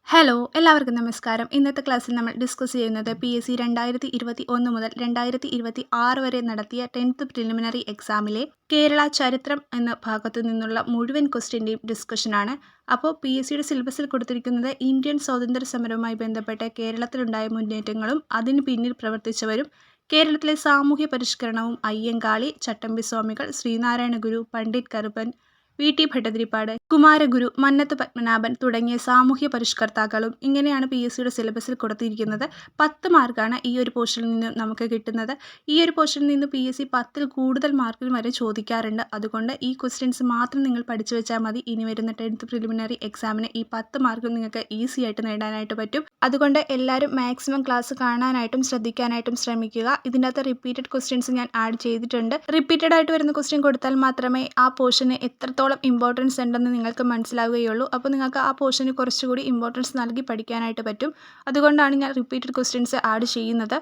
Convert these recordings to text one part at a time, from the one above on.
Hello എല്ലാവർക്കും നമസ്കാരം. ഇന്നത്തെ ക്ലാസ്സിൽ നമ്മൾ ഡിസ്കസ് ചെയ്യുന്നത് PSC 2021 മുതൽ 2026 വരെ നടത്തിയ 10th പ്രിലിമിനറി എക്സാമിലെ കേരള ചരിത്രം എന്ന ഭാഗത്തു നിന്നുള്ള മുഴുവൻ ക്വസ്റ്റ്യൻ്റെയും ഡിസ്കഷനാണ്. അപ്പോൾ PSCയുടെ സിലബസിൽ കൊടുത്തിരിക്കുന്നത് ഇന്ത്യൻ സ്വാതന്ത്ര്യ സമരവുമായി ബന്ധപ്പെട്ട് കേരളത്തിലുണ്ടായ മുന്നേറ്റങ്ങളും അതിന് പിന്നിൽ പ്രവർത്തിച്ചവരും കേരളത്തിലെ സാമൂഹ്യ പരിഷ്കരണവും അയ്യങ്കാളി, ചട്ടമ്പിസ്വാമികൾ, ശ്രീനാരായണ ഗുരു, പണ്ഡിറ്റ് കറുപ്പൻ, VT ഭട്ടതിരിപ്പാട്, കുമാരഗുരു, മന്നത്ത് പത്മനാഭൻ തുടങ്ങിയ സാമൂഹ്യ പരിഷ്കർത്താക്കളും ഇങ്ങനെയാണ് PSCയുടെ സിലബസിൽ കൊടുത്തിരിക്കുന്നത്. 10 മാർക്കാണ് ഈ ഒരു പോർഷനിൽ നിന്ന് നമുക്ക് കിട്ടുന്നത്. ഈ ഒരു പോർഷനിൽ നിന്ന് PSC 10ൽ കൂടുതൽ മാർക്കിൽ വരെ ചോദിക്കാറുണ്ട്. അതുകൊണ്ട് ഈ ക്വസ്റ്റ്യൻസ് മാത്രം നിങ്ങൾ പഠിച്ചു വെച്ചാൽ മതി. ഇനി വരുന്ന 10th പ്രിലിമിനറി എക്സാമിന് ഈ 10 മാർക്കും നിങ്ങൾക്ക് ഈസി ആയിട്ട് നേടാനായിട്ട് പറ്റും. അതുകൊണ്ട് എല്ലാവരും മാക്സിമം ക്ലാസ് കാണാനായിട്ടും ശ്രദ്ധിക്കാനായിട്ടും ശ്രമിക്കുക. ഇതിൻ്റെ അകത്ത് റിപ്പീറ്റഡ് ക്വസ്റ്റ്യൻസ് ഞാൻ ആഡ് ചെയ്തിട്ടുണ്ട്. റിപ്പീറ്റഡ് ആയിട്ട് വരുന്ന ക്വസ്റ്റ്യൻ കൊടുത്താൽ മാത്രമേ ആ പോർഷന് എത്രത്തോളം ഇമ്പോർട്ടൻസ് ഉണ്ടെന്ന് നിങ്ങൾക്ക് മനസ്സിലാവുകയുള്ളൂ. അപ്പോൾ നിങ്ങൾക്ക് ആ പോർഷന് കുറച്ചുകൂടി ഇമ്പോർട്ടൻസ് നൽകി പഠിക്കാനായിട്ട് പറ്റും. അതുകൊണ്ടാണ് ഞാൻ റിപ്പീറ്റഡ് ക്വസ്റ്റ്യൻസ് ആഡ് ചെയ്യുന്നത്.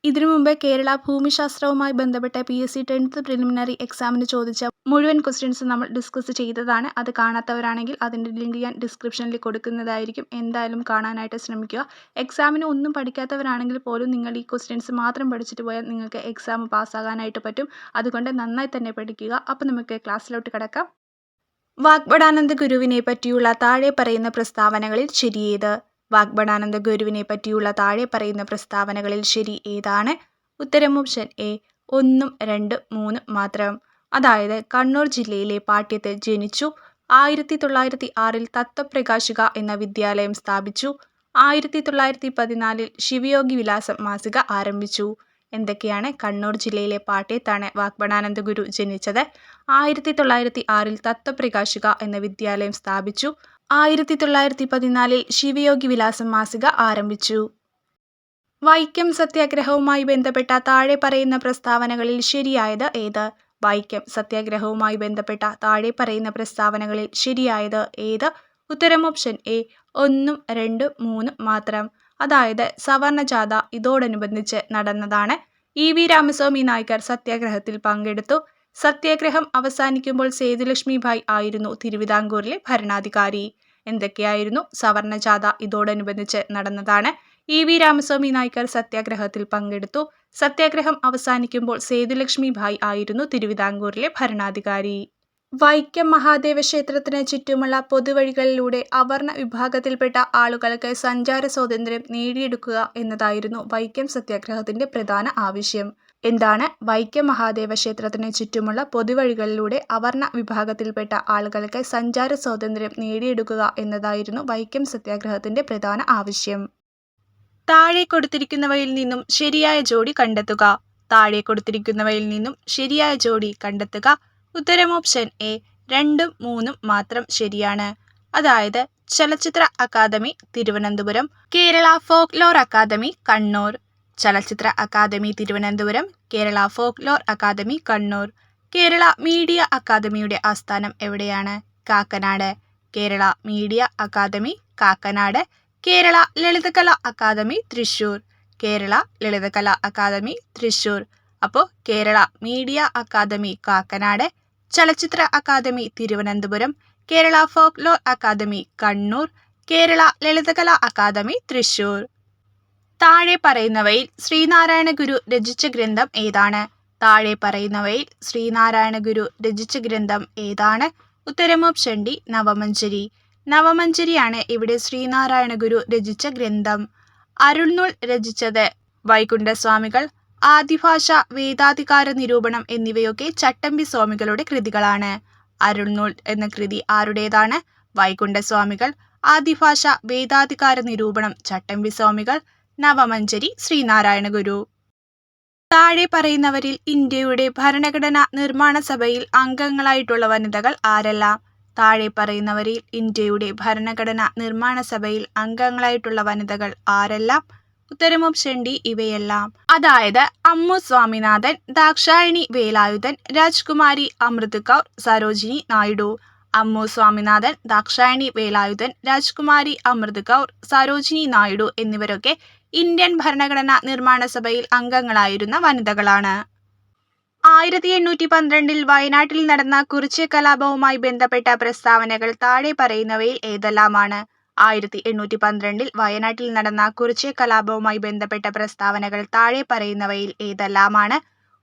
ഇതിനു മുമ്പ് കേരള ഭൂമിശാസ്ത്രവുമായി ബന്ധപ്പെട്ട PSC 10th പ്രിലിമിനറി എക്സാമിന് ചോദിച്ച മുഴുവൻ ക്വസ്റ്റ്യൻസ് നമ്മൾ ഡിസ്കസ് ചെയ്തതാണ്. അത് കാണാത്തവരാണെങ്കിൽ അതിൻ്റെ ലിങ്ക് ഞാൻ ഡിസ്ക്രിപ്ഷനിൽ കൊടുക്കുന്നതായിരിക്കും. എന്തായാലും കാണാനായിട്ട് ശ്രമിക്കുക. എക്സാമിന് ഒന്നും പഠിക്കാത്തവരാണെങ്കിൽ പോലും നിങ്ങൾ ഈ ക്വസ്റ്റ്യൻസ് മാത്രം പഠിച്ചിട്ട് പോയാൽ നിങ്ങൾക്ക് എക്സാം പാസ്സാകാനായിട്ട് പറ്റും. അതുകൊണ്ട് നന്നായി തന്നെ പഠിക്കുക. അപ്പോൾ നമുക്ക് ക്ലാസ്സിലോട്ട് കിടക്കാം. വാഗ്ഭടാനന്ദ ഗുരുവിനെ പറ്റിയുള്ള താഴെ പറയുന്ന പ്രസ്താവനകളിൽ ശരിയേത്? വാഗ്ഭടാനന്ദ ഗുരുവിനെ പറ്റിയുള്ള താഴെ പറയുന്ന പ്രസ്താവനകളിൽ ശരി ഏതാണ്? ഉത്തരം ഓപ്ഷൻ എ 1, 2, 3 മാത്രം. അതായത് കണ്ണൂർ ജില്ലയിലെ പാട്യത്ത് ജനിച്ചു. 1906 തത്വപ്രകാശിക എന്ന വിദ്യാലയം സ്ഥാപിച്ചു. 1914 ശിവയോഗി വിലാസം മാസിക ആരംഭിച്ചു. എന്തൊക്കെയാണ്? കണ്ണൂർ ജില്ലയിലെ പാട്യത്താണ് വാഗ്ഭടാനന്ദ ഗുരു ജനിച്ചത്. 1906 തത്വപ്രകാശിക എന്ന വിദ്യാലയം സ്ഥാപിച്ചു. 1914 ശിവയോഗി വിലാസം മാസിക ആരംഭിച്ചു. വൈക്കം സത്യാഗ്രഹവുമായി ബന്ധപ്പെട്ട താഴെ പറയുന്ന പ്രസ്താവനകളിൽ ശരിയായത് ഏത്? വൈക്കം സത്യാഗ്രഹവുമായി ബന്ധപ്പെട്ട താഴെ പറയുന്ന പ്രസ്താവനകളിൽ ശരിയായത് ഏത്? ഉത്തരം ഓപ്ഷൻ എ 1, 2, 3 മാത്രം. അതായത് സവർണജാഥ ഇതോടനുബന്ധിച്ച് നടന്നതാണ്. EV രാമസ്വാമി നായ്ക്കർ സത്യാഗ്രഹത്തിൽ പങ്കെടുത്തു. സത്യാഗ്രഹം അവസാനിക്കുമ്പോൾ സേതുലക്ഷ്മി ഭായ് ആയിരുന്നു തിരുവിതാംകൂറിലെ ഭരണാധികാരി. എന്തൊക്കെയായിരുന്നു? സവർണജാഥ ഇതോടനുബന്ധിച്ച് നടന്നതാണ്. EV രാമസ്വാമി നായ്ക്കർ സത്യാഗ്രഹത്തിൽ പങ്കെടുത്തു. സത്യാഗ്രഹം അവസാനിക്കുമ്പോൾ സേതുലക്ഷ്മി ഭായ് ആയിരുന്നു തിരുവിതാംകൂറിലെ ഭരണാധികാരി. വൈക്കം മഹാദേവ ക്ഷേത്രത്തിന് ചുറ്റുമുള്ള പൊതുവഴികളിലൂടെ അവർണ വിഭാഗത്തിൽപ്പെട്ട ആളുകൾക്ക് സഞ്ചാര സ്വാതന്ത്ര്യം നേടിയെടുക്കുക എന്നതായിരുന്നു വൈക്കം സത്യാഗ്രഹത്തിന്റെ പ്രധാന ആവശ്യം. എന്താണ്? വൈക്കം മഹാദേവ ക്ഷേത്രത്തിന് ചുറ്റുമുള്ള പൊതുവഴികളിലൂടെ അവർണ വിഭാഗത്തിൽപ്പെട്ട ആളുകൾക്ക് സഞ്ചാര സ്വാതന്ത്ര്യം നേടിയെടുക്കുക എന്നതായിരുന്നു വൈക്കം സത്യാഗ്രഹത്തിന്റെ പ്രധാന ആവശ്യം. താഴെ കൊടുത്തിരിക്കുന്നവയിൽ നിന്നും ശരിയായ ജോഡി കണ്ടെത്തുക. താഴെ കൊടുത്തിരിക്കുന്നവയിൽ നിന്നും ശരിയായ ജോഡി കണ്ടെത്തുക. ഉത്തരം ഓപ്ഷൻ എ 2, 3 മാത്രം ശരിയാണ്. അതായത് Chalachitra academy Thiruvananthapuram, Kerala folklore academy Kannur. Chalachitra academy Thiruvananthapuram, Kerala folklore academy Kannur. Kerala media അക്കാദമിയുടെ ആസ്ഥാനം എവിടെയാണ്? Kakkanad. Kerala media academy Kakkanad. Kerala Lalithakala academy Thrissur. Kerala Lalithakala academy Thrissur. അപ്പോൾ Kerala media academy Kakkanad, Chalachitra academy Thiruvananthapuram, Kerala folklore academy Kannur, Kerala Lalithakala academy Thrissur. താഴെ പറയുന്നവയിൽ ശ്രീനാരായണ ഗുരു രചിച്ച ഗ്രന്ഥം ഏതാണ്? താഴെ പറയുന്നവയിൽ ശ്രീനാരായണ ഗുരു രചിച്ച ഗ്രന്ഥം ഏതാണ്? ഉത്തരം ഓപ്ഷൻ ഡി നവമഞ്ചരി. നവമഞ്ചരിയാണ് ഇവിടെ ശ്രീനാരായണ ഗുരു രചിച്ച ഗ്രന്ഥം. അരുൾനൂൽ രചിച്ചത് വൈകുണ്ഠസ്വാമികൾ. ആദിഭാഷ, വേദാധികാര നിരൂപണം എന്നിവയൊക്കെ ചട്ടമ്പിസ്വാമികളുടെ കൃതികളാണ്. അരുൾനൂൽ എന്ന കൃതി ആരുടേതാണ്? വൈകുണ്ഠസ്വാമികൾ. ആദിഭാഷ, വേദാധികാര നിരൂപണം ചട്ടമ്പിസ്വാമികൾ. നവമഞ്ചരി ശ്രീനാരായണ ഗുരു. താഴെ പറയുന്നവരിൽ ഇന്ത്യയുടെ ഭരണഘടനാ നിർമ്മാണ സഭയിൽ അംഗങ്ങളായിട്ടുള്ള വനിതകൾ ആരെല്ലാം? താഴെ പറയുന്നവരിൽ ഇന്ത്യയുടെ ഭരണഘടനാ നിർമ്മാണ സഭയിൽ അംഗങ്ങളായിട്ടുള്ള വനിതകൾ ആരെല്ലാം? ഉത്തരം ഓപ്ഷൻ ഡി ഇവയെല്ലാം. അതായത് അമ്മു സ്വാമിനാഥൻ, ദാക്ഷായണി വേലായുധൻ, രാജ്കുമാരി അമൃത് കൗർ, സരോജിനി നായിഡു. അമ്മു സ്വാമിനാഥൻ, ദാക്ഷായണി വേലായുധൻ, രാജ്കുമാരി അമൃത് കൗർ, സരോജിനി നായിഡു എന്നിവരൊക്കെ ഇന്ത്യൻ ഭരണഘടനാ നിർമ്മാണ സഭയിൽ അംഗങ്ങളായിരുന്ന വനിതകളാണ്. 1812 വയനാട്ടിൽ നടന്ന കുറിച്യ കലാപവുമായി ബന്ധപ്പെട്ട പ്രസ്താവനകൾ താഴെ പറയുന്നവയിൽ ഏതെല്ലാമാണ്? 1812 വയനാട്ടിൽ നടന്ന കുറിച്യ കലാപവുമായി ബന്ധപ്പെട്ട പ്രസ്താവനകൾ താഴെ പറയുന്നവയിൽ ഏതെല്ലാമാണ്?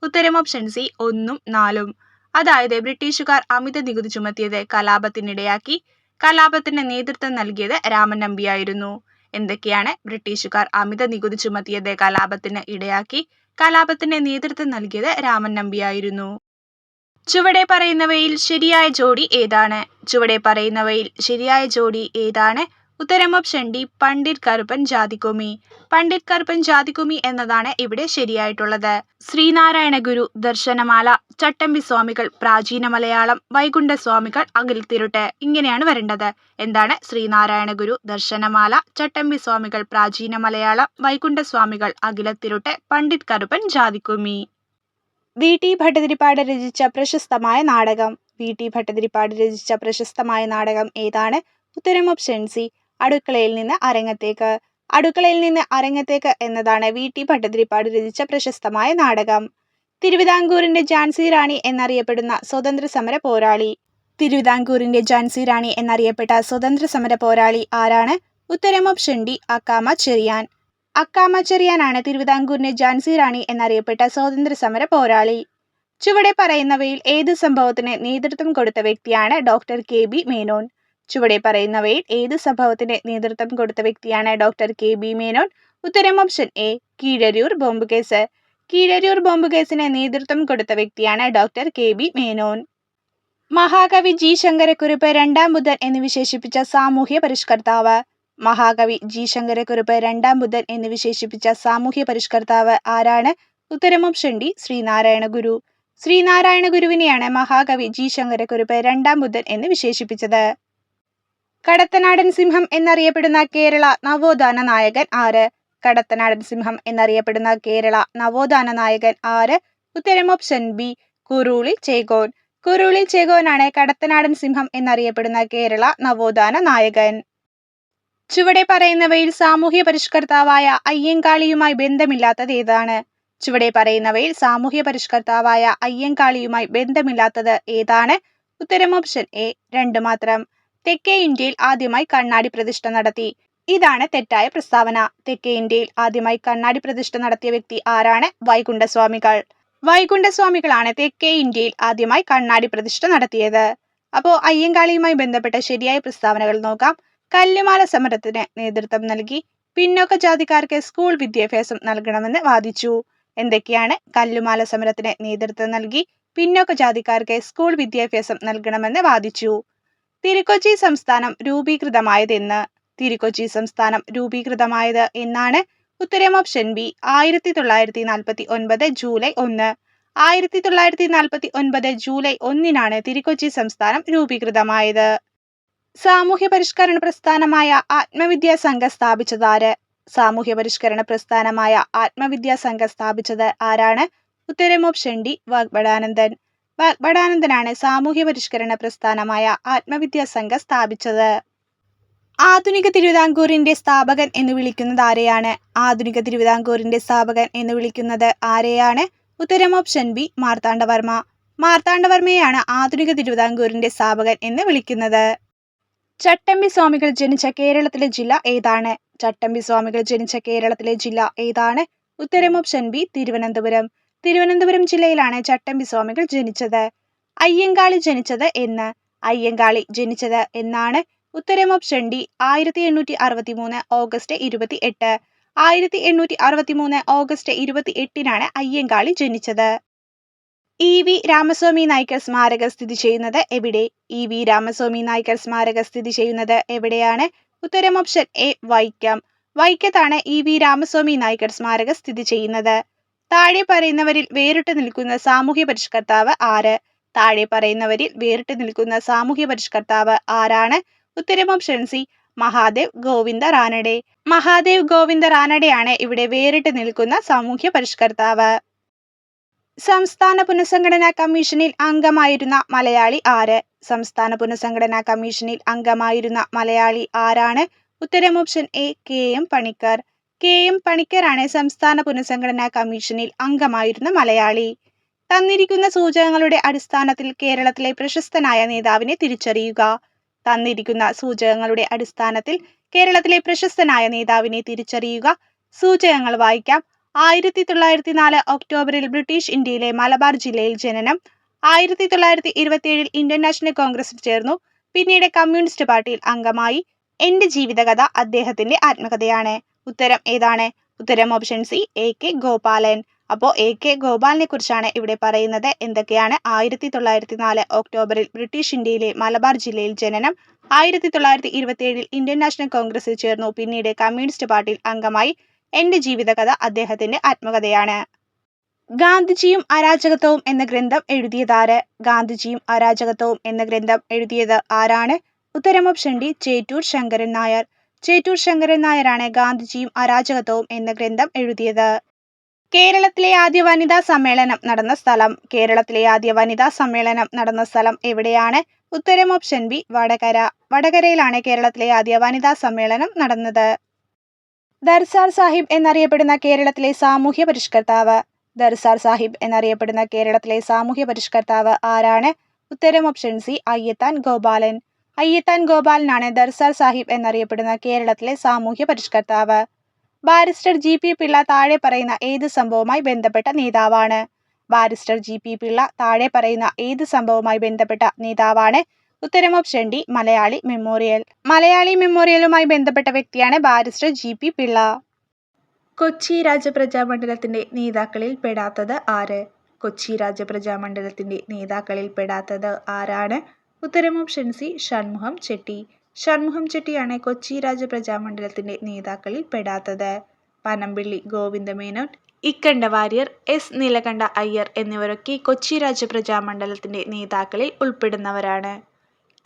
ഉത്തരം ഓപ്ഷൻ സി 1ഉം 4ഉം. അതായത് ബ്രിട്ടീഷുകാർ അമിത നികുതി ചുമത്തിയത് കലാപത്തിനിടയാക്കി. കലാപത്തിന് നേതൃത്വം നൽകിയത് രാമൻ നമ്പിയായിരുന്നു. എന്തൊക്കെയാണ്? ബ്രിട്ടീഷുകാർ അമിത നികുതി ചുമത്തിയത് കലാപത്തിന് ഇടയാക്കി. കലാപത്തിന് നേതൃത്വം നൽകിയത് രാമൻ നമ്പിയായിരുന്നു. ചുവടെ പറയുന്നവയിൽ ശരിയായ ജോഡി ഏതാണ്? ചുവടെ പറയുന്നവയിൽ ശരിയായ ജോഡി ഏതാണ്? ഉത്തരം ഓപ്ഷൻ ഡി പണ്ഡിറ്റ് കറുപ്പൻ ജാതിക്കുമ്മി. പണ്ഡിറ്റ് കറുപ്പൻ ജാതിക്കുമ്മി എന്നതാണ് ഇവിടെ ശരിയായിട്ടുള്ളത്. ശ്രീനാരായണ ഗുരു ദർശനമാല, ചട്ടമ്പി സ്വാമികൾ പ്രാചീന മലയാളം, വൈകുണ്ഠസ്വാമികൾ അകലത്തിരുട്ട്. ഇങ്ങനെയാണ് വരേണ്ടത്. എന്താണ്? ശ്രീനാരായണ ഗുരു ദർശനമാല, ചട്ടമ്പി സ്വാമികൾ പ്രാചീന മലയാളം, വൈകുണ്ഠസ്വാമികൾ അകലത്തിരുട്ട്, പണ്ഡിറ്റ് കറുപ്പൻ ജാതിക്കുമ്മി. വി ടി ഭട്ടതിരിപ്പാട് രചിച്ച പ്രശസ്തമായ നാടകം. വി ടി ഭട്ടതിരിപ്പാട് രചിച്ച പ്രശസ്തമായ നാടകം ഏതാണ്? ഉത്തരം ഓപ്ഷൻ സി അടുക്കളയിൽ നിന്ന് അരങ്ങത്തേക്ക്. അടുക്കളയിൽ നിന്ന് അരങ്ങത്തേക്ക് എന്നതാണ് വി ടി ഭട്ടതിരിപ്പാട് രചിച്ച പ്രശസ്തമായ നാടകം. തിരുവിതാംകൂറിന്റെ ഝാൻസി റാണി എന്നറിയപ്പെടുന്ന സ്വതന്ത്ര സമര പോരാളി. തിരുവിതാംകൂറിന്റെ ഝാൻസി റാണി എന്നറിയപ്പെട്ട സ്വതന്ത്ര സമര പോരാളി ആരാണ്? ഉത്തരം ഓപ്ഷൻ ഡി അക്കാമ ചെറിയാൻ. അക്കാമ ചെറിയാനാണ് തിരുവിതാംകൂറിന്റെ ഝാൻസി റാണി എന്നറിയപ്പെട്ട സ്വാതന്ത്ര്യ സമര പോരാളി. ചുവടെ പറയുന്നവയിൽ ഏത് സംഭവത്തിന് നേതൃത്വം കൊടുത്ത വ്യക്തിയാണ് ഡോക്ടർ കെ ബി മേനോൻ? ചുവടെ പറയുന്നവയിൽ ഏത് സംഭവത്തിന് നേതൃത്വം കൊടുത്ത വ്യക്തിയാണ് ഡോക്ടർ കെ ബി മേനോൻ? ഉത്തരം option A Keezhariyur bomb case. Keezhariyur bomb കേസിന് നേതൃത്വം കൊടുത്ത വ്യക്തിയാണ് ഡോക്ടർ കെ ബി മേനോൻ. മഹാകവി ജി ശങ്കരക്കുറുപ്പ് രണ്ടാം ബുദ്ധൻ എന്ന് വിശേഷിപ്പിച്ച സാമൂഹ്യ പരിഷ്കർത്താവ്. മഹാകവി ജി ശങ്കരക്കുറുപ്പ് രണ്ടാം ബുദ്ധൻ എന്ന് വിശേഷിപ്പിച്ച സാമൂഹ്യ പരിഷ്കർത്താവ് ആരാണ്? ഉത്തരം ഓപ്ഷൻ ഡി ശ്രീനാരായണ ഗുരു. ശ്രീനാരായണ ഗുരുവിനെയാണ് മഹാകവി ജി ശങ്കരക്കുറുപ്പ് രണ്ടാം ബുദ്ധൻ എന്ന് വിശേഷിപ്പിച്ചത്. കടത്തനാടൻ സിംഹം എന്നറിയപ്പെടുന്ന കേരള നവോത്ഥാന നായകൻ ആര്? കടത്തനാടൻ സിംഹം എന്നറിയപ്പെടുന്ന കേരള നവോത്ഥാന നായകൻ ആര്? ഉത്തരം ഓപ്ഷൻ ബി കുരുളി ചേകോൻ. കുരുളി ചേകോനാണ് കടത്തനാടൻ സിംഹം എന്നറിയപ്പെടുന്ന കേരള നവോത്ഥാന നായകൻ. ചുവടെ പറയുന്നവയിൽ സാമൂഹ്യ പരിഷ്കർത്താവായ അയ്യങ്കാളിയുമായി ബന്ധമില്ലാത്തത് ഏതാണ്? ചുവടെ പറയുന്നവയിൽ സാമൂഹ്യ പരിഷ്കർത്താവായ അയ്യങ്കാളിയുമായി ബന്ധമില്ലാത്തത് ഏതാണ്? ഉത്തരം ഓപ്ഷൻ എ 2 മാത്രം. തെക്കേ ഇന്ത്യയിൽ ആദ്യമായി കണ്ണാടി പ്രതിഷ്ഠ നടത്തി. ഇതാണ് തെറ്റായ പ്രസ്താവന. തെക്കേ ഇന്ത്യയിൽ ആദ്യമായി കണ്ണാടി പ്രതിഷ്ഠ നടത്തിയ വ്യക്തി ആരാണ്? വൈകുണ്ഠസ്വാമികൾ. വൈകുണ്ഠസ്വാമികളാണ് തെക്കേ ഇന്ത്യയിൽ ആദ്യമായി കണ്ണാടി പ്രതിഷ്ഠ നടത്തിയത്. അപ്പോൾ അയ്യങ്കാളിയുമായി ബന്ധപ്പെട്ട ശരിയായ പ്രസ്താവനകൾ നോക്കാം. കല്ലുമാല സമരത്തിന് നേതൃത്വം നൽകി. പിന്നോക്ക ജാതിക്കാർക്ക് സ്കൂൾ വിദ്യാഭ്യാസം നൽകണമെന്ന് വാദിച്ചു. എന്തൊക്കെയാണ്? കല്ലുമാല സമരത്തിന് നേതൃത്വം നൽകി. പിന്നോക്ക ജാതിക്കാർക്ക് സ്കൂൾ വിദ്യാഭ്യാസം നൽകണമെന്ന് വാദിച്ചു. തിരുക്കൊച്ചി സംസ്ഥാനം രൂപീകൃതമായതെന്ന്. തിരുക്കൊച്ചി സംസ്ഥാനം രൂപീകൃതമായത് എന്നാണ്? ഉത്തരം option B 1949 July 1. 1949 July 1 Thiru-Kochi സംസ്ഥാനം രൂപീകൃതമായത്. സാമൂഹ്യ പരിഷ്കരണ പ്രസ്ഥാനമായ ആത്മവിദ്യാ സംഘം സ്ഥാപിച്ചതാര്? സാമൂഹ്യ പരിഷ്കരണ പ്രസ്ഥാനമായ ആത്മവിദ്യാ സംഘം സ്ഥാപിച്ചത് ആരാണ്? ഉത്തരം ഓപ്ഷൻ ഡി വാഗ്ഭടാനന്ദൻ. വാഗ്ഭടാനന്ദനാണ് സാമൂഹ്യ പരിഷ്കരണ പ്രസ്ഥാനമായ ആത്മവിദ്യാ സംഘം സ്ഥാപിച്ചത്. ആധുനിക തിരുവിതാംകൂറിന്റെ സ്ഥാപകൻ എന്ന് വിളിക്കുന്നത് ആരെയാണ്? ആധുനിക തിരുവിതാംകൂറിന്റെ സ്ഥാപകൻ എന്ന് വിളിക്കുന്നത് ആരെയാണ്? ഉത്തരം ഓപ്ഷൻ ബി മാർത്താണ്ഡവർമ്മ. മാർത്താണ്ഡവർമ്മയാണ് ആധുനിക തിരുവിതാംകൂറിന്റെ സ്ഥാപകൻ എന്ന് വിളിക്കുന്നത്. ചട്ടമ്പി സ്വാമികൾ ജനിച്ച കേരളത്തിലെ ജില്ല ഏതാണ്? ചട്ടമ്പി സ്വാമികൾ ജനിച്ച കേരളത്തിലെ ജില്ല ഏതാണ്? ഉത്തരം ഓപ്ഷൻ ബി തിരുവനന്തപുരം. തിരുവനന്തപുരം ജില്ലയിലാണ് ചട്ടമ്പി സ്വാമികൾ ജനിച്ചത്. അയ്യങ്കാളി ജനിച്ചത് എന്ന്. അയ്യങ്കാളി ജനിച്ചത് എന്നാണ്? ഉത്തരം option D 1863 August 28. 1863 August 28 Ayyankali ജനിച്ചത്. ഇ വി രാമസ്വാമി നായ്ക്കർ സ്മാരകം സ്ഥിതി ചെയ്യുന്നത് എവിടെ? ഇ വി രാമസ്വാമി നായ്ക്കർ സ്മാരകം സ്ഥിതി ചെയ്യുന്നത് എവിടെയാണ്? ഉത്തരം ഓപ്ഷൻ എ വൈക്കം. വൈക്കത്താണ് ഇ വി രാമസ്വാമി നായ്ക്കർ സ്മാരകം സ്ഥിതി ചെയ്യുന്നത്. താഴെ പറയുന്നവരിൽ വേറിട്ട് നിൽക്കുന്ന സാമൂഹ്യ പരിഷ്കർത്താവ് ആര്? താഴെ പറയുന്നവരിൽ വേറിട്ട് നിൽക്കുന്ന സാമൂഹ്യ പരിഷ്കർത്താവ് ആരാണ്? ഉത്തരം ഓപ്ഷൻ സി മഹാദേവ് ഗോവിന്ദ റാനഡെ. മഹാദേവ് ഗോവിന്ദ റാനഡെയാണ് ഇവിടെ വേറിട്ട് നിൽക്കുന്ന സാമൂഹ്യ പരിഷ്കർത്താവ്. സംസ്ഥാന പുനഃസംഘടനാ കമ്മീഷനിൽ അംഗമായിരുന്ന മലയാളി ആര്? സംസ്ഥാന പുനഃസംഘടനാ കമ്മീഷനിൽ അംഗമായിരുന്ന മലയാളി ആരാണ്? ഉത്തരം option A K M Panicker. K M പണിക്കറാണ് സംസ്ഥാന പുനഃസംഘടനാ കമ്മീഷനിൽ അംഗമായിരുന്ന മലയാളി. തന്നിരിക്കുന്ന സൂചകങ്ങളുടെ അടിസ്ഥാനത്തിൽ കേരളത്തിലെ പ്രശസ്തനായ നേതാവിനെ തിരിച്ചറിയുക. തന്നിരിക്കുന്ന സൂചകങ്ങളുടെ അടിസ്ഥാനത്തിൽ കേരളത്തിലെ പ്രശസ്തനായ നേതാവിനെ തിരിച്ചറിയുക. സൂചകങ്ങൾ വായിക്കാം. 1904 ഒക്ടോബറിൽ ബ്രിട്ടീഷ് ഇന്ത്യയിലെ മലബാർ ജില്ലയിൽ ജനനം. 1927 ഇന്ത്യൻ നാഷണൽ കോൺഗ്രസിൽ ചേർന്നു. പിന്നീട് കമ്മ്യൂണിസ്റ്റ് പാർട്ടിയിൽ അംഗമായി. എന്റെ ജീവിതകഥ അദ്ദേഹത്തിന്റെ ആത്മകഥയാണ്. ഉത്തരം ഏതാണ്? ഉത്തരം ഓപ്ഷൻ സി, A.K. ഗോപാലൻ. അപ്പോൾ A.K. ഗോപാലിനെ കുറിച്ചാണ് ഇവിടെ പറയുന്നത്. എന്തൊക്കെയാണ്? 1904 ഒക്ടോബറിൽ ബ്രിട്ടീഷ് ഇന്ത്യയിലെ മലബാർ ജില്ലയിൽ ജനനം. 1927 ഇന്ത്യൻ നാഷണൽ കോൺഗ്രസിൽ ചേർന്നു. പിന്നീട് കമ്മ്യൂണിസ്റ്റ് പാർട്ടിയിൽ അംഗമായി. എന്റെ ജീവിതകഥ അദ്ദേഹത്തിന്റെ ആത്മകഥയാണ്. ഗാന്ധിജിയും അരാജകത്വവും എന്ന ഗ്രന്ഥം എഴുതിയതാര്? ഗാന്ധിജിയും അരാജകത്വവും എന്ന ഗ്രന്ഥം എഴുതിയത് ആരാണ്? ഉത്തരം ഓപ്ഷൻ ഡി, ചേറ്റൂർ ശങ്കരൻ നായർ. ചേറ്റൂർ ശങ്കരൻ നായരാണ് ഗാന്ധിജിയും അരാജകത്വവും എന്ന ഗ്രന്ഥം എഴുതിയത്. കേരളത്തിലെ ആദ്യ വനിതാ സമ്മേളനം നടന്ന സ്ഥലം. കേരളത്തിലെ ആദ്യ വനിതാ സമ്മേളനം നടന്ന സ്ഥലം എവിടെയാണ്? ഉത്തരം ഓപ്ഷൻ ബി, വടകര. വടകരയിലാണ് കേരളത്തിലെ ആദ്യ വനിതാ സമ്മേളനം നടന്നത്. ദർസാർ സാഹിബ് എന്നറിയപ്പെടുന്ന കേരളത്തിലെ സാമൂഹ്യ പരിഷ്കർത്താവ്. ദർസാർ സാഹിബ് എന്നറിയപ്പെടുന്ന കേരളത്തിലെ സാമൂഹ്യ പരിഷ്കർത്താവ് ആരാണ്? ഉത്തരം ഓപ്ഷൻ സി, അയ്യത്താൻ ഗോപാലൻ. അയ്യത്താൻ ഗോപാലനാണ് ദർസാർ സാഹിബ് എന്നറിയപ്പെടുന്ന കേരളത്തിലെ സാമൂഹ്യ പരിഷ്കർത്താവ്. Barrister G.P. പിള്ള താഴെ പറയുന്ന ഏത് സംഭവവുമായി ബന്ധപ്പെട്ട നേതാവാണ്? Barrister G.P. പിള്ള താഴെ പറയുന്ന ഏത് സംഭവവുമായി ബന്ധപ്പെട്ട നേതാവാണ്? ഉത്തരം option D, Malayali memorial. Malayali മെമ്മോറിയലുമായി ബന്ധപ്പെട്ട വ്യക്തിയാണ് ബാരിസ്റ്റർ G.P. പിള്ള. കൊച്ചി രാജപ്രജാമണ്ഡലത്തിന്റെ നേതാക്കളിൽ പെടാത്തത് ആര്? കൊച്ചി രാജപ്രജാമണ്ഡലത്തിന്റെ നേതാക്കളിൽ പെടാത്തത് ആരാണ്? ഉത്തരം ഓപ്ഷൻ സി, ഷൺമുഖം ചെട്ടി. ഷൺമുഖം ചെട്ടിയാണ് കൊച്ചി രാജപ്രജാമണ്ഡലത്തിന്റെ നേതാക്കളിൽ പെടാത്തത്. പനമ്പിള്ളി ഗോവിന്ദമേനോൻ, ഇക്കണ്ട വാര്യർ, S. നീലകണ്ഠ അയ്യർ എന്നിവരൊക്കെ കൊച്ചി രാജപ്രജാമണ്ഡലത്തിന്റെ നേതാക്കളിൽ ഉൾപ്പെടുന്നവരാണ്.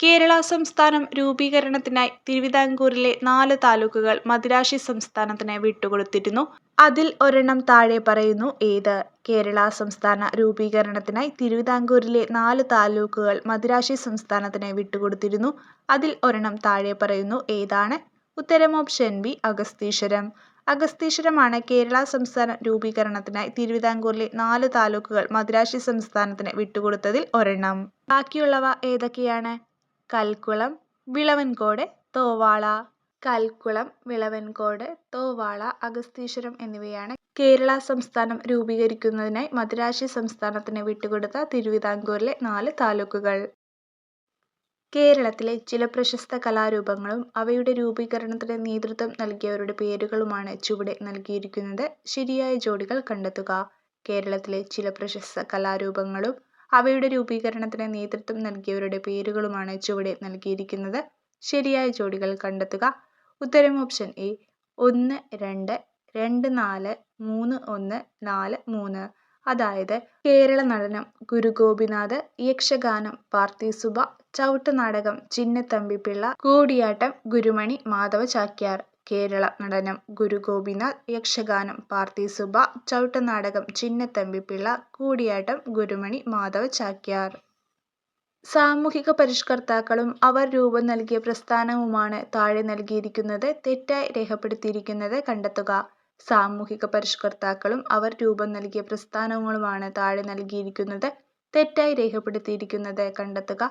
കേരള സംസ്ഥാനം രൂപീകരണത്തിനായി തിരുവിതാംകൂറിലെ 4 താലൂക്കുകൾ മദിരാശി സംസ്ഥാനത്തിന് വിട്ടുകൊടുത്തിരുന്നു. അതിൽ ഒരെണ്ണം താഴെ പറയുന്നു ഏത്? കേരള സംസ്ഥാന രൂപീകരണത്തിനായി തിരുവിതാംകൂറിലെ 4 താലൂക്കുകൾ മദിരാശി സംസ്ഥാനത്തിന് വിട്ടുകൊടുത്തിരുന്നു. അതിൽ ഒരെണ്ണം താഴെ പറയുന്നു ഏതാണ്? ഉത്തരം ഓപ്ഷൻ ബി, അഗസ്തീശ്വരം. അഗസ്തീശ്വരമാണ് കേരള സംസ്ഥാന രൂപീകരണത്തിനായി തിരുവിതാംകൂറിലെ 4 താലൂക്കുകൾ മദിരാശി സംസ്ഥാനത്തിന് വിട്ടുകൊടുത്തതിൽ ഒരെണ്ണം. ബാക്കിയുള്ളവ ഏതൊക്കെയാണ്? കൽക്കുളം, വിളവൻകോട്, തോവാള. കൽക്കുളം, വിളവൻകോട്, തോവാള, അഗസ്തീശ്വരം എന്നിവയാണ് കേരള സംസ്ഥാനം രൂപീകരിക്കുന്നതിനായി മദിരാശി സംസ്ഥാനത്തിന് വിട്ടുകൊടുത്ത തിരുവിതാംകൂറിലെ 4 താലൂക്കുകൾ. കേരളത്തിലെ ചില പ്രശസ്ത കലാരൂപങ്ങളും അവയുടെ രൂപീകരണത്തിന് നേതൃത്വം നൽകിയവരുടെ പേരുകളുമാണ് ചുവടെ നൽകിയിരിക്കുന്നത്. ശരിയായ ജോഡികൾ കണ്ടെത്തുക. കേരളത്തിലെ ചില പ്രശസ്ത കലാരൂപങ്ങളും അവയുടെ രൂപീകരണത്തിന് നേതൃത്വം നൽകിയവരുടെ പേരുകളുമാണ് ചുവടെ നൽകിയിരിക്കുന്നത്. ശരിയായ ജോഡികൾ കണ്ടെത്തുക. ഉത്തരം ഓപ്ഷൻ എ, 1, 2, 2, 4, 3, 1, 4, 3. അതായത് കേരള നടനം ഗുരു ഗോപിനാഥ്, യക്ഷഗാനം പാർത്തീസുബ, ചവിട്ടുനാടകം ചിന്നത്തമ്പിപ്പിള്ള, കൂടിയാട്ടം ഗുരുമണി മാധവ ചാക്യാർ. കേരള നടനം ഗുരു ഗോപിനാഥ്, യക്ഷഗാനം പാർത്തീസുബ, ചവിട്ടുനാടകം ചിന്നത്തമ്പിപ്പിള്ള, കൂടിയാട്ടം ഗുരുമണി മാധവ ചാക്യാർ. സാമൂഹിക പരിഷ്കർത്താക്കളും അവർ രൂപം നൽകിയ പ്രസ്ഥാനവുമാണ് താഴെ നൽകിയിരിക്കുന്നത് തെറ്റായി രേഖപ്പെടുത്തിയിരിക്കുന്നത് കണ്ടെത്തുക. സാമൂഹിക പരിഷ്കർത്താക്കളും അവർ രൂപം നൽകിയ പ്രസ്ഥാനങ്ങളുമാണ് താഴെ നൽകിയിരിക്കുന്നത് തെറ്റായി രേഖപ്പെടുത്തിയിരിക്കുന്നത് കണ്ടെത്തുക.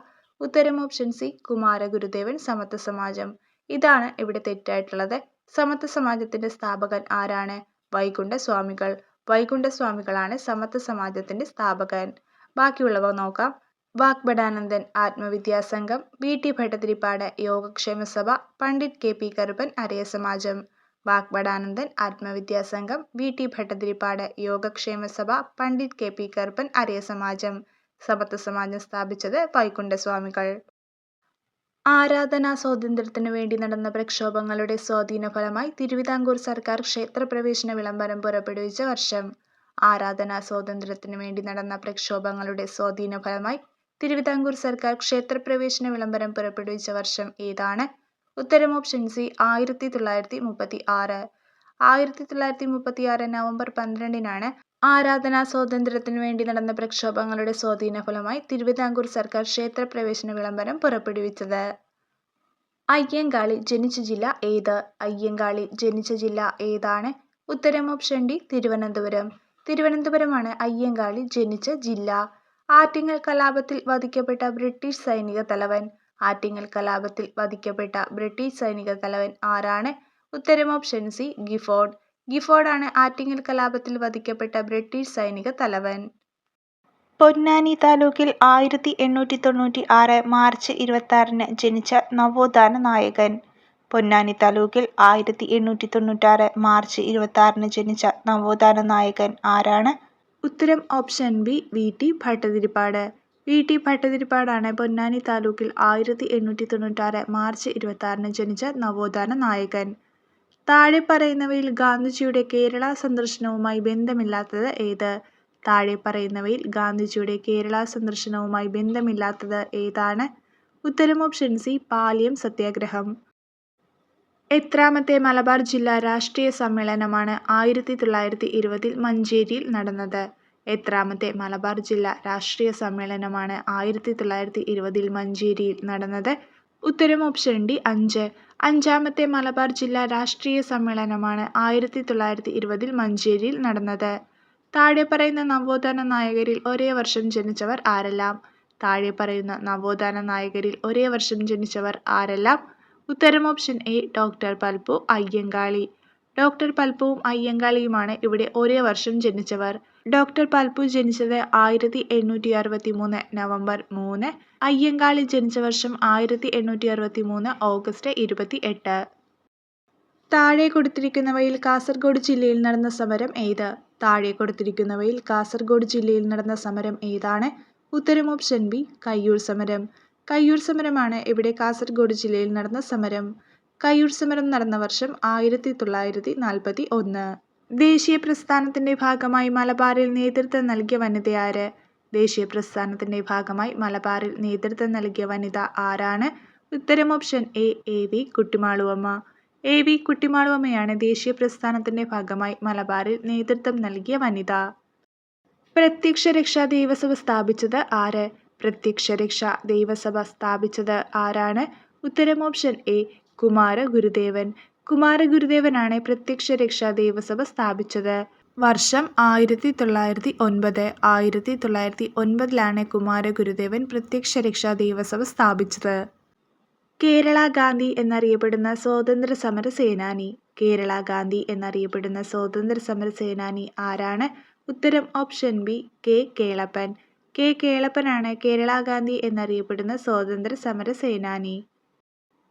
ഉത്തരം ഓപ്ഷൻ സി, കുമാരഗുരുദേവൻ സമത്വ സമാജം. ഇതാണ് ഇവിടെ തെറ്റായിട്ടുള്ളത്. സമത്വ സമാജത്തിന്റെ സ്ഥാപകൻ ആരാണ്? വൈകുണ്ഠ സ്വാമികൾ. വൈകുണ്ഠ സ്വാമികളാണ് സമത്വ സമാജത്തിന്റെ സ്ഥാപകൻ. ബാക്കിയുള്ളവ നോക്കാം. വാഗ്ഭടാനന്ദൻ ആത്മവിദ്യാസംഘം, V.T. ഭട്ടതിരിപ്പാട് യോഗക്ഷേമ സഭ, പണ്ഡിറ്റ് K.P. കറുപ്പൻ അരയ സമാജം. വാഗ്ഭടാനന്ദൻ ആത്മവിദ്യാസംഘം, V.T. ഭട്ടതിരിപ്പാട് യോഗക്ഷേമ സഭ, പണ്ഡിറ്റ് K.P. കറുപ്പൻ അരയ സമാജം. സമത്വ സമാജം സ്ഥാപിച്ചത് വൈകുണ്ഠ സ്വാമികൾ. ആരാധനാ സ്വാതന്ത്ര്യത്തിനു വേണ്ടി നടന്ന പ്രക്ഷോഭങ്ങളുടെ സ്വാധീന ഫലമായി തിരുവിതാംകൂർ സർക്കാർ ക്ഷേത്രപ്രവേശന വിളംബരം പുറപ്പെടുവിച്ച വർഷം. ആരാധനാ സ്വാതന്ത്ര്യത്തിനു വേണ്ടി നടന്ന പ്രക്ഷോഭങ്ങളുടെ സ്വാധീന ഫലമായി തിരുവിതാംകൂർ സർക്കാർ ക്ഷേത്രപ്രവേശന വിളംബരം പുറപ്പെടുവിച്ച വർഷം ഏതാണ്? ഉത്തരം ഓപ്ഷൻ സി, 1936. 1936 നവംബർ 12-നാണ് ആരാധനാ സ്വാതന്ത്ര്യത്തിനു വേണ്ടി നടന്ന പ്രക്ഷോഭങ്ങളുടെ സ്വാധീന ഫലമായി തിരുവിതാംകൂർ സർക്കാർ ക്ഷേത്രപ്രവേശന വിളംബരം പുറപ്പെടുവിച്ചത്. അയ്യങ്കാളി ജനിച്ച ജില്ല ഏത്? അയ്യങ്കാളി ജനിച്ച ജില്ല ഏതാണ്? ഉത്തരം ഓപ്ഷൻ ഡി, തിരുവനന്തപുരം. തിരുവനന്തപുരമാണ് അയ്യങ്കാളി ജനിച്ച ജില്ല. ആറ്റിങ്ങൽ കലാപത്തിൽ വധിക്കപ്പെട്ട ബ്രിട്ടീഷ് സൈനിക തലവൻ. ആറ്റിങ്ങൽ കലാപത്തിൽ വധിക്കപ്പെട്ട ബ്രിട്ടീഷ് സൈനിക തലവൻ ആരാണ്? ഉത്തരം ഓപ്ഷൻ സി ഗിഫോർഡ്. ഗിഫോർഡാണ് ആറ്റിങ്ങൽ കലാപത്തിൽ വധിക്കപ്പെട്ട ബ്രിട്ടീഷ് സൈനിക തലവൻ. പൊന്നാനി താലൂക്കിൽ 1896 മാർച്ച് 26 ജനിച്ച നവോത്ഥാന നായകൻ. പൊന്നാനി താലൂക്കിൽ 1896 മാർച്ച് 26 ജനിച്ച നവോത്ഥാന നായകൻ ആരാണ്? ഉത്തരം option B V T Bhattathiripad. V T ഭട്ടതിരിപ്പാടാണ് പൊന്നാനി താലൂക്കിൽ 1896 മാർച്ച് 26 ജനിച്ച നവോത്ഥാന നായകൻ. താഴെ പറയുന്നവയിൽ ഗാന്ധിജിയുടെ കേരള സന്ദർശനവുമായി ബന്ധമില്ലാത്തത് ഏത്? താഴെ പറയുന്നവയിൽ ഗാന്ധിജിയുടെ കേരള സന്ദർശനവുമായി ബന്ധമില്ലാത്തത് ഏതാണ്? ഉത്തരം ഓപ്ഷൻ സി പാലിയം സത്യാഗ്രഹം. എത്രാമത്തെ മലബാർ ജില്ലാ രാഷ്ട്രീയ സമ്മേളനമാണ് 1920 മഞ്ചേരിയിൽ നടന്നത്? എത്രാമത്തെ മലബാർ ജില്ലാ രാഷ്ട്രീയ സമ്മേളനമാണ് 1920 മഞ്ചേരിയിൽ നടന്നത്? ഉത്തരം ഓപ്ഷൻ ഡി 5. അഞ്ചാമത്തെ മലബാർ ജില്ലാ രാഷ്ട്രീയ സമ്മേളനമാണ് 1920 മഞ്ചേരിയിൽ നടന്നത്. താഴെ പറയുന്ന നവോത്ഥാന നായകരിൽ ഒരേ വർഷം ജനിച്ചവർ ആരെല്ലാം? താഴെ പറയുന്ന നവോത്ഥാന നായകരിൽ ഒരേ വർഷം ജനിച്ചവർ ആരെല്ലാം? ഉത്തരം option A doctor Palpu Ayyankali. Doctor പൽപ്പുവും അയ്യങ്കാളിയുമാണ് ഇവിടെ ഒരേ വർഷം ജനിച്ചവർ. ഡോക്ടർ പൽപ്പു ജനിച്ചത് 1863 നവംബർ 3. അയ്യങ്കാളി ജനിച്ച വർഷം 1863 ഓഗസ്റ്റ് 28. താഴെ കൊടുത്തിരിക്കുന്നവയിൽ കാസർഗോഡ് ജില്ലയിൽ നടന്ന സമരം ഏത്? താഴെ കൊടുത്തിരിക്കുന്നവയിൽ കാസർഗോഡ് ജില്ലയിൽ നടന്ന സമരം ഏതാണ്? ഉത്തരം ഓപ്ഷൻ ബി കയ്യൂർ സമരം. കയ്യൂർ സമരമാണ് ഇവിടെ കാസർഗോഡ് ജില്ലയിൽ നടന്ന സമരം. കയ്യൂർ സമരം നടന്ന വർഷം 1941. ദേശീയ പ്രസ്ഥാനത്തിന്റെ ഭാഗമായി മലബാറിൽ നേതൃത്വം നൽകിയ വനിതയാര്? ദേശീയ പ്രസ്ഥാനത്തിന്റെ ഭാഗമായി മലബാറിൽ നേതൃത്വം നൽകിയ വനിത ആരാണ്? ഉത്തരം option A V Kuttimaluamma. A V കുട്ടിമാളുവമ്മയാണ് ദേശീയ പ്രസ്ഥാനത്തിന്റെ ഭാഗമായി മലബാറിൽ നേതൃത്വം നൽകിയ വനിത. പ്രത്യക്ഷ രക്ഷാ ദൈവസഭ സ്ഥാപിച്ചത് ആര്? പ്രത്യക്ഷ രക്ഷാ ദൈവസഭ സ്ഥാപിച്ചത് ആരാണ്? ഉത്തരം ഓപ്ഷൻ എ കുമാരഗുരുദേവൻ. കുമാരഗുരുദേവനാണ് പ്രത്യക്ഷ രക്ഷാ ദൈവസഭ സ്ഥാപിച്ചത്. വർഷം 1909. 1909 കുമാരഗുരുദേവൻ പ്രത്യക്ഷ രക്ഷാ ദൈവസഭ സ്ഥാപിച്ചത്. കേരള ഗാന്ധി എന്നറിയപ്പെടുന്ന സ്വാതന്ത്ര്യ സമര സേനാനി. കേരള ഗാന്ധി എന്നറിയപ്പെടുന്ന സ്വാതന്ത്ര്യ സമര സേനാനി ആരാണ്? ഉത്തരം option B K Kelappan. K കേളപ്പനാണ് കേരള ഗാന്ധി എന്നറിയപ്പെടുന്ന സ്വാതന്ത്ര്യ സമര സേനാനി.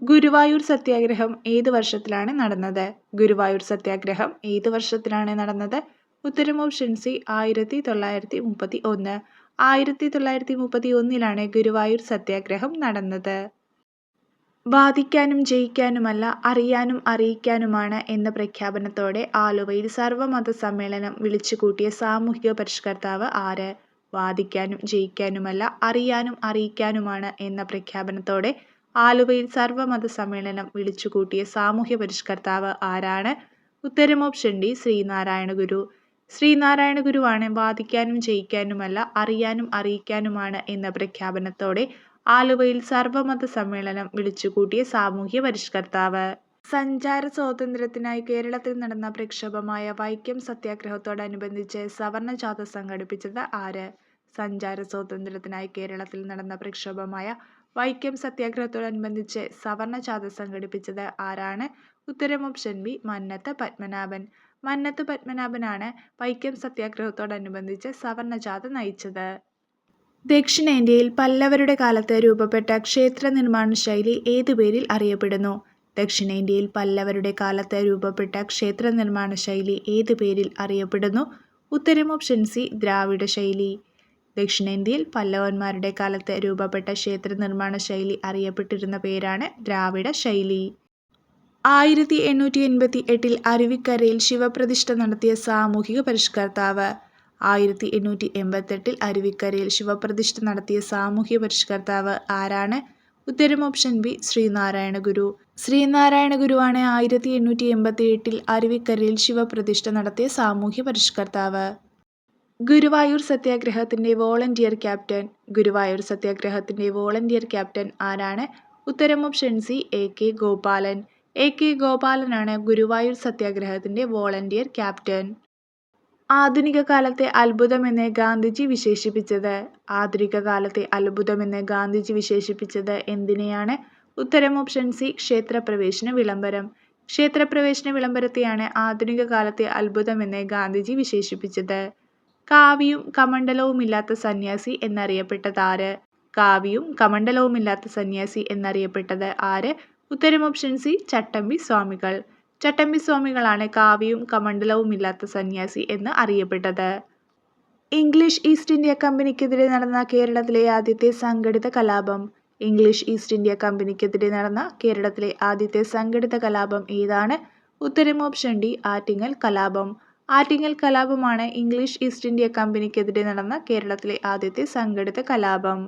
ഗുരുവായൂർ സത്യാഗ്രഹം ഏത് വർഷത്തിലാണ് നടന്നത്? ഗുരുവായൂർ സത്യാഗ്രഹം ഏത് വർഷത്തിലാണ് നടന്നത്? ഉത്തരം ഓപ്ഷൻ സി 1931. 1931 ഗുരുവായൂർ സത്യാഗ്രഹം നടന്നത്. വാദിക്കാനും ജയിക്കാനുമല്ല അറിയാനും അറിയിക്കാനുമാണ് എന്ന പ്രഖ്യാപനത്തോടെ ആലുവയിൽ സർവമത സമ്മേളനം വിളിച്ചുകൂട്ടിയ സാമൂഹിക പരിഷ്കർത്താവ് ആര്? വാദിക്കാനും ജയിക്കാനുമല്ല അറിയാനും അറിയിക്കാനുമാണ് എന്ന പ്രഖ്യാപനത്തോടെ ആലുവയിൽ സർവമത സമ്മേളനം വിളിച്ചുകൂട്ടിയ സാമൂഹ്യ പരിഷ്കർത്താവ് ആരാണ്? ഉത്തരം ഓപ്ഷൻ ഡി ശ്രീനാരായണ ഗുരു. ശ്രീനാരായണ ഗുരുവാണ് വാദിക്കാനും ജയിക്കാനുമല്ല അറിയാനും അറിയിക്കാനുമാണ് എന്ന പ്രഖ്യാപനത്തോടെ ആലുവയിൽ സർവമത സമ്മേളനം വിളിച്ചുകൂട്ടിയ സാമൂഹ്യ പരിഷ്കർത്താവ്. സഞ്ചാര സ്വാതന്ത്ര്യത്തിനായി കേരളത്തിൽ നടന്ന പ്രക്ഷോഭമായ വൈക്കം സത്യാഗ്രഹത്തോടനുബന്ധിച്ച് സവർണ ജാഥ സംഘടിപ്പിച്ചത് ആര്? സഞ്ചാര സ്വാതന്ത്ര്യത്തിനായി കേരളത്തിൽ നടന്ന പ്രക്ഷോഭമായ വൈക്കം സത്യാഗ്രഹത്തോടനുബന്ധിച്ച് സവർണ ജാഥ സംഘടിപ്പിച്ചത് ആരാണ്? ഉത്തരം ഓപ്ഷൻ ബി മന്നത്ത് പത്മനാഭൻ. മന്നത്ത് പത്മനാഭനാണ് വൈക്കം സത്യാഗ്രഹത്തോടനുബന്ധിച്ച് സവർണ ജാഥ നയിച്ചത്. ദക്ഷിണേന്ത്യയിൽ പല്ലവരുടെ കാലത്ത് രൂപപ്പെട്ട ക്ഷേത്ര നിർമ്മാണ ശൈലി ഏതു പേരിൽ അറിയപ്പെടുന്നു? ദക്ഷിണേന്ത്യയിൽ പല്ലവരുടെ കാലത്ത് രൂപപ്പെട്ട ക്ഷേത്ര നിർമ്മാണ ശൈലി ഏതു പേരിൽ അറിയപ്പെടുന്നു? ഉത്തരം ഓപ്ഷൻ സി ദ്രാവിഡ ശൈലി. ദക്ഷിണേന്ത്യയിൽ പല്ലവന്മാരുടെ കാലത്ത് രൂപപ്പെട്ട ക്ഷേത്ര നിർമ്മാണ ശൈലി അറിയപ്പെട്ടിരുന്ന പേരാണ് ദ്രാവിഡ ശൈലി. 1888 അരുവിക്കരയിൽ ശിവപ്രതിഷ്ഠ നടത്തിയ സാമൂഹിക പരിഷ്കർത്താവ്. 1888 അരുവിക്കരയിൽ ശിവപ്രതിഷ്ഠ നടത്തിയ സാമൂഹ്യ പരിഷ്കർത്താവ് ആരാണ്? ഉത്തരം ഓപ്ഷൻ ബി ശ്രീനാരായണ ഗുരു. ശ്രീനാരായണ ഗുരുവാണ് 1888 അരുവിക്കരയിൽ ശിവപ്രതിഷ്ഠ നടത്തിയ സാമൂഹ്യ പരിഷ്കർത്താവ്. ഗുരുവായൂർ സത്യാഗ്രഹത്തിന്റെ വോളണ്ടിയർ ക്യാപ്റ്റൻ. ഗുരുവായൂർ സത്യാഗ്രഹത്തിന്റെ വോളണ്ടിയർ ക്യാപ്റ്റൻ ആരാണ്? ഉത്തരം option C A K Gopalan. A K ഗോപാലനാണ് ഗുരുവായൂർ സത്യാഗ്രഹത്തിന്റെ വോളണ്ടിയർ ക്യാപ്റ്റൻ. ആധുനിക കാലത്തെ അത്ഭുതമെന്ന് ഗാന്ധിജി വിശേഷിപ്പിച്ചത്. ആധുനിക കാലത്തെ അത്ഭുതമെന്ന് ഗാന്ധിജി വിശേഷിപ്പിച്ചത് എന്തിനെയാണ്? ഉത്തരം ഓപ്ഷൻ സി, ക്ഷേത്രപ്രവേശന വിളംബരം. ക്ഷേത്രപ്രവേശന വിളംബരത്തെയാണ് ആധുനിക കാലത്തെ അത്ഭുതമെന്ന് ഗാന്ധിജി വിശേഷിപ്പിച്ചത്. കാവിയും കമണ്ഡലവുമില്ലാത്ത സന്യാസി എന്നറിയപ്പെട്ടത് ആര്? കാവിയും കമണ്ഡലവുമില്ലാത്ത സന്യാസി എന്നറിയപ്പെട്ടത് ആര്? ഉത്തരം ഓപ്ഷൻ സി, ചട്ടമ്പി സ്വാമികൾ. ചട്ടമ്പി സ്വാമികളാണ് കാവിയും കമണ്ഡലവുമില്ലാത്ത സന്യാസി എന്ന് അറിയപ്പെട്ടത്. ഇംഗ്ലീഷ് ഈസ്റ്റ് ഇന്ത്യ കമ്പനിക്കെതിരെ നടന്ന കേരളത്തിലെ ആദ്യത്തെ സംഘടിത കലാപം. ഇംഗ്ലീഷ് ഈസ്റ്റ് ഇന്ത്യ കമ്പനിക്കെതിരെ നടന്ന കേരളത്തിലെ ആദ്യത്തെ സംഘടിത കലാപം ഏതാണ്? ഉത്തരം ഓപ്ഷൻ ഡി, ആറ്റിങ്ങൽ കലാപം. ആറ്റിങ്ങൽ കലാപമാണ് ഇംഗ്ലീഷ് ഈസ്റ്റ് ഇന്ത്യ കമ്പനിക്കെതിരെ നടന്ന കേരളത്തിലെ ആദ്യത്തെ സംഘടിത കലാപം.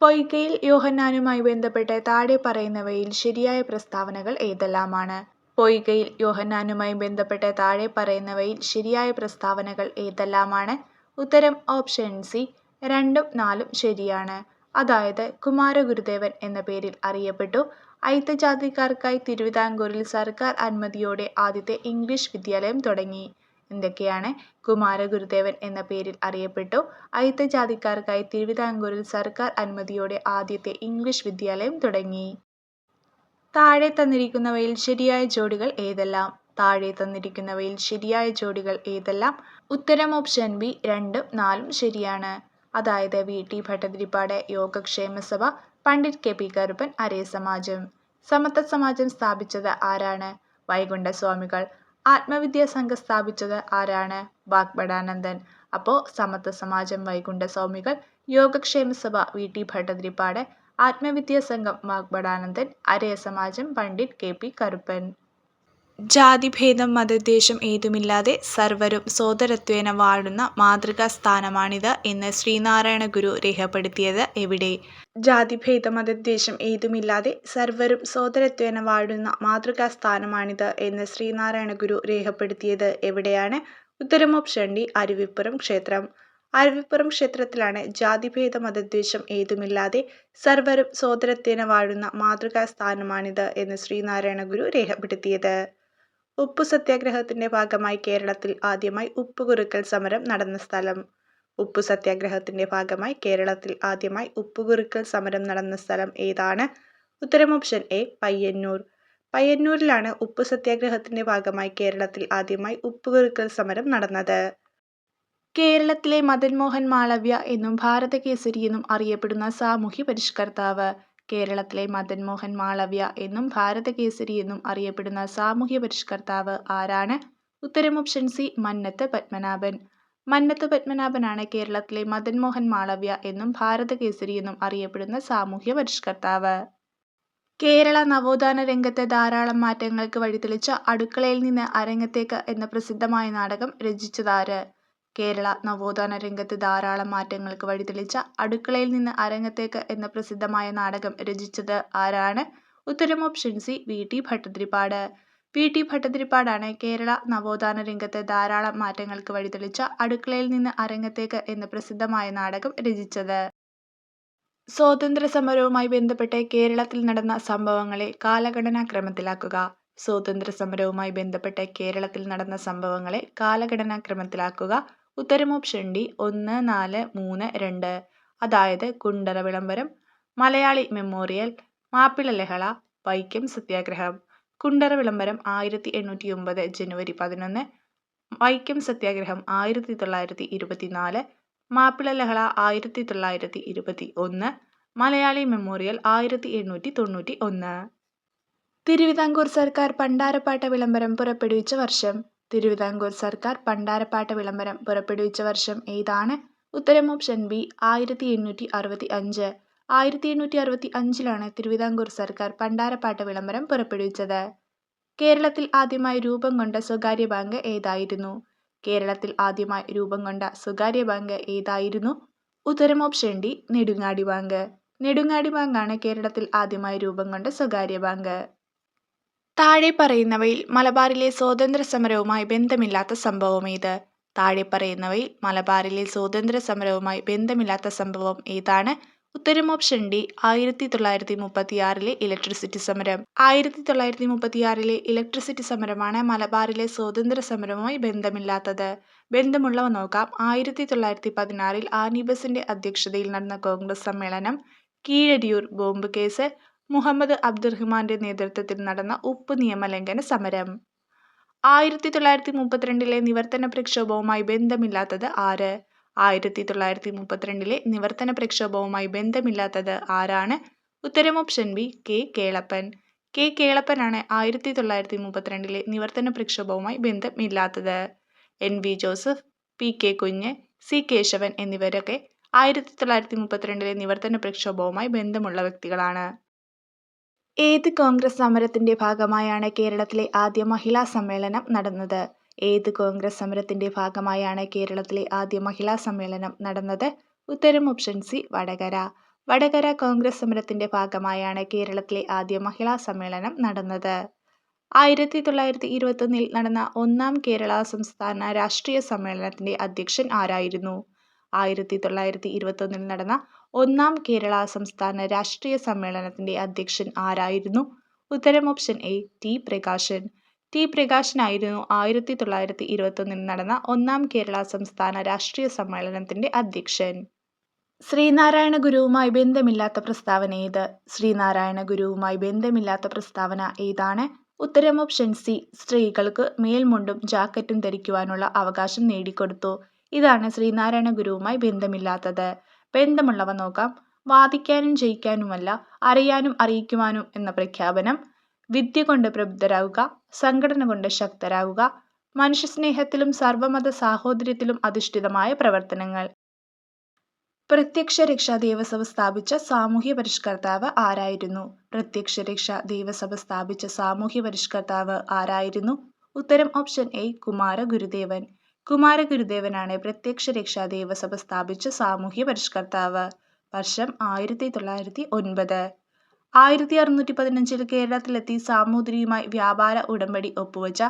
പൊയ്കയിൽ യോഹന്നാനുമായി ബന്ധപ്പെട്ട് താഴെ പറയുന്നവയിൽ ശരിയായ പ്രസ്താവനകൾ ഏതെല്ലാമാണ്? പൊയ്കയിൽ യോഹന്നാനുമായി ബന്ധപ്പെട്ട് താഴെ പറയുന്നവയിൽ ശരിയായ പ്രസ്താവനകൾ ഏതെല്ലാമാണ്? ഉത്തരം ഓപ്ഷൻ സി, 2ഉം 4ഉം ശരിയാണ്. അതായത് കുമാരഗുരുദേവൻ എന്ന പേരിൽ അറിയപ്പെട്ടു. അയിത്തജാതിക്കാർക്കായി തിരുവിതാംകൂറിൽ സർക്കാർ അനുമതിയോടെ ആദ്യത്തെ ഇംഗ്ലീഷ് വിദ്യാലയം തുടങ്ങി. എന്തൊക്കെയാണ്? കുമാരഗുരുദേവൻ എന്ന പേരിൽ അറിയപ്പെട്ടു. അയിത്തജാതിക്കാർക്കായി തിരുവിതാംകൂറിൽ സർക്കാർ അനുമതിയോടെ ആദ്യത്തെ ഇംഗ്ലീഷ് വിദ്യാലയം തുടങ്ങി. താഴെ തന്നിരിക്കുന്നവയിൽ ശരിയായ ജോഡികൾ ഏതെല്ലാം? താഴെ തന്നിരിക്കുന്നവയിൽ ശരിയായ ജോഡികൾ ഏതെല്ലാം? ഉത്തരം ഓപ്ഷൻ ബി, 2ഉം 4ഉം ശരിയാണ്. അതായത് വി ടി ഭട്ടതിരിപ്പാട് യോഗക്ഷേമ സഭ, പണ്ഡിറ്റ് കെ പി കറുപ്പൻ അരയ സമാജം. സമത്വ സമാജം സ്ഥാപിച്ചത് ആരാണ്? വൈകുണ്ഠസ്വാമികൾ. ആത്മവിദ്യാ സംഘം സ്ഥാപിച്ചത് ആരാണ്? വാഗ്ഭടാനന്ദൻ. അപ്പോൾ സമത്വ സമാജം വൈകുണ്ഠസ്വാമികൾ, യോഗക്ഷേമ സഭ വി ടി ഭട്ടതിരിപ്പാട്, ആത്മവിദ്യാ സംഘം വാഗ്ഭടാനന്ദൻ, അരയ സമാജം പണ്ഡിറ്റ് കെ പി കറുപ്പൻ. ജാതിഭേദം മതദ്വേഷം ഏതുമില്ലാതെ സർവരും സോദരത്വേന വാഴുന്ന മാതൃകാ സ്ഥാനമാണിത് എന്ന് ശ്രീനാരായണ ഗുരു രേഖപ്പെടുത്തിയത് എവിടെ? ജാതിഭേദ മതദ്വേഷം ഏതുമില്ലാതെ സർവരും സോദരത്വേന വാഴുന്ന മാതൃകാ സ്ഥാനമാണിത് എന്ന് ശ്രീനാരായണ ഗുരു രേഖപ്പെടുത്തിയത് എവിടെയാണ്? ഉത്തരം ഓപ്ഷൻ ഡി, അരുവിപ്പുറം ക്ഷേത്രം. അരുവിപ്പുറം ക്ഷേത്രത്തിലാണ് ജാതിഭേദ മതദ്വേഷം ഏതുമില്ലാതെ സർവരും സോദരത്വേന വാഴുന്ന മാതൃകാ സ്ഥാനമാണിത് എന്ന് ശ്രീനാരായണ ഗുരു രേഖപ്പെടുത്തിയത്. ഉപ്പു സത്യാഗ്രഹത്തിന്റെ ഭാഗമായി കേരളത്തിൽ ആദ്യമായി ഉപ്പുകുറുക്കൽ സമരം നടന്ന സ്ഥലം. ഉപ്പു സത്യാഗ്രഹത്തിന്റെ ഭാഗമായി കേരളത്തിൽ ആദ്യമായി ഉപ്പുകുറുക്കൽ സമരം നടന്ന സ്ഥലം ഏതാണ്? ഉത്തരം ഓപ്ഷൻ എ, പയ്യന്നൂർ. പയ്യന്നൂരിലാണ് ഉപ്പു സത്യാഗ്രഹത്തിന്റെ ഭാഗമായി കേരളത്തിൽ ആദ്യമായി ഉപ്പുകുറുക്കൽ സമരം നടന്നത്. കേരളത്തിലെ മദൻ മോഹൻ മാളവ്യ എന്നും ഭാരതകേസരി എന്നും അറിയപ്പെടുന്ന സാമൂഹ്യ പരിഷ്കർത്താവ്. കേരളത്തിലെ മദൻ മോഹൻ മാളവ്യ എന്നും ഭാരതകേസരി എന്നും അറിയപ്പെടുന്ന സാമൂഹ്യ പരിഷ്കർത്താവ് ആരാണ്? ഉത്തരം ഓപ്ഷൻ സി, മന്നത്ത് പത്മനാഭൻ. മന്നത്ത് പത്മനാഭനാണ് കേരളത്തിലെ മദൻ മോഹൻ മാളവ്യ എന്നും ഭാരതകേസരി എന്നും അറിയപ്പെടുന്ന സാമൂഹ്യ പരിഷ്കർത്താവ്. കേരള നവോത്ഥാന രംഗത്ത് ധാരാളം മാറ്റങ്ങൾക്ക് വഴിതെളിച്ച അടുക്കളയിൽ നിന്ന് അരങ്ങത്തേക്ക് എന്ന പ്രസിദ്ധമായ നാടകം രചിച്ചതാര്? കേരള നവോത്ഥാന രംഗത്ത് ധാരാളം മാറ്റങ്ങൾക്ക് വഴിതെളിച്ച അടുക്കളയിൽ നിന്ന് അരങ്ങത്തേക്ക് എന്ന പ്രസിദ്ധമായ നാടകം രചിച്ചത് ആരാണ്? ഉത്തരം option C, V T Bhattathiripad. V T ഭട്ടതിരിപ്പാടാണ് കേരള നവോത്ഥാന രംഗത്ത് ധാരാളം മാറ്റങ്ങൾക്ക് വഴിതെളിച്ച അടുക്കളയിൽ നിന്ന് അരങ്ങത്തേക്ക് എന്ന പ്രസിദ്ധമായ നാടകം രചിച്ചത്. സ്വാതന്ത്ര്യ സമരവുമായി ബന്ധപ്പെട്ട് കേരളത്തിൽ നടന്ന സംഭവങ്ങളെ കാലഗണനാക്രമത്തിലാക്കുക. സ്വാതന്ത്ര്യ സമരവുമായി ബന്ധപ്പെട്ട് കേരളത്തിൽ നടന്ന സംഭവങ്ങളെ കാലഗണനാക്രമത്തിലാക്കുക. ഉത്തരം ഓപ്ഷൻ ഡി, 1, 4, 3, 2. അതായത് കുണ്ടറ വിളംബരം, മലയാളി മെമ്മോറിയൽ, മാപ്പിള ലഹള, വൈക്കം സത്യാഗ്രഹം. കുണ്ടറ വിളംബരം 1809 ജനുവരി 11, വൈക്കം സത്യാഗ്രഹം 1924, മാപ്പിള ലഹള 1921, മലയാളി മെമ്മോറിയൽ 1891. തിരുവിതാംകൂർ സർക്കാർ പണ്ടാരപ്പാട്ട വിളംബരം പുറപ്പെടുവിച്ച വർഷം. തിരുവിതാംകൂർ സർക്കാർ പണ്ടാരപ്പാട്ട വിളംബരം പുറപ്പെടുവിച്ച വർഷം ഏതാണ്? ഉത്തരം ഓപ്ഷൻ ബി, 1865. 1865 തിരുവിതാംകൂർ സർക്കാർ പണ്ടാരപ്പാട്ട വിളംബരം പുറപ്പെടുവിച്ചത്. കേരളത്തിൽ ആദ്യമായി രൂപം കൊണ്ട സ്വകാര്യ ബാങ്ക് ഏതായിരുന്നു? കേരളത്തിൽ ആദ്യമായി രൂപം കൊണ്ട സ്വകാര്യ ബാങ്ക് ഏതായിരുന്നു? ഉത്തരം option D, Nedungadi bank. Nedungadi ബാങ്കാണ് കേരളത്തിൽ ആദ്യമായി രൂപം കൊണ്ട സ്വകാര്യ ബാങ്ക്. താഴെ പറയുന്നവയിൽ മലബാറിലെ സ്വാതന്ത്ര്യ സമരവുമായി ബന്ധമില്ലാത്ത സംഭവം ഏത്? താഴെ പറയുന്നവയിൽ മലബാറിലെ സ്വാതന്ത്ര്യ സമരവുമായി ബന്ധമില്ലാത്ത സംഭവം ഏതാണ്? ഉത്തരം ഓപ്ഷൻ ഡി 1936 ഇലക്ട്രിസിറ്റി സമരം. 1936 ഇലക്ട്രിസിറ്റി സമരമാണ് മലബാറിലെ സ്വാതന്ത്ര്യ സമരവുമായി ബന്ധമില്ലാത്തത്. ബന്ധമുള്ളവ നോക്കാം. 1916 ആനി ബസന്റിന്റെ അധ്യക്ഷതയിൽ നടന്ന കോൺഗ്രസ് സമ്മേളനം, കീഴരിയൂർ ബോംബ് കേസ്, മുഹമ്മദ് അബ്ദുറഹിമാന്റെ നേതൃത്വത്തിൽ നടന്ന ഉപ്പ് നിയമലംഘന സമരം. 1932 നിവർത്തന പ്രക്ഷോഭവുമായി ബന്ധമില്ലാത്തത് ആര്? 1932 നിവർത്തന പ്രക്ഷോഭവുമായി ബന്ധമില്ലാത്തത് ആരാണ്? ഉത്തരം option B K Kelappan. K കേളപ്പനാണ് 1932 നിവർത്തന പ്രക്ഷോഭവുമായി ബന്ധമില്ലാത്തത്. N V Joseph, P K Kunju, C Kesavan എന്നിവരൊക്കെ 1932 നിവർത്തന പ്രക്ഷോഭവുമായി ബന്ധമുള്ള വ്യക്തികളാണ്. ഏത് കോൺഗ്രസ് സമരത്തിന്റെ ഭാഗമായാണ് കേരളത്തിലെ ആദ്യ മഹിളാ സമ്മേളനം നടന്നത്? ഏത് കോൺഗ്രസ് സമരത്തിന്റെ ഭാഗമായാണ് കേരളത്തിലെ ആദ്യ മഹിളാ സമ്മേളനം നടന്നത്? ഉത്തരം ഓപ്ഷൻ സി വടകര. വടകര കോൺഗ്രസ് സമരത്തിന്റെ ഭാഗമായാണ് കേരളത്തിലെ ആദ്യ മഹിളാ സമ്മേളനം നടന്നത്. 1921 നടന്ന ഒന്നാം കേരള സംസ്ഥാന രാഷ്ട്രീയ സമ്മേളനത്തിന്റെ അധ്യക്ഷൻ ആരായിരുന്നു? 1921 നടന്ന ഒന്നാം കേരള സംസ്ഥാന രാഷ്ട്രീയ സമ്മേളനത്തിന്റെ അധ്യക്ഷൻ ആരായിരുന്നു? ഉത്തരം option A T Prakasan. T പ്രകാശനായിരുന്നു 1921 നടന്ന ഒന്നാം കേരള സംസ്ഥാന രാഷ്ട്രീയ സമ്മേളനത്തിന്റെ അധ്യക്ഷൻ. ശ്രീനാരായണ ഗുരുവുമായി ബന്ധമില്ലാത്ത പ്രസ്താവന ഏത്? ശ്രീനാരായണ ഗുരുവുമായി ബന്ധമില്ലാത്ത പ്രസ്താവന ഏതാണ്? ഉത്തരം ഓപ്ഷൻ സി സ്ത്രീകൾക്ക് മേൽമുണ്ടും ജാക്കറ്റും ധരിക്കുവാനുള്ള അവകാശം നേടിക്കൊടുത്തു. ഇതാണ് ശ്രീനാരായണ ഗുരുവുമായി ബന്ധമില്ലാത്തത്. ബന്ധമുള്ളവ നോക്കാം. വാദിക്കാനും ജയിക്കാനുമല്ല, അറിയാനും അറിയിക്കുവാനും എന്ന പ്രഖ്യാപനം, വിദ്യ കൊണ്ട് പ്രബുദ്ധരാകുക, സംഘടന കൊണ്ട് ശക്തരാകുക, മനുഷ്യസ്നേഹത്തിലും സർവമത സാഹോദര്യത്തിലും അധിഷ്ഠിതമായ പ്രവർത്തനങ്ങൾ. പ്രത്യക്ഷ രക്ഷാ ദേവസഭ സ്ഥാപിച്ച സാമൂഹ്യ പരിഷ്കർത്താവ് ആരായിരുന്നു? പ്രത്യക്ഷ രക്ഷാ ദേവസഭ സ്ഥാപിച്ച സാമൂഹ്യ പരിഷ്കർത്താവ് ആരായിരുന്നു? ഉത്തരം ഓപ്ഷൻ എ കുമാരഗുരുദേവൻ. കുമാരഗുരുദേവനാണ് പ്രത്യക്ഷ രക്ഷാ ദേവസഭ സ്ഥാപിച്ച സാമൂഹ്യ പരിഷ്കർത്താവ്. വർഷം 1909. 1615 കേരളത്തിലെത്തി സാമൂതിരിയുമായി വ്യാപാര ഉടമ്പടി ഒപ്പുവച്ച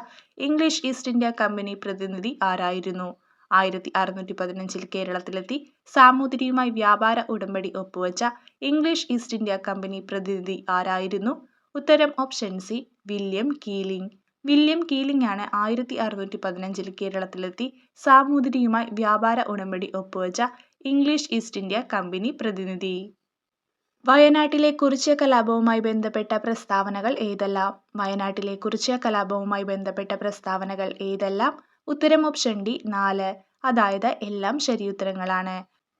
ഇംഗ്ലീഷ് ഈസ്റ്റ് ഇന്ത്യ കമ്പനി പ്രതിനിധി ആരായിരുന്നു? 1615 കേരളത്തിലെത്തി സാമൂതിരിയുമായി വ്യാപാര ഉടമ്പടി ഒപ്പുവച്ച ഇംഗ്ലീഷ് ഈസ്റ്റ് ഇന്ത്യ കമ്പനി പ്രതിനിധി ആരായിരുന്നു? ഉത്തരം option C William Keeling. William Keeling ആണ് 1615 കേരളത്തിലെത്തി സാമൂതിരിയുമായി വ്യാപാര ഉടമ്പടി ഒപ്പുവച്ച ഇംഗ്ലീഷ് ഈസ്റ്റ് ഇന്ത്യ കമ്പനി പ്രതിനിധി. വയനാട്ടിലെ കുറിച്യ കലാപവുമായി ബന്ധപ്പെട്ട പ്രസ്താവനകൾ ഏതെല്ലാം? വയനാട്ടിലെ കുറിച്യ കലാപവുമായി ബന്ധപ്പെട്ട പ്രസ്താവനകൾ ഏതെല്ലാം? ഉത്തരം ഓപ്ഷൻ ഡി 4. അതായത് എല്ലാം ശരിയുത്തരങ്ങളാണ്.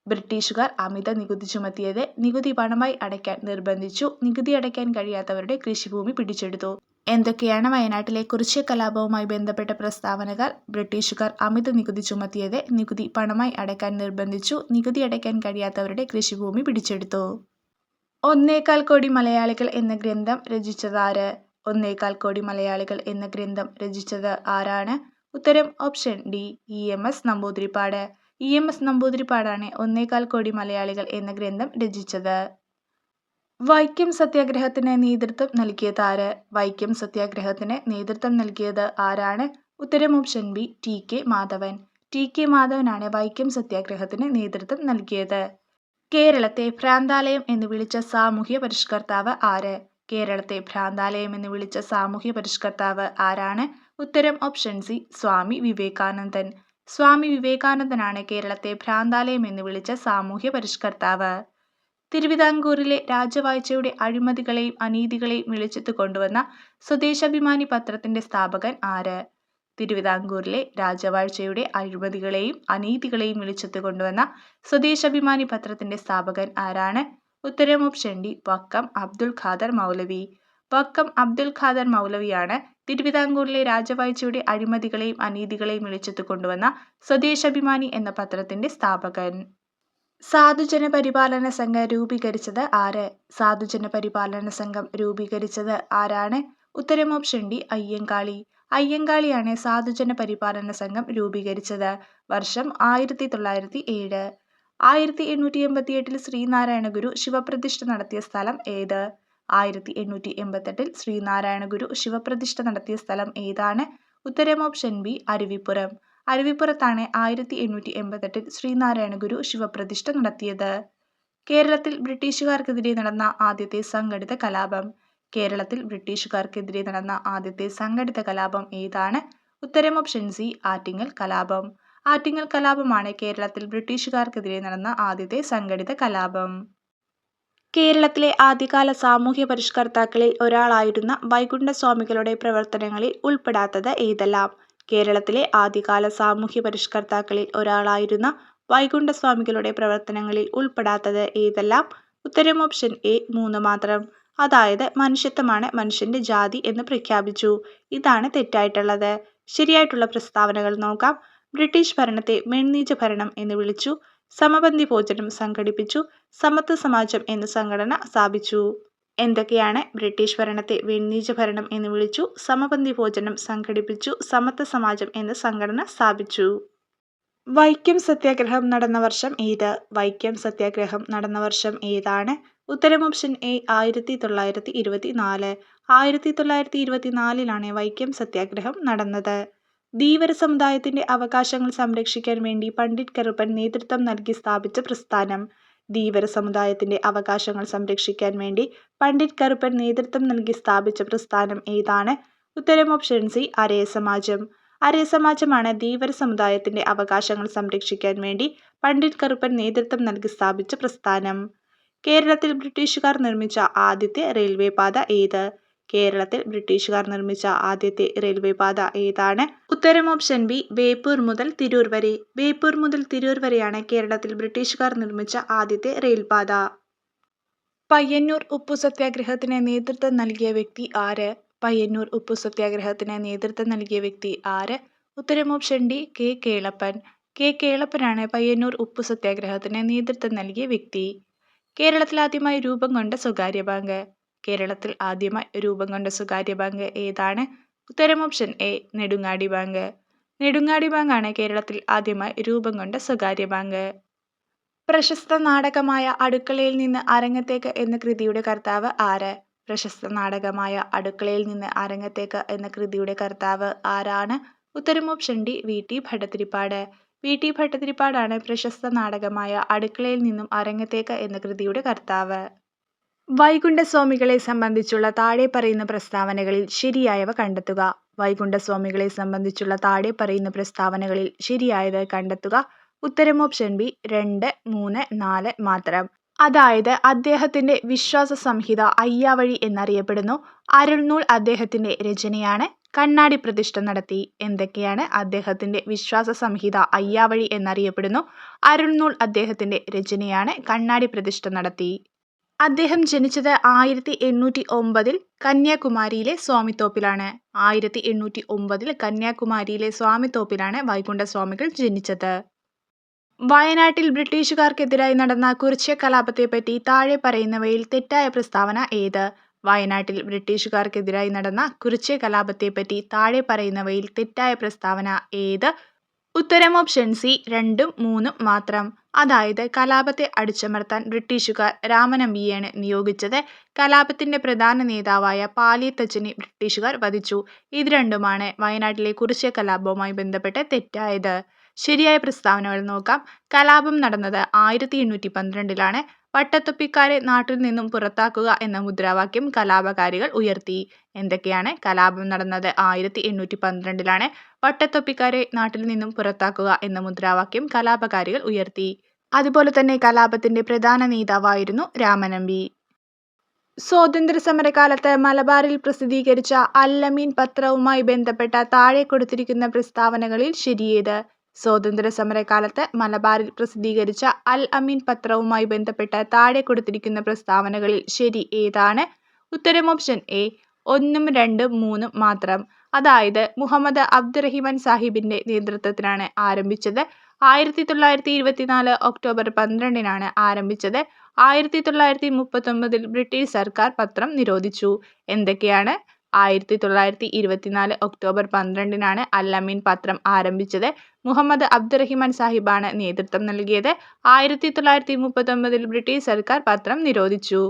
ബ്രിട്ടീഷുകാർ അമിത നികുതി ചുമത്തിയത്, നികുതി പണമായി അടയ്ക്കാൻ നിർബന്ധിച്ചു, നികുതി അടയ്ക്കാൻ കഴിയാത്തവരുടെ കൃഷിഭൂമി പിടിച്ചെടുത്തു. എന്തൊക്കെയാണ് വയനാട്ടിലെ കുറിച്യ കലാപവുമായി ബന്ധപ്പെട്ട പ്രസ്താവനകൾ? ബ്രിട്ടീഷുകാർ അമിത നികുതി ചുമത്തിയത്, നികുതി പണമായി അടയ്ക്കാൻ നിർബന്ധിച്ചു, നികുതി അടയ്ക്കാൻ കഴിയാത്തവരുടെ കൃഷിഭൂമി പിടിച്ചെടുത്തു. ഒന്നേകാൽ കോടി മലയാളികൾ എന്ന ഗ്രന്ഥം രചിച്ചതാര്? ഒന്നേകാൽ കോടി മലയാളികൾ എന്ന ഗ്രന്ഥം രചിച്ചത് ആരാണ്? ഉത്തരം option D EMS Namboodiripad. EMS നമ്പൂതിരിപ്പാടാണ് ഒന്നേകാൽ കോടി മലയാളികൾ എന്ന ഗ്രന്ഥം രചിച്ചത്. വൈക്കം സത്യാഗ്രഹത്തിന് നേതൃത്വം നൽകിയത് ആര്? വൈക്കം സത്യാഗ്രഹത്തിന് നേതൃത്വം നൽകിയത് ആരാണ്? ഉത്തരം option B TK Madhavan. TK മാധവനാണ് വൈക്കം സത്യാഗ്രഹത്തിന് നേതൃത്വം നൽകിയത്. കേരളത്തെ ഭ്രാന്താലയം എന്ന് വിളിച്ച സാമൂഹ്യ പരിഷ്കർത്താവ് ആര്? കേരളത്തെ ഭ്രാന്താലയം എന്ന് വിളിച്ച സാമൂഹ്യ പരിഷ്കർത്താവ് ആരാണ്? ഉത്തരം ഓപ്ഷൻ സി സ്വാമി വിവേകാനന്ദൻ. സ്വാമി വിവേകാനന്ദനാണ് കേരളത്തെ ഭ്രാന്താലയം എന്ന് വിളിച്ച സാമൂഹ്യ പരിഷ്കർത്താവ്. തിരുവിതാംകൂറിലെ രാജവാഴ്ചയുടെ അഴിമതികളെയും അനീതികളെയും വെളിച്ചത്ത് കൊണ്ടുവന്ന സ്വദേശാഭിമാനി പത്രത്തിന്റെ സ്ഥാപകൻ ആര്? തിരുവിതാംകൂറിലെ രാജവാഴ്ചയുടെ അഴിമതികളെയും അനീതികളെയും വെളിച്ചത്ത് കൊണ്ടുവന്ന സ്വദേശാഭിമാനി പത്രത്തിന്റെ സ്ഥാപകൻ ആരാണ്? ഉത്തരം ഓപ്ഷൻ ഡി വക്കം അബ്ദുൽ ഖാദർ മൗലവി. വക്കം അബ്ദുൽ ഖാദർ മൗലവിയാണ് തിരുവിതാംകൂറിലെ രാജവാഴ്ചയുടെ അഴിമതികളെയും അനീതികളെയും വെളിച്ചത്ത് കൊണ്ടുവന്ന സ്വദേശാഭിമാനി എന്ന പത്രത്തിന്റെ സ്ഥാപകൻ. സാധുജന പരിപാലന സംഘം രൂപീകരിച്ചത് ആര്? സാധുജന പരിപാലന സംഘം രൂപീകരിച്ചത് ആരാണ്? ഉത്തരം ഓപ്ഷൻ ഡി അയ്യങ്കാളി. അയ്യങ്കാളിയാണ് സാധുജന പരിപാലന സംഘം രൂപീകരിച്ചത്. വർഷം 1907. 1888 ശ്രീനാരായണ ഗുരു ശിവപ്രതിഷ്ഠ നടത്തിയ സ്ഥലം ഏത്? 1888 ശ്രീനാരായണ ഗുരു ശിവപ്രതിഷ്ഠ നടത്തിയ സ്ഥലം ഏതാണ്? ഉത്തരം ഓപ്ഷൻ ബി അരുവിപ്പുറം. അരുവിപ്പുറത്താണ് 1888 ശ്രീനാരായണ ഗുരു ശിവപ്രതിഷ്ഠ നടത്തിയത്. കേരളത്തിൽ ബ്രിട്ടീഷുകാർക്കെതിരെ നടന്ന ആദ്യത്തെ സംഘടിത കലാപം. കേരളത്തിൽ ബ്രിട്ടീഷുകാർക്കെതിരെ നടന്ന ആദ്യത്തെ സംഘടിത കലാപം ഏതാണ്? ഉത്തരം ഓപ്ഷൻ സി, ആറ്റിങ്ങൽ കലാപം. ആറ്റിങ്ങൽ കലാപമാണ് കേരളത്തിൽ ബ്രിട്ടീഷുകാർക്കെതിരെ നടന്ന ആദ്യത്തെ സംഘടിത കലാപം. കേരളത്തിലെ ആദ്യകാല സാമൂഹ്യ പരിഷ്കർത്താക്കളിൽ ഒരാളായിരുന്ന വൈകുണ്ഠസ്വാമികളുടെ പ്രവർത്തനങ്ങളിൽ ഉൾപ്പെടാത്തത് ഏതെല്ലാം? കേരളത്തിലെ ആദ്യകാല സാമൂഹ്യ പരിഷ്കർത്താക്കളിൽ ഒരാളായിരുന്ന വൈകുണ്ഠസ്വാമികളുടെ പ്രവർത്തനങ്ങളിൽ ഉൾപ്പെടാത്തത് ഏതെല്ലാം? ഉത്തരം ഓപ്ഷൻ എ, 3 മാത്രം. അതായത് മനുഷ്യത്വമാണ് മനുഷ്യന്റെ ജാതി എന്ന് പ്രഖ്യാപിച്ചു. ഇതാണ് തെറ്റായിട്ടുള്ളത്. ശരിയായിട്ടുള്ള പ്രസ്താവനകൾ നോക്കാം. ബ്രിട്ടീഷ് ഭരണത്തെ വെണ്ണീച്ച ഭരണം എന്ന് വിളിച്ചു. സമപന്തി ഭോജനം സംഘടിപ്പിച്ചു. സമത്വ സമാജം എന്ന സംഘടന സ്ഥാപിച്ചു. എന്തൊക്കെയാണ്? ബ്രിട്ടീഷ് ഭരണത്തെ വെണ്ണീച്ച ഭരണം എന്ന് വിളിച്ചു, സമപന്തി ഭോജനം സംഘടിപ്പിച്ചു, സമത്വ സമാജം എന്ന സംഘടന സ്ഥാപിച്ചു. വൈക്കം സത്യാഗ്രഹം നടന്ന വർഷം ഏത്? വൈക്കം സത്യാഗ്രഹം നടന്ന വർഷം ഏതാണ്? ഉത്തരം ഓപ്ഷൻ എ, 1924. 1924 വൈക്കം സത്യാഗ്രഹം നടന്നത്. ധീവര സമുദായത്തിന്റെ അവകാശങ്ങൾ സംരക്ഷിക്കാൻ വേണ്ടി പണ്ഡിറ്റ് കറുപ്പൻ നേതൃത്വം നൽകി സ്ഥാപിച്ച പ്രസ്ഥാനം. ധീവര സമുദായത്തിന്റെ അവകാശങ്ങൾ സംരക്ഷിക്കാൻ വേണ്ടി പണ്ഡിറ്റ് കറുപ്പൻ നേതൃത്വം നൽകി സ്ഥാപിച്ച പ്രസ്ഥാനം ഏതാണ്? ഉത്തരം ഓപ്ഷൻ സി, അരയ സമാജം. അരയ സമാജമാണ് ധീവര സമുദായത്തിന്റെ അവകാശങ്ങൾ സംരക്ഷിക്കാൻ വേണ്ടി പണ്ഡിറ്റ് കറുപ്പൻ നേതൃത്വം നൽകി സ്ഥാപിച്ച പ്രസ്ഥാനം. കേരളത്തിൽ ബ്രിട്ടീഷുകാർ നിർമ്മിച്ച ആദ്യത്തെ റെയിൽവേ പാത ഏത്? കേരളത്തിൽ ബ്രിട്ടീഷുകാർ നിർമ്മിച്ച ആദ്യത്തെ റെയിൽവേ പാത ഏതാണ്? ഉത്തരം ഓപ്ഷൻ ബി, ബേപ്പൂർ മുതൽ തിരൂർ വരെ. ബേപ്പൂർ മുതൽ തിരൂർ വരെയാണ് കേരളത്തിൽ ബ്രിട്ടീഷുകാർ നിർമ്മിച്ച ആദ്യത്തെ റെയിൽപാത. പയ്യന്നൂർ ഉപ്പു സത്യാഗ്രഹത്തിന് നേതൃത്വം നൽകിയ വ്യക്തി ആര്? പയ്യന്നൂർ ഉപ്പു സത്യാഗ്രഹത്തിന് നേതൃത്വം നൽകിയ വ്യക്തി ആര്? ഉത്തരം option D, K Kelappan. K കേളപ്പനാണ് പയ്യന്നൂർ ഉപ്പു സത്യാഗ്രഹത്തിന് നേതൃത്വം നൽകിയ വ്യക്തി. കേരളത്തിൽ ആദ്യമായി രൂപം കൊണ്ട സ്വകാര്യ ബാങ്ക്. കേരളത്തിൽ ആദ്യമായി രൂപം കൊണ്ട സ്വകാര്യ ബാങ്ക് ഏതാണ്? ഉത്തരം option A, Nedungadi bank. Nedungadi ബാങ്കാണ് കേരളത്തിൽ ആദ്യമായി രൂപം കൊണ്ട സ്വകാര്യ ബാങ്ക്. പ്രശസ്ത നാടകമായ അടുക്കളയിൽ നിന്ന് അരങ്ങത്തേക്ക് എന്ന കൃതിയുടെ കർത്താവ് ആര്? പ്രശസ്ത നാടകമായ അടുക്കളയിൽ നിന്ന് അരങ്ങത്തേക്ക് എന്ന കൃതിയുടെ കർത്താവ് ആരാണ്? ഉത്തരം option D, V T Bhattathiripad. V T ഭട്ടതിരിപ്പാടാണ് പ്രശസ്ത നാടകമായ അടുക്കളയിൽ നിന്നും അരങ്ങത്തേക്ക് എന്ന കൃതിയുടെ കർത്താവ്. വൈകുണ്ഠസ്വാമികളെ സംബന്ധിച്ചുള്ള താഴെ പറയുന്ന പ്രസ്താവനകളിൽ ശരിയായവ കണ്ടെത്തുക. വൈകുണ്ഠസ്വാമികളെ സംബന്ധിച്ചുള്ള താഴെ പറയുന്ന പ്രസ്താവനകളിൽ ശരിയായത് കണ്ടെത്തുക. ഉത്തരം ഓപ്ഷൻ ബി, 2, 3, 4 മാത്രം. അതായത് അദ്ദേഹത്തിന്റെ വിശ്വാസ സംഹിത അയ്യാവഴി എന്നറിയപ്പെടുന്നു. അരുൾനൂൽ അദ്ദേഹത്തിന്റെ രചനയാണ്. കണ്ണാടി പ്രതിഷ്ഠ നടത്തി. എന്തൊക്കെയാണ്? അദ്ദേഹത്തിന്റെ വിശ്വാസ സംഹിത അയ്യാവഴി എന്നറിയപ്പെടുന്നു. അരുൾനൂൽ അദ്ദേഹത്തിന്റെ രചനയാണ്. കണ്ണാടി പ്രതിഷ്ഠ നടത്തി. അദ്ദേഹം ജനിച്ചത് 1809 കന്യാകുമാരിയിലെ സ്വാമിത്തോപ്പിലാണ്. 1809 കന്യാകുമാരിയിലെ സ്വാമിത്തോപ്പിലാണ് വൈകുണ്ഠസ്വാമികൾ ജനിച്ചത്. വയനാട്ടിൽ ബ്രിട്ടീഷുകാർക്കെതിരായി നടന്ന കുറിച്യ കലാപത്തെപ്പറ്റി താഴെ പറയുന്നവയിൽ തെറ്റായ പ്രസ്താവന ഏത്? വയനാട്ടിൽ ബ്രിട്ടീഷുകാർക്കെതിരായി നടന്ന കുറിച്യ കലാപത്തെപ്പറ്റി താഴെ പറയുന്നവയിൽ തെറ്റായ പ്രസ്താവന ഏത്? ഉത്തരം ഓപ്ഷൻ സി, 2, 3 മാത്രം. അതായത് കലാപത്തെ അടിച്ചമർത്താൻ ബ്രിട്ടീഷുകാർ രാമനമ്പിയെയാണ് നിയോഗിച്ചത്. കലാപത്തിന്റെ പ്രധാന നേതാവായ പാലിയത്തച്ഛനെ ബ്രിട്ടീഷുകാർ വധിച്ചു. ഇത് രണ്ടുമാണ് വയനാട്ടിലെ കുറിച്യ കലാപവുമായി ബന്ധപ്പെട്ട് തെറ്റായത്. ശരിയായ പ്രസ്താവനകൾ നോക്കാം. കലാപം നടന്നത് 1812 വട്ടത്തൊപ്പിക്കാരെ നാട്ടിൽ നിന്നും പുറത്താക്കുക എന്ന മുദ്രാവാക്യം കലാപകാരികൾ ഉയർത്തി. എന്തൊക്കെയാണ്? കലാപം നടന്നത് 1812 വട്ടത്തൊപ്പിക്കാരെ നാട്ടിൽ നിന്നും പുറത്താക്കുക എന്ന മുദ്രാവാക്യം കലാപകാരികൾ ഉയർത്തി. അതുപോലെ തന്നെ കലാപത്തിന്റെ പ്രധാന നേതാവായിരുന്നു രാമനമ്പി. സ്വാതന്ത്ര്യ സമരകാലത്ത് മലബാറിൽ പ്രസിദ്ധീകരിച്ച അൽ അമീൻ പത്രവുമായി ബന്ധപ്പെട്ട താഴെ കൊടുത്തിരിക്കുന്ന പ്രസ്താവനകളിൽ ശരിയേത്? സ്വാതന്ത്ര്യ സമരകാലത്ത് മലബാറിൽ പ്രസിദ്ധീകരിച്ച അൽ അമീൻ പത്രവുമായി ബന്ധപ്പെട്ട താഴെ കൊടുത്തിരിക്കുന്ന പ്രസ്താവനകളിൽ ശരി ഏതാണ്? ഉത്തരം ഓപ്ഷൻ എ, 1, 2, 3 മാത്രം. അതായത് മുഹമ്മദ് അബ്ദുറഹിമാൻ സാഹിബിന്റെ നേതൃത്വത്തിലാണ് ആരംഭിച്ചത്. 1924 ഒക്ടോബർ 12 ആരംഭിച്ചത്. 1939 ബ്രിട്ടീഷ് സർക്കാർ പത്രം നിരോധിച്ചു. എന്തൊക്കെയാണ്? 1924 ഒക്ടോബർ 12 അൽ അമീൻ പത്രം ആരംഭിച്ചത്. മുഹമ്മദ് അബ്ദുറഹിമാൻ സാഹിബാണ് നേതൃത്വം നൽകിയത്. 1939 ബ്രിട്ടീഷ് സർക്കാർ പത്രം നിരോധിച്ചു.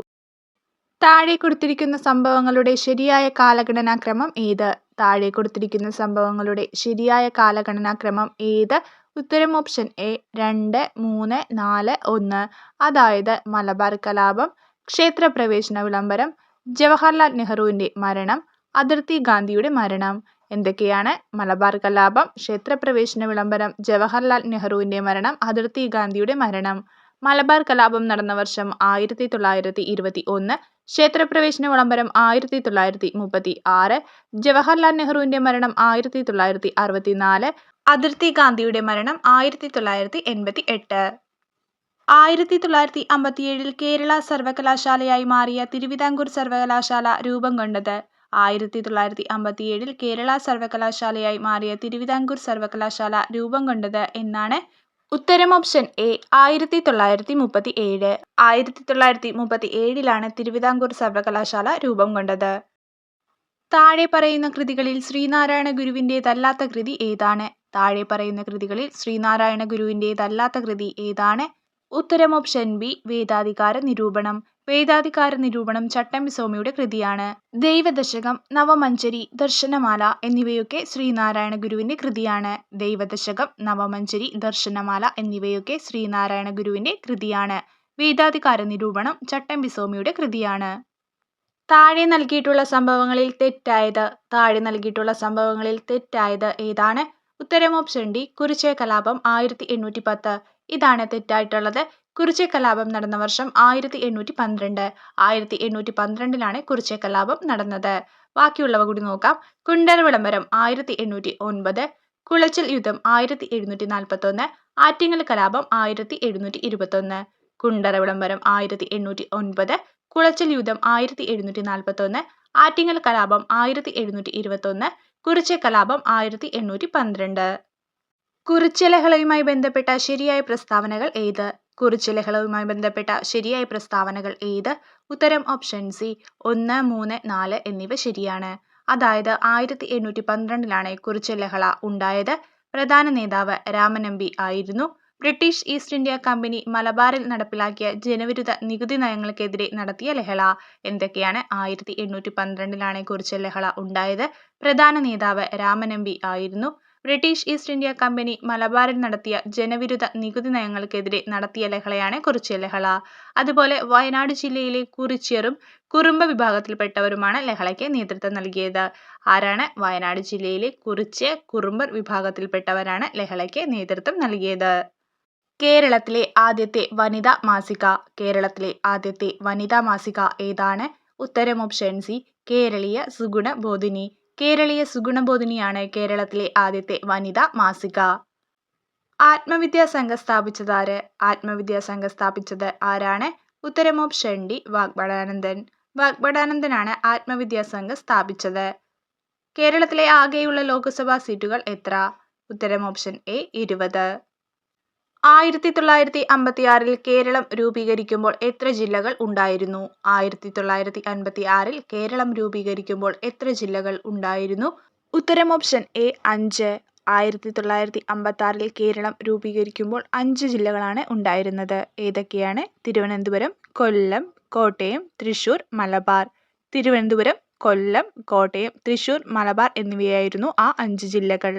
താഴെ കൊടുത്തിരിക്കുന്ന സംഭവങ്ങളുടെ ശരിയായ കാലഗണനാക്രമം ഏത്? താഴെ കൊടുത്തിരിക്കുന്ന സംഭവങ്ങളുടെ ശരിയായ കാലഗണനാക്രമം ഏത്? ഉത്തരം ഓപ്ഷൻ എ 2, 3, 4, 1. അതായത് മലബാർ കലാപം, ക്ഷേത്രപ്രവേശന വിളംബരം, ജവഹർലാൽ നെഹ്റുവിന്റെ മരണം, അതിർത്തി ഗാന്ധിയുടെ മരണം. എന്തൊക്കെയാണ്? മലബാർ കലാപം, ക്ഷേത്രപ്രവേശന വിളംബരം, ജവഹർലാൽ നെഹ്റുവിന്റെ മരണം, അതിർത്തി ഗാന്ധിയുടെ മരണം. മലബാർ കലാപം നടന്ന വർഷം 1921, ക്ഷേത്രപ്രവേശന വിളംബരം 1936, ജവഹർലാൽ നെഹ്റുവിന്റെ മരണം 1964, അതിർത്തി ഗാന്ധിയുടെ മരണം 1988. 1957 കേരള സർവകലാശാലയായി മാറിയ തിരുവിതാംകൂർ സർവകലാശാല രൂപം കൊണ്ടത്. 1957 കേരള സർവകലാശാലയായി മാറിയ തിരുവിതാംകൂർ സർവകലാശാല രൂപം കൊണ്ടത് എന്നാണ്? ഉത്തരം ഓപ്ഷൻ എ 1937. 1937 തിരുവിതാംകൂർ സർവകലാശാല രൂപം കൊണ്ടത്. താഴെ പറയുന്ന കൃതികളിൽ ശ്രീനാരായണ ഗുരുവിൻ്റേതല്ലാത്ത കൃതി ഏതാണ്? താഴെ പറയുന്ന കൃതികളിൽ ശ്രീനാരായണ ഗുരുവിൻ്റേതല്ലാത്ത കൃതി ഏതാണ്? ഉത്തരം ഓപ്ഷൻ ബി വേദാധികാര നിരൂപണം. വേദാധികാര നിരൂപണം ചട്ടമ്പി സ്വാമിയുടെ കൃതിയാണ്. ദൈവദശകം, നവമഞ്ചരി, ദർശനമാല എന്നിവയൊക്കെ ശ്രീനാരായണ ഗുരുവിന്റെ കൃതിയാണ്. ദൈവദശകം, നവമഞ്ചരി, ദർശനമാല എന്നിവയൊക്കെ ശ്രീനാരായണ ഗുരുവിന്റെ കൃതിയാണ്. വേദാധികാര നിരൂപണം ചട്ടമ്പി സ്വാമിയുടെ കൃതിയാണ്. താഴെ നൽകിയിട്ടുള്ള സംഭവങ്ങളിൽ തെറ്റായത്. താഴെ നൽകിയിട്ടുള്ള സംഭവങ്ങളിൽ തെറ്റായത് ഏതാണ്? ഉത്തരം ഓപ്ഷൻ ഡി കുറിച്യ കലാപം 1810. ഇതാണ് തെറ്റായിട്ടുള്ളത്. കുറിച്യ കലാപം നടന്ന വർഷം 1812. 1812 കുറിച്യ കലാപം നടന്നത്. ബാക്കിയുള്ളവ കൂടി നോക്കാം. കുണ്ടർ വിളംബരം 1809, കുളച്ചൽ യുദ്ധം 1741, ആറ്റിങ്ങൽ കലാപം 1721. കുണ്ടറ വിളംബരം 1809, കുളച്ചൽ യുദ്ധം 1741, ആറ്റിങ്ങൽ കലാപം 1721, കുറിച്യ കലാപം 1812. കുറിച്യ ലഹളയുമായി ബന്ധപ്പെട്ട ശരിയായ പ്രസ്താവനകൾ ഏത്? കുറിച്യ ലഹളയുമായി ബന്ധപ്പെട്ട ശരിയായ പ്രസ്താവനകൾ ഏത്? ഉത്തരം ഓപ്ഷൻ സി 1, 3, 4 എന്നിവ ശരിയാണ്. അതായത് 1812 കുറിച്യ ലഹള ഉണ്ടായത്. പ്രധാന നേതാവ് രാമനമ്പി ആയിരുന്നു. ബ്രിട്ടീഷ് ഈസ്റ്റ് ഇന്ത്യ കമ്പനി മലബാറിൽ നടപ്പിലാക്കിയ ജനവിരുദ്ധ നികുതി നയങ്ങൾക്കെതിരെ നടത്തിയ ലഹള. എന്തൊക്കെയാണ്? 1812 കുറിച്യ ലഹള ഉണ്ടായത്. പ്രധാന നേതാവ് രാമനമ്പി ആയിരുന്നു. ബ്രിട്ടീഷ് ഈസ്റ്റ് ഇന്ത്യ കമ്പനി മലബാറിൽ നടത്തിയ ജനവിരുദ്ധ നികുതി നയങ്ങൾക്കെതിരെ നടത്തിയ ലഹളയാണ് കുറിച്യ ലഹള. അതുപോലെ വയനാട് ജില്ലയിലെ കുറിച്യരും കുറുമ്പ വിഭാഗത്തിൽപ്പെട്ടവരുമാണ് ലഹളയ്ക്ക് നേതൃത്വം നൽകിയത്. ആരാണ്? വയനാട് ജില്ലയിലെ കുറിച്യ കുറുമ്പർ വിഭാഗത്തിൽപ്പെട്ടവരാണ് ലഹളയ്ക്ക് നേതൃത്വം നൽകിയത്. കേരളത്തിലെ ആദ്യത്തെ വനിതാ മാസിക. കേരളത്തിലെ ആദ്യത്തെ വനിതാ മാസിക ഏതാണ്? ഉത്തരം ഓപ്ഷൻ സി കേരളീയ സുഗുണബോധിനി. കേരളീയ സുഗുണബോധിനിയാണ് കേരളത്തിലെ ആദ്യത്തെ വനിതാ മാസിക. ആത്മവിദ്യാസംഘം സ്ഥാപിച്ചത് ആര്? ആത്മവിദ്യാസംഘം സ്ഥാപിച്ചത് ആരാണ്? ഉത്തരം ഓപ്ഷൻ ഡി വാഗ്ഭടാനന്ദൻ. വാഗ്ഭടാനന്ദനാണ് ആത്മവിദ്യാസംഘം സ്ഥാപിച്ചത്. കേരളത്തിലെ ആകെയുള്ള ലോക്സഭാ സീറ്റുകൾ എത്ര? ഉത്തരം ഓപ്ഷൻ എ 20. 1956 കേരളം രൂപീകരിക്കുമ്പോൾ എത്ര ജില്ലകൾ ഉണ്ടായിരുന്നു? 1956 കേരളം രൂപീകരിക്കുമ്പോൾ എത്ര ജില്ലകൾ ഉണ്ടായിരുന്നു? ഉത്തരം ഓപ്ഷൻ എ 5. 1956 കേരളം രൂപീകരിക്കുമ്പോൾ 5 ജില്ലകളാണ് ഉണ്ടായിരുന്നത്. ഏതൊക്കെയാണ്? തിരുവനന്തപുരം, കൊല്ലം, കോട്ടയം, തൃശൂർ, മലബാർ. തിരുവനന്തപുരം, കൊല്ലം, കോട്ടയം, തൃശൂർ, മലബാർ എന്നിവയായിരുന്നു ആ 5 ജില്ലകൾ.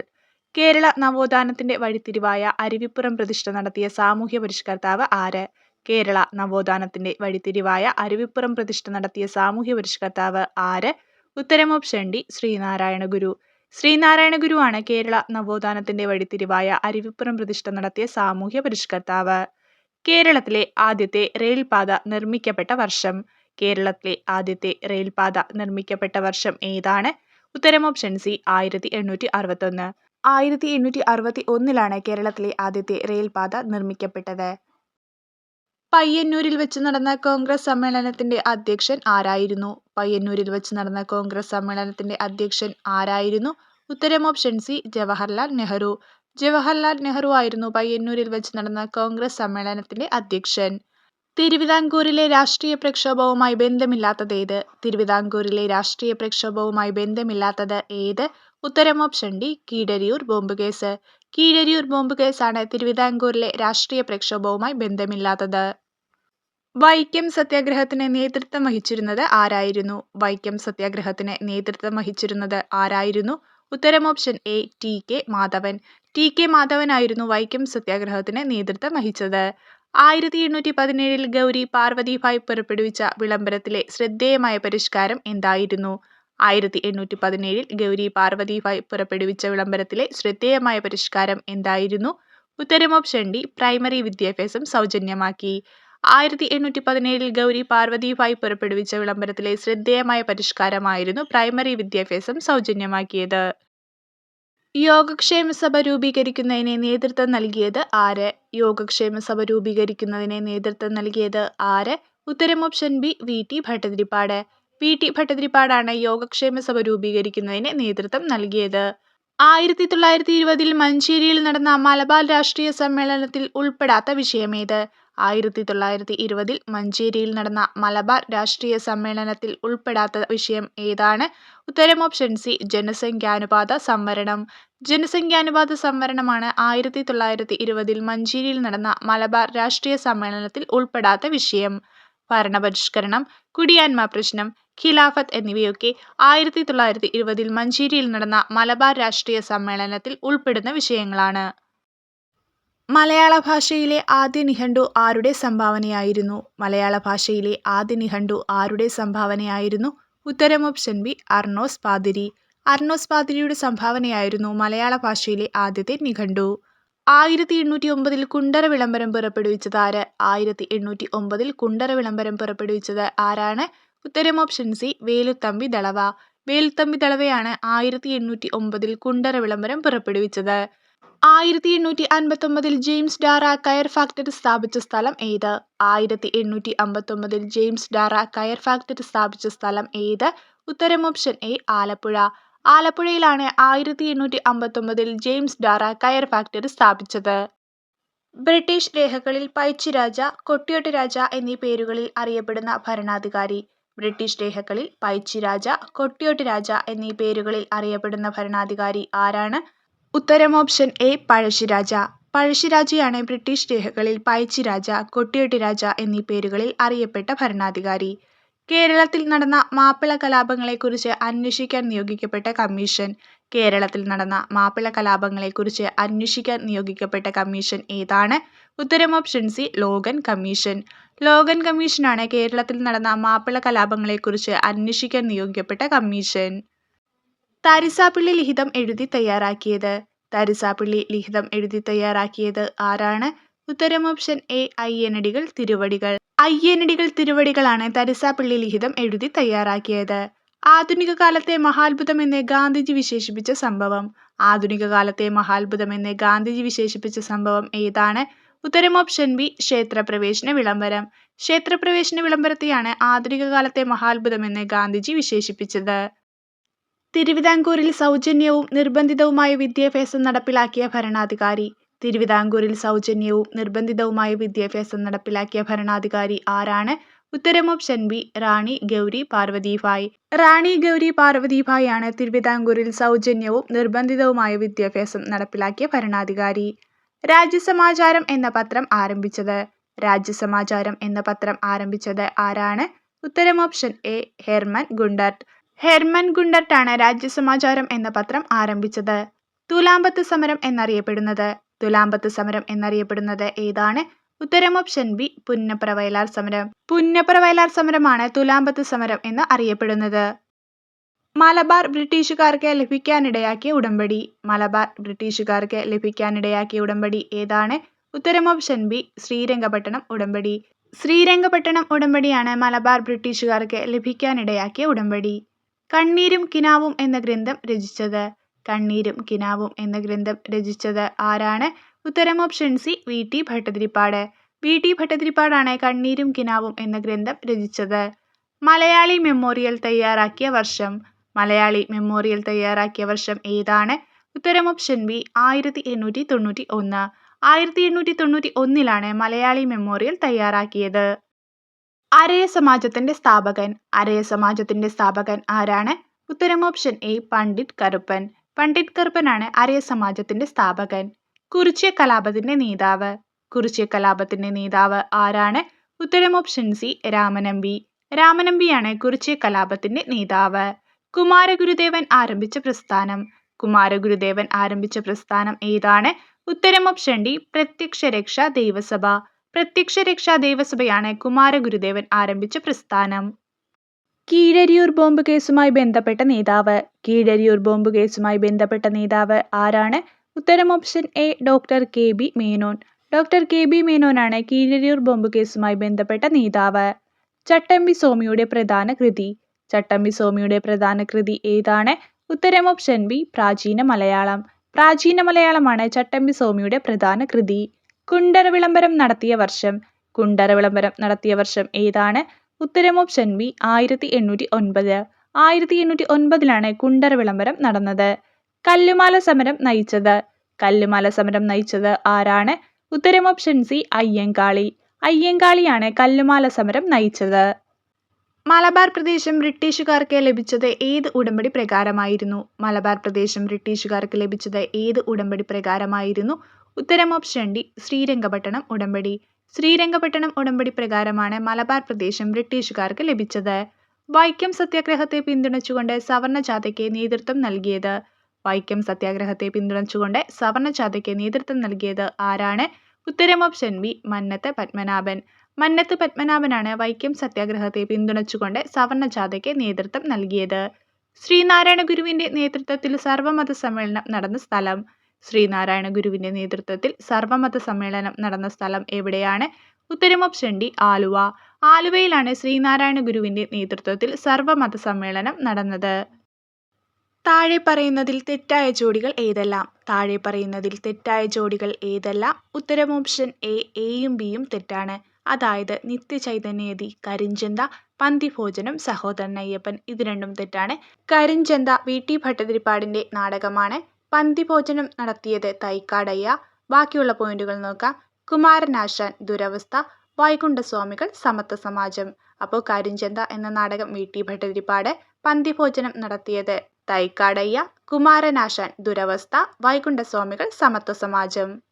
കേരള നവോത്ഥാനത്തിന്റെ വഴിത്തിരിവായ അരുവിപ്പുറം പ്രതിഷ്ഠ നടത്തിയ സാമൂഹ്യ പരിഷ്കർത്താവ് ആര്? കേരള നവോത്ഥാനത്തിന്റെ വഴിത്തിരിവായ അരുവിപ്പുറം പ്രതിഷ്ഠ നടത്തിയ സാമൂഹ്യ പരിഷ്കർത്താവ് ആര്? ഉത്തരം ഓപ്ഷൻ ഡി ശ്രീനാരായണ ഗുരു. ശ്രീനാരായണ ഗുരുവാണ് കേരള നവോത്ഥാനത്തിന്റെ വഴിത്തിരിവായ അരുവിപ്പുറം പ്രതിഷ്ഠ നടത്തിയ സാമൂഹ്യ പരിഷ്കർത്താവ്. കേരളത്തിലെ ആദ്യത്തെ റെയിൽപാത നിർമ്മിക്കപ്പെട്ട വർഷം. കേരളത്തിലെ ആദ്യത്തെ റെയിൽപാത നിർമ്മിക്കപ്പെട്ട വർഷം ഏതാണ്? ഉത്തരം ഓപ്ഷൻ സി 1861. 1861 കേരളത്തിലെ ആദ്യത്തെ റെയിൽപാത നിർമ്മിക്കപ്പെട്ടത്. പയ്യന്നൂരിൽ വെച്ച് നടന്ന കോൺഗ്രസ് സമ്മേളനത്തിന്റെ അധ്യക്ഷൻ ആരായിരുന്നു? പയ്യന്നൂരിൽ വെച്ച് നടന്ന കോൺഗ്രസ് സമ്മേളനത്തിന്റെ അധ്യക്ഷൻ ആരായിരുന്നു? ഉത്തരം ഓപ്ഷൻ സി ജവഹർലാൽ നെഹ്റു. ജവഹർലാൽ നെഹ്റു ആയിരുന്നു പയ്യന്നൂരിൽ വെച്ച് നടന്ന കോൺഗ്രസ് സമ്മേളനത്തിന്റെ അധ്യക്ഷൻ. തിരുവിതാംകൂറിലെ രാഷ്ട്രീയ പ്രക്ഷോഭവുമായി ബന്ധമില്ലാത്തത് ഏത്? തിരുവിതാംകൂറിലെ രാഷ്ട്രീയ പ്രക്ഷോഭവുമായി ബന്ധമില്ലാത്തത് ഏത്? ഉത്തരം option D Keezhariyur bomb case. Keezhariyur bomb കേസാണ് തിരുവിതാംകൂറിലെ രാഷ്ട്രീയ പ്രക്ഷോഭവുമായി ബന്ധമില്ലാത്തത്. വൈക്കം സത്യാഗ്രഹത്തിന് നേതൃത്വം വഹിച്ചിരുന്നത് ആരായിരുന്നു? വൈക്കം സത്യാഗ്രഹത്തിന് നേതൃത്വം വഹിച്ചിരുന്നത് ആരായിരുന്നു? ഉത്തരം option A T K Madhavan. T K മാധവനായിരുന്നു വൈക്കം സത്യാഗ്രഹത്തിന് നേതൃത്വം വഹിച്ചത്. 1817 ഗൗരി പാർവതിഭായ് പുറപ്പെടുവിച്ച വിളംബരത്തിലെ ശ്രദ്ധേയമായ പരിഷ്കാരം എന്തായിരുന്നു? 1817 ഗൗരി പാർവതിഭായ് പുറപ്പെടുവിച്ച വിളംബരത്തിലെ ശ്രദ്ധേയമായ പരിഷ്കാരം എന്തായിരുന്നു? ഉത്തരം ഓപ്ഷൻ ഡി പ്രൈമറി വിദ്യാഭ്യാസം സൗജന്യമാക്കി. 1817 ഗൗരി പാർവതിഭായ് പുറപ്പെടുവിച്ച വിളംബരത്തിലെ ശ്രദ്ധേയമായ പരിഷ്കാരമായിരുന്നു പ്രൈമറി വിദ്യാഭ്യാസം സൗജന്യമാക്കിയത്. യോഗക്ഷേമ സഭ രൂപീകരിക്കുന്നതിന് നേതൃത്വം നൽകിയത് ആര്? യോഗക്ഷേമ സഭ രൂപീകരിക്കുന്നതിന് നേതൃത്വം നൽകിയത് ആര്? ഉത്തരം option B V T Bhattathiripad. V T ഭട്ടതിരിപ്പാടാണ് യോഗക്ഷേമ സഭ രൂപീകരിക്കുന്നതിന് നേതൃത്വം നൽകിയത്. 1920 മഞ്ചേരിയിൽ നടന്ന മലബാർ രാഷ്ട്രീയ സമ്മേളനത്തിൽ ഉൾപ്പെടാത്ത വിഷയമേത്? 1920 മഞ്ചേരിയിൽ നടന്ന മലബാർ രാഷ്ട്രീയ സമ്മേളനത്തിൽ ഉൾപ്പെടാത്ത വിഷയം ഏതാണ്? ഉത്തരം ഓപ്ഷൻ സി ജനസംഖ്യാനുപാത സംവരണം. ജനസംഖ്യാനുപാത സംവരണമാണ് 1920 മഞ്ചേരിയിൽ നടന്ന മലബാർ രാഷ്ട്രീയ സമ്മേളനത്തിൽ ഉൾപ്പെടാത്ത വിഷയം. ഭരണപരിഷ്കരണം, കുടിയാന്മ പ്രശ്നം, ഖിലാഫത്ത് എന്നിവയൊക്കെ 1920 മഞ്ചേരിയിൽ നടന്ന മലബാർ രാഷ്ട്രീയ സമ്മേളനത്തിൽ ഉൾപ്പെടുന്ന വിഷയങ്ങളാണ്. മലയാള ഭാഷയിലെ ആദ്യ നിഘണ്ടു ആരുടെ സംഭാവനയായിരുന്നു? മലയാള ഭാഷയിലെ ആദ്യ നിഘണ്ടു ആരുടെ സംഭാവനയായിരുന്നു? ഉത്തരം ഓപ്ഷൻ ബി അർണോസ് പാതിരി. അർണോസ് പാതിരിയുടെ സംഭാവനയായിരുന്നു മലയാള ഭാഷയിലെ ആദ്യത്തെ നിഘണ്ടു. 1809 കുണ്ടറ വിളംബരം പുറപ്പെടുവിച്ചത് ആര്? 1809 കുണ്ടറ വിളംബരം പുറപ്പെടുവിച്ചത് ആരാണ്? ഉത്തരം ഓപ്ഷൻ സി വേലുത്തമ്പി ദളവ. വേലുത്തമ്പി ദളവയാണ് 1809 കുണ്ടറ വിളംബരം പുറപ്പെടുവിച്ചത്. 1859 ജെയിംസ് ഡാറ കയർ ഫാക്ടറി സ്ഥാപിച്ച സ്ഥലം ഏത്? 1859 ജെയിംസ് ഡാറ കയർ ഫാക്ടറി സ്ഥാപിച്ച സ്ഥലം ഏത്? ഉത്തരം ഓപ്ഷൻ എ ആലപ്പുഴ. ആലപ്പുഴയിലാണ് 1859 ജെയിംസ് ഡാറ കയർ ഫാക്ടറി സ്ഥാപിച്ചത്. ബ്രിട്ടീഷ് രേഖകളിൽ പഴശ്ശിരാജ, കൊട്ടിയോട്ട് രാജ എന്നീ പേരുകളിൽ അറിയപ്പെടുന്ന ഭരണാധികാരി. ബ്രിട്ടീഷ് രേഖകളിൽ പഴശ്ശിരാജ, കൊട്ടിയോട്ട് രാജ എന്നീ പേരുകളിൽ അറിയപ്പെടുന്ന ഭരണാധികാരി ആരാണ്? ഉത്തരം ഓപ്ഷൻ എ പഴശ്ശിരാജ. പഴശ്ശിരാജയാണ് ബ്രിട്ടീഷ് രേഖകളിൽ പഴശ്ശിരാജ, കൊട്ടിയോട്ട് രാജ എന്നീ പേരുകളിൽ അറിയപ്പെട്ട ഭരണാധികാരി. കേരളത്തിൽ നടന്ന മാപ്പിള കലാപങ്ങളെക്കുറിച്ച് അന്വേഷിക്കാൻ നിയോഗിക്കപ്പെട്ട കമ്മീഷൻ. കേരളത്തിൽ നടന്ന മാപ്പിള കലാപങ്ങളെക്കുറിച്ച് അന്വേഷിക്കാൻ നിയോഗിക്കപ്പെട്ട കമ്മീഷൻ ഏതാണ്? ഉത്തരം option C Logan commission. Logan കമ്മീഷനാണ് കേരളത്തിൽ നടന്ന മാപ്പിള കലാപങ്ങളെക്കുറിച്ച് അന്വേഷിക്കാൻ നിയോഗിക്കപ്പെട്ട കമ്മീഷൻ. തരിസാപ്പിള്ളി ലിഖിതം എഴുതി തയ്യാറാക്കിയത്. തരിസാപ്പിള്ളി ലിഖിതം എഴുതി തയ്യാറാക്കിയത് ആരാണ്? ഉത്തരം ഓപ്ഷൻ എ അയ്യനടികൾ തിരുവടികൾ. അയ്യനടികൾ തിരുവടികളാണ് തരിസാപ്പിള്ളി ലിഖിതം എഴുതി തയ്യാറാക്കിയത്. ആധുനിക കാലത്തെ മഹാത്ഭുതമെന്ന് ഗാന്ധിജി വിശേഷിപ്പിച്ച സംഭവം. ആധുനിക കാലത്തെ മഹാത്ഭുതമെന്ന് ഗാന്ധിജി വിശേഷിപ്പിച്ച സംഭവം ഏതാണ്? ഉത്തരം ഓപ്ഷൻ ബി ക്ഷേത്രപ്രവേശന വിളംബരം. ക്ഷേത്രപ്രവേശന വിളംബരത്തെയാണ് ആധുനിക കാലത്തെ മഹാത്ഭുതമെന്ന് ഗാന്ധിജി വിശേഷിപ്പിച്ചത്. തിരുവിതാംകൂറിൽ സൗജന്യവും നിർബന്ധിതവുമായ വിദ്യാഭ്യാസം നടപ്പിലാക്കിയ ഭരണാധികാരി. തിരുവിതാംകൂറിൽ സൗജന്യവും നിർബന്ധിതവുമായ വിദ്യാഭ്യാസം നടപ്പിലാക്കിയ ഭരണാധികാരി ആരാണ്? ഉത്തരം ഓപ്ഷൻ ബി റാണി ഗൗരി പാർവതിഭായ്. റാണി ഗൗരി പാർവതിഭായ് ആണ് തിരുവിതാംകൂറിൽ സൗജന്യവും നിർബന്ധിതവുമായ വിദ്യാഭ്യാസം നടപ്പിലാക്കിയ ഭരണാധികാരി. രാജ്യസമാചാരം എന്ന പത്രം ആരംഭിച്ചത്. രാജ്യസമാചാരം എന്ന പത്രം ആരംഭിച്ചത് ആരാണ്? ഉത്തരം option A Hermann Gundert. Hermann ഗുണ്ടർട്ടാണ് രാജ്യസമാചാരം എന്ന പത്രം ആരംഭിച്ചത്. തുലാമ്പത്ത് സമരം എന്നറിയപ്പെടുന്നത്. തുലാമ്പത്ത് സമരം എന്നറിയപ്പെടുന്നത് ഏതാണ്? ഉത്തരം ഓപ്ഷൻ ബി പുന്നപ്ര വയലാർ സമരം. പുന്നപ്ര വയലാർ സമരമാണ് തുലാമ്പത്ത് സമരം എന്ന് അറിയപ്പെടുന്നത്. മലബാർ ബ്രിട്ടീഷുകാർക്ക് ലഭിക്കാനിടയാക്കിയ ഉടമ്പടി. മലബാർ ബ്രിട്ടീഷുകാർക്ക് ലഭിക്കാനിടയാക്കിയ ഉടമ്പടി ഏതാണ്? ഉത്തരം ഓപ്ഷൻ ബി ശ്രീരംഗപട്ടണം ഉടമ്പടി. ശ്രീരംഗപട്ടണം ഉടമ്പടിയാണ് മലബാർ ബ്രിട്ടീഷുകാർക്ക് ലഭിക്കാനിടയാക്കിയ ഉടമ്പടി. കണ്ണീരും കിനാവും എന്ന ഗ്രന്ഥം രചിച്ചത്. കണ്ണീരും കിനാവും എന്ന ഗ്രന്ഥം രചിച്ചത് ആരാണ്? ഉത്തരം option C V T Bhattathiripad. V T ഭട്ടതിരിപ്പാടാണ് കണ്ണീരും കിനാവും എന്ന ഗ്രന്ഥം രചിച്ചത്. മലയാളി മെമ്മോറിയൽ തയ്യാറാക്കിയ വർഷം. മലയാളി മെമ്മോറിയൽ തയ്യാറാക്കിയ വർഷം ഏതാണ്? ഉത്തരം ഓപ്ഷൻ ബി 1891. 1891 മലയാളി മെമ്മോറിയൽ തയ്യാറാക്കിയത്. അരയ സമാജത്തിന്റെ സ്ഥാപകൻ. അരയ സമാജത്തിന്റെ സ്ഥാപകൻ ആരാണ്? ഉത്തരം ഓപ്ഷൻ എ പണ്ഡിറ്റ് കറുപ്പൻ. പണ്ഡിറ്റ് കറുപ്പനാണ് അരയ സമാജത്തിന്റെ സ്ഥാപകൻ. കുറിച്യ കലാപത്തിന്റെ നേതാവ്. കുറിച്യ കലാപത്തിന്റെ നേതാവ് ആരാണ്? ഉത്തരം ഓപ്ഷൻ സി രാമനമ്പി. രാമനമ്പിയാണ് കുറിച്യ കലാപത്തിന്റെ നേതാവ്. കുമാരഗുരുദേവൻ ആരംഭിച്ച പ്രസ്ഥാനം. കുമാരഗുരുദേവൻ ആരംഭിച്ച പ്രസ്ഥാനം ഏതാണ്? ഉത്തരം ഓപ്ഷൻ ഡി പ്രത്യക്ഷരക്ഷാ ദൈവസഭ. പ്രത്യക്ഷരക്ഷാ ദൈവസഭയാണ് കുമാരഗുരുദേവൻ ആരംഭിച്ച പ്രസ്ഥാനം. കീഴരിയൂർ ബോംബ് കേസുമായി ബന്ധപ്പെട്ട നേതാവ്. കീഴരിയൂർ ബോംബ് കേസുമായി ബന്ധപ്പെട്ട നേതാവ് ആരാണ്? ഉത്തരം option A doctor K B Menon. Doctor K B മേനോനാണ് കീഴരിയൂർ ബോംബ് കേസുമായി ബന്ധപ്പെട്ട നേതാവ്. ചട്ടമ്പി സ്വാമിയുടെ പ്രധാന കൃതി. ചട്ടമ്പി സ്വാമിയുടെ പ്രധാന കൃതി ഏതാണ്? ഉത്തരം ഓപ്ഷൻ ബി പ്രാചീന മലയാളം. പ്രാചീന മലയാളമാണ് ചട്ടമ്പി സ്വാമിയുടെ പ്രധാന കൃതി. കുണ്ടറ വിളംബരം നടത്തിയ വർഷം. കുണ്ടറ വിളംബരം നടത്തിയ വർഷം ഏതാണ്? ഉത്തരം ഓപ്ഷൻ ബി 1809. 1809 കുണ്ടറ വിളംബരം നടന്നത്. കല്ലുമാല സമരം നയിച്ചത്. കല്ലുമാല സമരം നയിച്ചത് ആരാണ്? ഉത്തരം ഓപ്ഷൻ സി അയ്യങ്കാളി. അയ്യങ്കാളിയാണ് കല്ലുമാല സമരം നയിച്ചത്. മലബാർ പ്രദേശം ബ്രിട്ടീഷുകാർക്ക് ലഭിച്ചത് ഏത് ഉടമ്പടി പ്രകാരമായിരുന്നു? മലബാർ പ്രദേശം ബ്രിട്ടീഷുകാർക്ക് ലഭിച്ചത് ഏത് ഉടമ്പടി പ്രകാരമായിരുന്നു? ഉത്തരം ഓപ്ഷൻ ഡി ശ്രീരംഗപട്ടണം ഉടമ്പടി. ശ്രീരംഗപട്ടണം ഉടമ്പടി പ്രകാരമാണ് മലബാർ പ്രദേശം ബ്രിട്ടീഷുകാർക്ക് ലഭിച്ചത്. വൈക്കം സത്യാഗ്രഹത്തെ പിന്തുണച്ചുകൊണ്ട് സവർണജാഥയ്ക്ക് നേതൃത്വം നൽകിയത്. വൈക്കം സത്യാഗ്രഹത്തെ പിന്തുണച്ചുകൊണ്ട് സവർണജാഥയ്ക്ക് നേതൃത്വം നൽകിയത് ആരാണ്? ഉത്തരം ഓപ്ഷൻ ബി മന്നത്ത് പത്മനാഭൻ. മന്നത്ത് പത്മനാഭനാണ് വൈക്കം സത്യാഗ്രഹത്തെ പിന്തുണച്ചുകൊണ്ട് സവർണജാഥയ്ക്ക് നേതൃത്വം നൽകിയത്. ശ്രീനാരായണ ഗുരുവിന്റെ നേതൃത്വത്തിൽ സർവമത സമ്മേളനം നടന്ന സ്ഥലം. ശ്രീനാരായണ ഗുരുവിന്റെ നേതൃത്വത്തിൽ സർവമത സമ്മേളനം നടന്ന സ്ഥലം എവിടെയാണ്? ഉത്തരം ഓപ്ഷൻ ഡി ആലുവ. ആലുവയിലാണ് ശ്രീനാരായണ ഗുരുവിന്റെ നേതൃത്വത്തിൽ സർവമത സമ്മേളനം നടന്നത്. താഴെ പറയുന്നതിൽ തെറ്റായ ജോഡികൾ ഏതെല്ലാം? താഴെ പറയുന്നതിൽ തെറ്റായ ജോഡികൾ ഏതെല്ലാം? ഉത്തരം ഓപ്ഷൻ എ എയും ബിയും തെറ്റാണ്. അതായത് നിത്യചൈതന്യയതി കരിഞ്ചന്ത, പന്തിഭോജനം സഹോദരൻ അയ്യപ്പൻ, ഇത് രണ്ടും തെറ്റാണ്. കരിഞ്ചന്ത വി.ടി. ഭട്ടതിരിപ്പാടിന്റെ നാടകമാണ്. പന്തിഭോജനം നടത്തിയത് തൈക്കാടയ്യ. ബാക്കിയുള്ള പോയിന്റുകൾ നോക്കാം. കുമാരനാശാൻ ദുരവസ്ഥ, വൈകുണ്ഠസ്വാമികൾ സമത്വ സമാജം. അപ്പോൾ കരിഞ്ചന്ത എന്ന നാടകം വി.ടി. ഭട്ടതിരിപ്പാട്, പന്തിഭോജനം നടത്തിയത് തൈക്കാടയ്യ, കുമാരനാശാൻ ദുരവസ്ഥ, വൈകുണ്ഠസ്വാമികൾ സമത്വ സമാജം.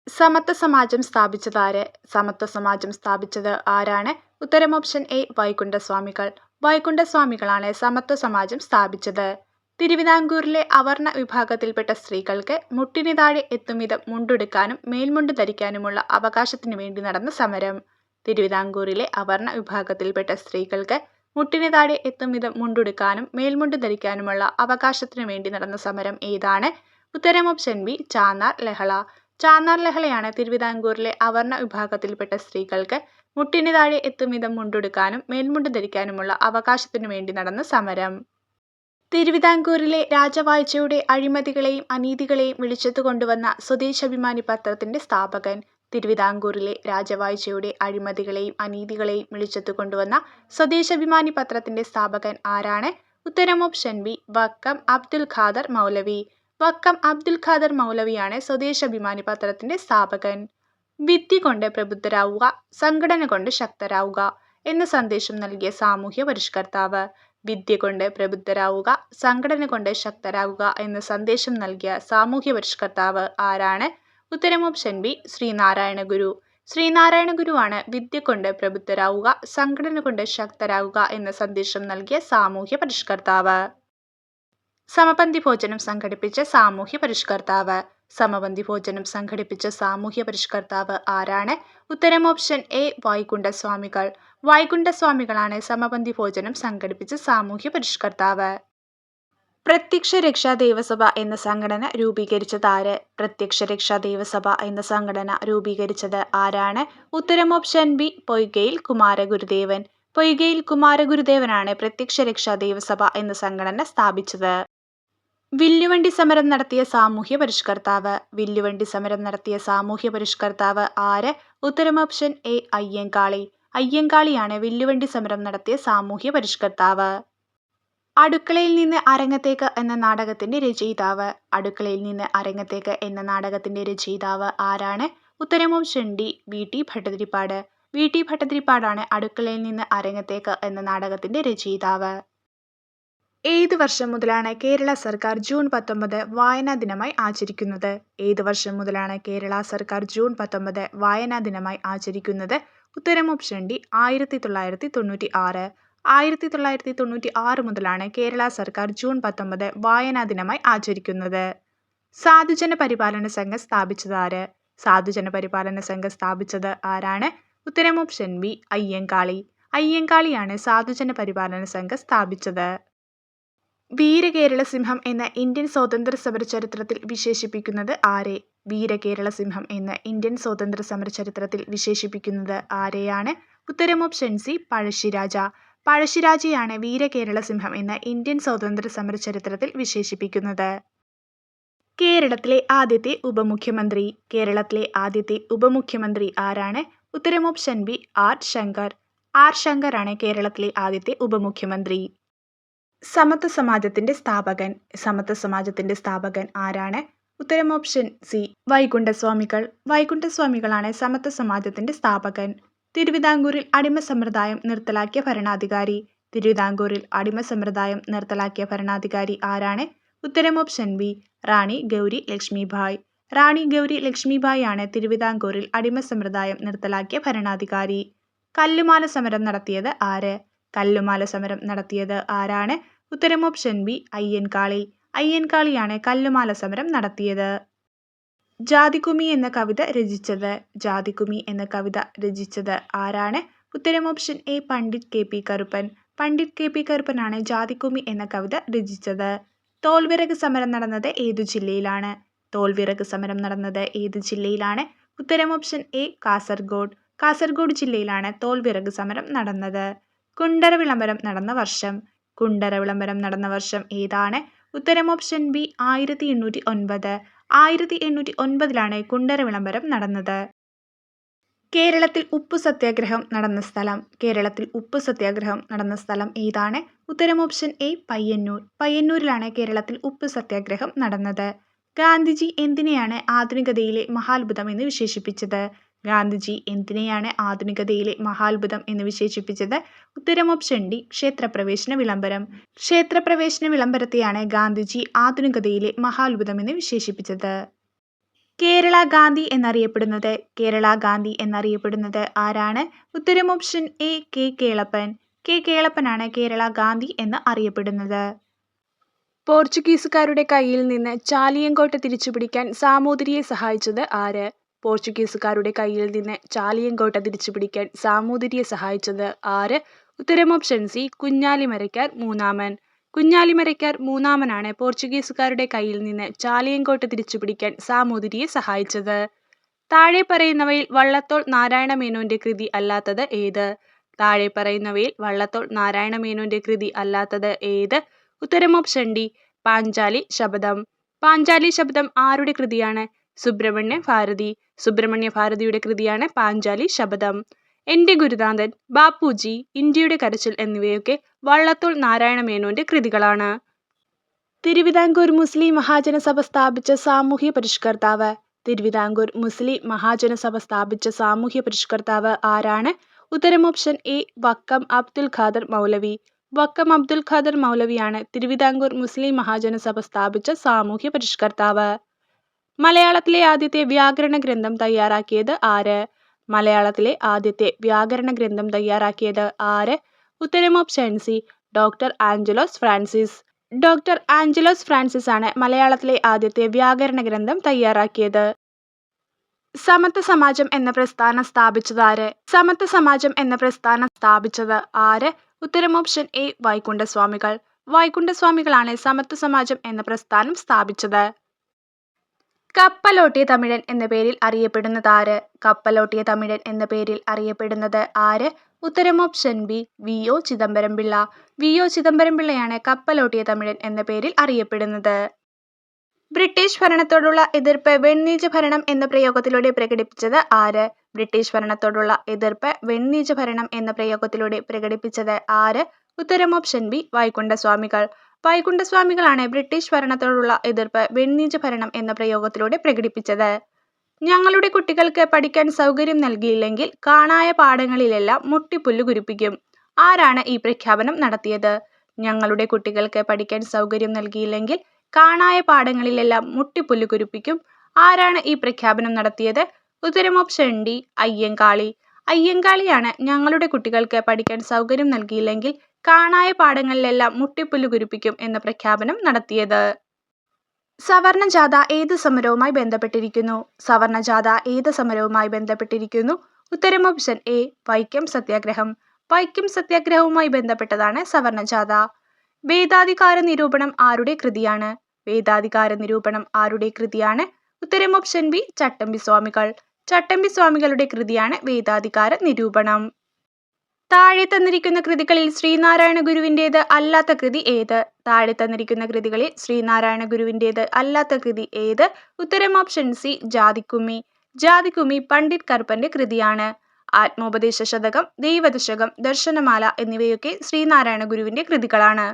സമത്വ സമാജം സ്ഥാപിച്ചത് ആര്? സമത്വ സമാജം സ്ഥാപിച്ചത് ആരാണ്? ഉത്തരം ഓപ്ഷൻ എ വൈകുണ്ഠസ്വാമികൾ. വൈകുണ്ഠസ്വാമികളാണ് സമത്വ സമാജം സ്ഥാപിച്ചത്. തിരുവിതാംകൂറിലെ അവർണ വിഭാഗത്തിൽപ്പെട്ട സ്ത്രീകൾക്ക് മുട്ടിന് താഴെ എത്തുമിതം മുണ്ടുടുക്കാനും മേൽമുണ്ട് ധരിക്കാനുമുള്ള അവകാശത്തിനു വേണ്ടി നടന്ന സമരം. തിരുവിതാംകൂറിലെ അവർണ വിഭാഗത്തിൽപ്പെട്ട സ്ത്രീകൾക്ക് മുട്ടിന് താഴെ എത്തുമിതം മുണ്ടുടുക്കാനും മേൽമുണ്ട് ധരിക്കാനുമുള്ള അവകാശത്തിനു വേണ്ടി നടന്ന സമരം ഏതാണ്? ഉത്തരം ഓപ്ഷൻ ബി ചാന്നാർ ലഹള. ചാന്നാർ ലഹളയാണ് തിരുവിതാംകൂറിലെ അവർണ വിഭാഗത്തിൽപ്പെട്ട സ്ത്രീകൾക്ക് മുട്ടിന് താഴെ എത്തുമിതം മുണ്ടുടുക്കാനും മേൽമുണ്ട് ധരിക്കാനുമുള്ള അവകാശത്തിനു വേണ്ടി നടന്ന സമരം. തിരുവിതാംകൂറിലെ രാജവാഴ്ചയുടെ അഴിമതികളെയും അനീതികളെയും വെളിച്ചത്തു കൊണ്ടുവന്ന സ്വദേശാഭിമാനി പത്രത്തിന്റെ സ്ഥാപകൻ. തിരുവിതാംകൂറിലെ രാജവാഴ്ചയുടെ അഴിമതികളെയും അനീതികളെയും വെളിച്ചത്തു കൊണ്ടുവന്ന സ്വദേശാഭിമാനി പത്രത്തിന്റെ സ്ഥാപകൻ ആരാണ്? ഉത്തരം ഓപ്ഷൻ ബി വക്കം അബ്ദുൽ ഖാദർ മൗലവി. വക്കം അബ്ദുൽ ഖാദർ മൗലവിയാണ് സ്വദേശാഭിമാനി പത്രത്തിന്റെ സ്ഥാപകൻ. വിദ്യ കൊണ്ട് പ്രബുദ്ധരാവുക, സംഘടന കൊണ്ട് ശക്തരാവുക എന്ന സന്ദേശം നൽകിയ സാമൂഹ്യ പരിഷ്കർത്താവ്. വിദ്യ കൊണ്ട് പ്രബുദ്ധരാവുക, സംഘടന കൊണ്ട് ശക്തരാകുക എന്ന സന്ദേശം നൽകിയ സാമൂഹ്യ പരിഷ്കർത്താവ് ആരാണ്? ഉത്തരം ഓപ്ഷൻ ബി ശ്രീനാരായണ ഗുരു. ശ്രീനാരായണ ഗുരുവാണ് വിദ്യ കൊണ്ട് പ്രബുദ്ധരാവുക, സംഘടന കൊണ്ട് ശക്തരാകുക എന്ന സന്ദേശം നൽകിയ സാമൂഹ്യ പരിഷ്കർത്താവ്. സമപന്തി ഭോജനം സംഘടിപ്പിച്ച സാമൂഹ്യ പരിഷ്കർത്താവ്. സമപന്തി ഭോജനം സംഘടിപ്പിച്ച സാമൂഹ്യ പരിഷ്കർത്താവ് ആരാണ്? ഉത്തരം ഓപ്ഷൻ എ വൈകുണ്ഠസ്വാമികൾ. വൈകുണ്ഠസ്വാമികളാണ് സമപന്തി ഭോജനം സംഘടിപ്പിച്ച സാമൂഹ്യ പരിഷ്കർത്താവ്. പ്രത്യക്ഷ രക്ഷാ ദേവസഭ എന്ന സംഘടന രൂപീകരിച്ചത് ആര്? പ്രത്യക്ഷ രക്ഷാ ദേവസഭ എന്ന സംഘടന രൂപീകരിച്ചത് ആരാണ്? ഉത്തരം ഓപ്ഷൻ ബി പൊയ്കയിൽ കുമാരഗുരുദേവൻ. പൊയ്കയിൽ കുമാരഗുരുദേവനാണ് പ്രത്യക്ഷ രക്ഷാ ദേവസഭ എന്ന സംഘടന സ്ഥാപിച്ചത്. വില്ലുവണ്ടി സമരം നടത്തിയ സാമൂഹ്യ പരിഷ്കർത്താവ്. വില്ലുവണ്ടി സമരം നടത്തിയ സാമൂഹ്യ പരിഷ്കർത്താവ് ആര്? ഉത്തരം ഓപ്ഷൻ എ അയ്യങ്കാളി. അയ്യങ്കാളിയാണ് വില്ലുവണ്ടി സമരം നടത്തിയ സാമൂഹ്യ പരിഷ്കർത്താവ്. അടുക്കളയിൽ നിന്ന് അരങ്ങത്തേക്ക് എന്ന നാടകത്തിന്റെ രചയിതാവ്. അടുക്കളയിൽ നിന്ന് അരങ്ങത്തേക്ക് എന്ന നാടകത്തിന്റെ രചയിതാവ് ആരാണ്? ഉത്തരം ഓപ്ഷൻ ഡി വി.ടി. ഭട്ടതിരിപ്പാട്. വി.ടി. ഭട്ടതിരിപ്പാടാണ് അടുക്കളയിൽ നിന്ന് അരങ്ങത്തേക്ക് എന്ന നാടകത്തിന്റെ രചയിതാവ്. ഏത് വർഷം മുതലാണ് കേരള സർക്കാർ ജൂൺ 19 വായനാ ദിനമായി ആചരിക്കുന്നത്? ഏത് വർഷം മുതലാണ് കേരള സർക്കാർ ജൂൺ 19 വായനാ ദിനമായി ആചരിക്കുന്നത്? ഉത്തരം ഓപ്ഷൻ ഡി 1996. 1996 മുതലാണ് കേരള സർക്കാർ ജൂൺ 19 വായനാ ദിനമായി ആചരിക്കുന്നത്. സാധുജന പരിപാലന സംഘം സ്ഥാപിച്ചത് ആര്? സാധുജന പരിപാലന സംഘം സ്ഥാപിച്ചത് ആരാണ്? ഉത്തരം ഓപ്ഷൻ ബി അയ്യങ്കാളി. അയ്യങ്കാളിയാണ് സാധുജന പരിപാലന സംഘം സ്ഥാപിച്ചത്. വീരകേരള സിംഹം എന്ന ഇന്ത്യൻ സ്വാതന്ത്ര്യ സമര ചരിത്രത്തിൽ വിശേഷിപ്പിക്കുന്നത് ആരെ? വീരകേരള സിംഹം എന്ന ഇന്ത്യൻ സ്വാതന്ത്ര്യ സമര ചരിത്രത്തിൽ വിശേഷിപ്പിക്കുന്നത് ആരെയാണ്? ഉത്തരം ഓപ്ഷൻ സി പഴശ്ശിരാജ. പഴശ്ശിരാജയാണ് വീരകേരള സിംഹം എന്ന ഇന്ത്യൻ സ്വാതന്ത്ര്യ സമര ചരിത്രത്തിൽ വിശേഷിപ്പിക്കുന്നത്. കേരളത്തിലെ ആദ്യത്തെ ഉപമുഖ്യമന്ത്രി. കേരളത്തിലെ ആദ്യത്തെ ഉപമുഖ്യമന്ത്രി ആരാണ്? ഉത്തരം option B R Sankar. R ശങ്കറാണ് കേരളത്തിലെ ആദ്യത്തെ ഉപമുഖ്യമന്ത്രി. സമത്വ സമാജത്തിന്റെ സ്ഥാപകൻ. സമത്വ സമാജത്തിന്റെ സ്ഥാപകൻ ആരാണ്? ഉത്തരം ഓപ്ഷൻ സി വൈകുണ്ഠസ്വാമികൾ. വൈകുണ്ഠസ്വാമികളാണ് സമത്വ സമാജത്തിന്റെ സ്ഥാപകൻ. തിരുവിതാംകൂറിൽ അടിമ സമ്പ്രദായം നിർത്തലാക്കിയ ഭരണാധികാരി. തിരുവിതാംകൂറിൽ അടിമ സമ്പ്രദായം നിർത്തലാക്കിയ ഭരണാധികാരി ആരാണ്? ഉത്തരം ഓപ്ഷൻ ബി റാണി ഗൗരി ലക്ഷ്മിഭായ്. റാണി ഗൗരി ലക്ഷ്മിഭായ് ആണ് തിരുവിതാംകൂറിൽ അടിമ സമ്പ്രദായം നിർത്തലാക്കിയ ഭരണാധികാരി. കല്ലുമാല സമരം നടത്തിയത് ആര്? കല്ലുമാല സമരം നടത്തിയത് ആരാണ്? ഉത്തരം ഓപ്ഷൻ ബി അയ്യൻകാളി. അയ്യൻകാളിയാണ് കല്ലുമാല സമരം നടത്തിയത്. ജാതിക്കുമ്മി എന്ന കവിത രചിച്ചത്. ജാതിക്കുമ്മി എന്ന കവിത രചിച്ചത് ആരാണ്? ഉത്തരം option A Pandit K P Karuppan. Pandit K P കറുപ്പനാണ് ജാതിക്കുമ്മി എന്ന കവിത രചിച്ചത്. തോൽവിറക് സമരം നടന്നത് ഏതു ജില്ലയിലാണ്? തോൽവിറക് സമരം നടന്നത് ഏത് ജില്ലയിലാണ്? ഉത്തരം ഓപ്ഷൻ എ കാസർഗോഡ്. കാസർഗോഡ് ജില്ലയിലാണ് തോൽവിറക് സമരം നടന്നത്. കുണ്ടറ വിളംബരം നടന്ന വർഷം. കുണ്ടറ വിളംബരം നടന്ന വർഷം ഏതാണ്? ഉത്തരം ഓപ്ഷൻ ബി 1809. 1809 കുണ്ടറ വിളംബരം നടന്നത്. കേരളത്തിൽ ഉപ്പു സത്യാഗ്രഹം നടന്ന സ്ഥലം. കേരളത്തിൽ ഉപ്പു സത്യാഗ്രഹം നടന്ന സ്ഥലം ഏതാണ്? ഉത്തരം ഓപ്ഷൻ എ പയ്യന്നൂർ. പയ്യന്നൂരിലാണ് കേരളത്തിൽ ഉപ്പു സത്യാഗ്രഹം നടന്നത്. ഗാന്ധിജി എന്തിനെയാണ് ആധുനികതയിലെ മഹാത്ഭുതം എന്ന് വിശേഷിപ്പിച്ചത്? ഗാന്ധിജി എന്തിനെയാണ് ആധുനികതയിലെ മഹാത്ഭുതം എന്ന് വിശേഷിപ്പിച്ചത്? ഉത്തരം ഓപ്ഷൻ ഡി ക്ഷേത്രപ്രവേശന വിളംബരം. ക്ഷേത്രപ്രവേശന വിളംബരത്തെയാണ് ഗാന്ധിജി ആധുനികതയിലെ മഹാത്ഭുതം എന്ന് വിശേഷിപ്പിച്ചത്. കേരള ഗാന്ധി എന്നറിയപ്പെടുന്നത്. കേരള ഗാന്ധി എന്നറിയപ്പെടുന്നത് ആരാണ്? ഉത്തരം option A K Kelappan. K കേളപ്പനാണ് കേരള ഗാന്ധി എന്ന് അറിയപ്പെടുന്നത്. പോർച്ചുഗീസുകാരുടെ കയ്യിൽ നിന്ന് ചാലിയങ്കോട്ട തിരിച്ചുപിടിക്കാൻ സാമൂതിരിയെ സഹായിച്ചത് ആര്? പോർച്ചുഗീസുകാരുടെ കയ്യിൽ നിന്ന് ചാലിയങ്കോട്ട തിരിച്ചുപിടിക്കാൻ സാമൂതിരിയെ സഹായിച്ചത് ആര്? ഉത്തരം ഓപ്ഷൻ സി കുഞ്ഞാലിമരയ്ക്കാർ മൂന്നാമൻ. കുഞ്ഞാലിമരയ്ക്കാർ മൂന്നാമനാണ് പോർച്ചുഗീസുകാരുടെ കയ്യിൽ നിന്ന് ചാലിയങ്കോട്ട തിരിച്ചുപിടിക്കാൻ സാമൂതിരിയെ സഹായിച്ചത്. താഴെ പറയുന്നവയിൽ വള്ളത്തോൾ നാരായണ മേനോന്റെ കൃതി അല്ലാത്തത് ഏത്? താഴെ പറയുന്നവയിൽ വള്ളത്തോൾ നാരായണ മേനോന്റെ കൃതി അല്ലാത്തത് ഏത്? ഉത്തരം ഓപ്ഷൻ ഡി പാഞ്ചാലി ശപഥം. പാഞ്ചാലി ശപഥം ആരുടെ കൃതിയാണ്? സുബ്രഹ്മണ്യ ഭാരതി. സുബ്രഹ്മണ്യ ഭാരതിയുടെ കൃതിയാണ് പാഞ്ചാലി ശപഥം. എന്റെ ഗുരുനാഥൻ, ബാപ്പുജി, ഇന്ത്യയുടെ കരച്ചിൽ എന്നിവയൊക്കെ വള്ളത്തോൾ നാരായണ മേനോന്റെ കൃതികളാണ്. തിരുവിതാംകൂർ മുസ്ലിം മഹാജനസഭ സ്ഥാപിച്ച സാമൂഹ്യ പരിഷ്കർത്താവ്. തിരുവിതാംകൂർ മുസ്ലിം മഹാജനസഭ സ്ഥാപിച്ച സാമൂഹ്യ പരിഷ്കർത്താവ് ആരാണ്? ഉത്തരം ഓപ്ഷൻ എ വക്കം അബ്ദുൽ ഖാദർ മൗലവി. വക്കം അബ്ദുൽ ഖാദർ മൗലവിയാണ് തിരുവിതാംകൂർ മുസ്ലിം മഹാജനസഭ സ്ഥാപിച്ച സാമൂഹ്യ പരിഷ്കർത്താവ്. മലയാളത്തിലെ ആദ്യത്തെ വ്യാകരണ ഗ്രന്ഥം തയ്യാറാക്കിയത് ആര്? മലയാളത്തിലെ ആദ്യത്തെ വ്യാകരണ ഗ്രന്ഥം തയ്യാറാക്കിയത് ആര്? ഉത്തരം option C doctor Angelos Francis. Doctor Angelos Francis ആണ് മലയാളത്തിലെ ആദ്യത്തെ വ്യാകരണ ഗ്രന്ഥം തയ്യാറാക്കിയത്. സമത്വ സമാജം എന്ന പ്രസ്ഥാനം സ്ഥാപിച്ചത് ആര്? സമത്വ സമാജം എന്ന പ്രസ്ഥാനം സ്ഥാപിച്ചത് ആര്? ഉത്തരം ഓപ്ഷൻ എ വൈകുണ്ഠസ്വാമികൾ. വൈകുണ്ഠസ്വാമികളാണ് സമത്വ സമാജം എന്ന പ്രസ്ഥാനം സ്ഥാപിച്ചത്. കപ്പലോട്ടിയ തമിഴൻ എന്ന പേരിൽ അറിയപ്പെടുന്നത് ആര്? കപ്പലോട്ടിയ തമിഴൻ എന്ന പേരിൽ അറിയപ്പെടുന്നത് ആര്? ഉത്തരം option B V O Chidambaram Pillai. V O Chidambaram പിള്ളയാണ് കപ്പലോട്ടിയ തമിഴൻ എന്ന പേരിൽ അറിയപ്പെടുന്നത്. ബ്രിട്ടീഷ് ഭരണത്തോടുള്ള എതിർപ്പ് വെണ്ണീജ ഭരണം എന്ന പ്രയോഗത്തിലൂടെ പ്രകടിപ്പിച്ചത് ആര്? ബ്രിട്ടീഷ് ഭരണത്തോടുള്ള എതിർപ്പ് വെണ്ണീജ ഭരണം എന്ന പ്രയോഗത്തിലൂടെ പ്രകടിപ്പിച്ചത് ആര്? ഉത്തരം ഓപ്ഷൻ ബി വൈകുണ്ഠസ്വാമികൾ. വൈകുണ്ഠസ്വാമികളാണ് ബ്രിട്ടീഷ് ഭരണത്തോടുള്ള എതിർപ്പ് വെണ്ണീജ ഭരണം എന്ന പ്രയോഗത്തിലൂടെ പ്രകടിപ്പിച്ചത്. ഞങ്ങളുടെ കുട്ടികൾക്ക് പഠിക്കാൻ സൗകര്യം നൽകിയില്ലെങ്കിൽ കാണായ പാഠങ്ങളിലെല്ലാം മുട്ടിപ്പുല്ല് കുരിപ്പിക്കും. ആരാണ് ഈ പ്രഖ്യാപനം നടത്തിയത്? ഞങ്ങളുടെ കുട്ടികൾക്ക് പഠിക്കാൻ സൗകര്യം നൽകിയില്ലെങ്കിൽ കാണായ പാഠങ്ങളിലെല്ലാം മുട്ടിപ്പുല്ല് കുരിപ്പിക്കും. ആരാണ് ഈ പ്രഖ്യാപനം നടത്തിയത്? ഉത്തരം ഓപ്ഷൻ ഡി, അയ്യങ്കാളി. അയ്യങ്കാളിയാണ് ഞങ്ങളുടെ കുട്ടികൾക്ക് പഠിക്കാൻ സൗകര്യം നൽകിയില്ലെങ്കിൽ കാണായ പാഠങ്ങളിലെല്ലാം മുട്ടിപ്പുല്ല് കുരിപ്പിക്കും എന്ന പ്രഖ്യാപനം നടത്തിയത്. സവർണജാഥ ഏത് സമരവുമായി ബന്ധപ്പെട്ടിരിക്കുന്നു? സവർണജാഥ ഏത് സമരവുമായി ബന്ധപ്പെട്ടിരിക്കുന്നു? ഉത്തരം ഓപ്ഷൻ എ, വൈക്കം സത്യാഗ്രഹം. വൈക്കം സത്യാഗ്രഹവുമായി ബന്ധപ്പെട്ടതാണ് സവർണജാഥ. വേദാധികാര നിരൂപണം ആരുടെ കൃതിയാണ്? വേദാധികാര നിരൂപണം ആരുടെ കൃതിയാണ്? ഉത്തരം ഓപ്ഷൻ ബി, ചട്ടമ്പി സ്വാമികൾ. ചട്ടമ്പി സ്വാമികളുടെ കൃതിയാണ് വേദാധികാര നിരൂപണം. താഴെ തന്നിരിക്കുന്ന കൃതികളിൽ ശ്രീനാരായണ ഗുരുവിൻ്റേത് അല്ലാത്ത കൃതി ഏത്? താഴെ തന്നിരിക്കുന്ന കൃതികളിൽ ശ്രീനാരായണ ഗുരുവിൻ്റേത് അല്ലാത്ത കൃതി ഏത്? ഉത്തരം ഓപ്ഷൻ സി, ജാതിക്കുമ്മി. ജാതിക്കുമ്മി പണ്ഡിറ്റ് കറുപ്പന്റെ കൃതിയാണ്. ആത്മോപദേശ ശതകം, ദൈവദശകം, ദർശനമാല എന്നിവയൊക്കെ ശ്രീനാരായണ ഗുരുവിന്റെ കൃതികളാണ്.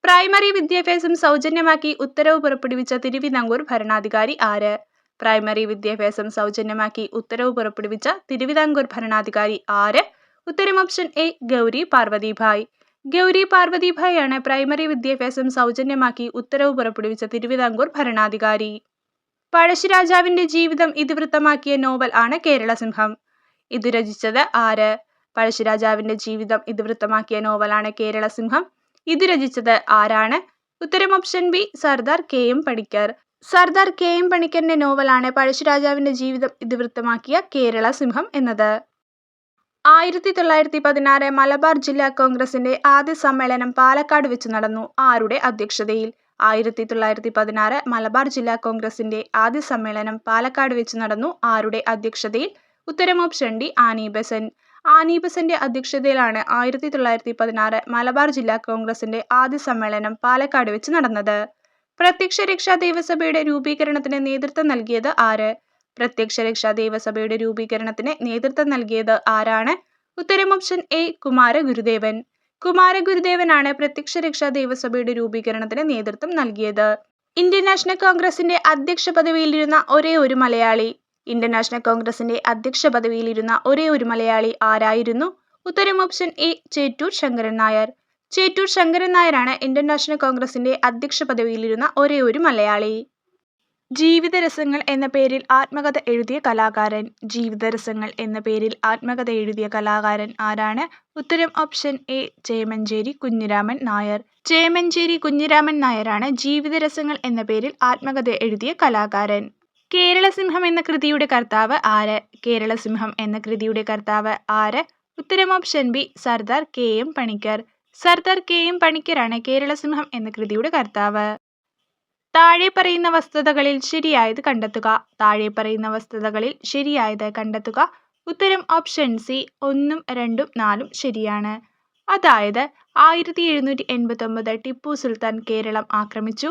പ്രൈമറി വിദ്യാഭ്യാസം സൗജന്യമാക്കി ഉത്തരവ് പുറപ്പെടുവിച്ച തിരുവിതാംകൂർ ഭരണാധികാരി ആര്? പ്രൈമറി വിദ്യാഭ്യാസം സൗജന്യമാക്കി ഉത്തരവ് പുറപ്പെടുവിച്ച തിരുവിതാംകൂർ ഭരണാധികാരി ആര്? ഉത്തരം ഓപ്ഷൻ എ, ഗൗരി പാർവതിഭായ്. ഗൗരി പാർവതിഭായ് ആണ് പ്രൈമറി വിദ്യാഭ്യാസം സൗജന്യമാക്കി ഉത്തരവ് പുറപ്പെടുവിച്ച തിരുവിതാംകൂർ ഭരണാധികാരി. പഴശ്ശിരാജാവിന്റെ ജീവിതം ഇതിവൃത്തമാക്കിയ നോവൽ ആണ് കേരളസിംഹം. ഇത് രചിച്ചത് ആര്? പഴശ്ശിരാജാവിന്റെ ജീവിതം ഇതിവൃത്തമാക്കിയ നോവലാണ് കേരളസിംഹം. ഇത് രചിച്ചത് ആരാണ്? ഉത്തരം option B, Sardar K M Panicker. Sardar K M പണിക്കറിന്റെ നോവലാണ് പഴശ്ശിരാജാവിന്റെ ജീവിതം ഇതിവൃത്തമാക്കിയ കേരളസിംഹം എന്നത്. 1916 മലബാർ ജില്ലാ കോൺഗ്രസിന്റെ ആദ്യ സമ്മേളനം പാലക്കാട് വെച്ച് നടന്നു. ആരുടെ അധ്യക്ഷതയിൽ? 1916 മലബാർ ജില്ലാ കോൺഗ്രസിന്റെ ആദ്യ സമ്മേളനം പാലക്കാട് വെച്ച് നടന്നു. ആരുടെ അധ്യക്ഷതയിൽ? ഉത്തരം option D, Annie Besant. Annie ബെസന്റിന്റെ അധ്യക്ഷതയിലാണ് 1916 മലബാർ ജില്ലാ കോൺഗ്രസിന്റെ ആദ്യ സമ്മേളനം പാലക്കാട് വെച്ച് നടന്നത്. പ്രത്യക്ഷ രക്ഷാ ദേവസഭയുടെ രൂപീകരണത്തിന് നേതൃത്വം നൽകിയത് ആര്? പ്രത്യക്ഷ രക്ഷാ ദേവസഭയുടെ രൂപീകരണത്തിന് നേതൃത്വം നൽകിയത് ആരാണ്? ഉത്തരം ഓപ്ഷൻ എ, കുമാരഗുരുദേവൻ. കുമാരഗുരുദേവനാണ് പ്രത്യക്ഷ രക്ഷാ ദേവസഭയുടെ രൂപീകരണത്തിന് നേതൃത്വം നൽകിയത്. ഇന്ത്യൻ നാഷണൽ കോൺഗ്രസിന്റെ അധ്യക്ഷ പദവിയിലിരുന്ന ഒരേ ഒരു മലയാളി. ഇന്ത്യൻ നാഷണൽ കോൺഗ്രസിന്റെ അധ്യക്ഷ പദവിയിലിരുന്ന ഒരേ ഒരു മലയാളി ആരായിരുന്നു? ഉത്തരം ഓപ്ഷൻ എ, ചേറ്റൂർ ശങ്കരൻ നായർ. ചേറ്റൂർ ശങ്കരൻ നായരാണ് ഇന്ത്യൻ നാഷണൽ കോൺഗ്രസിന്റെ അധ്യക്ഷ പദവിയിലിരുന്ന ഒരേ ഒരു മലയാളി. ജീവിതരസങ്ങൾ എന്ന പേരിൽ ആത്മകഥ എഴുതിയ കലാകാരൻ. ജീവിതരസങ്ങൾ എന്ന പേരിൽ ആത്മകഥ എഴുതിയ കലാകാരൻ ആരാണ്? ഉത്തരം ഓപ്ഷൻ എ, ചേമഞ്ചേരി കുഞ്ഞിരാമൻ നായർ. ചേമഞ്ചേരി കുഞ്ഞിരാമൻ നായരാണ് ജീവിതരസങ്ങൾ എന്ന പേരിൽ ആത്മകഥ എഴുതിയ കലാകാരൻ. കേരളസിംഹം എന്ന കൃതിയുടെ കർത്താവ് ആര്? കേരളസിംഹം എന്ന കൃതിയുടെ കർത്താവ് ആര്? ഉത്തരം option B, Sardar K M Panicker. Sardar K M പണിക്കരാണ് കേരളസിംഹം എന്ന കൃതിയുടെ കർത്താവ്. താഴെ പറയുന്ന വസ്തുതകളിൽ ശരിയായത് കണ്ടെത്തുക. താഴെ പറയുന്ന വസ്തുതകളിൽ ശരിയായത് കണ്ടെത്തുക. ഉത്തരം ഓപ്ഷൻ സി, 1, 2, 4 ശരിയാണ്. അതായത് 1789 ടിപ്പു സുൽത്താൻ കേരളം ആക്രമിച്ചു.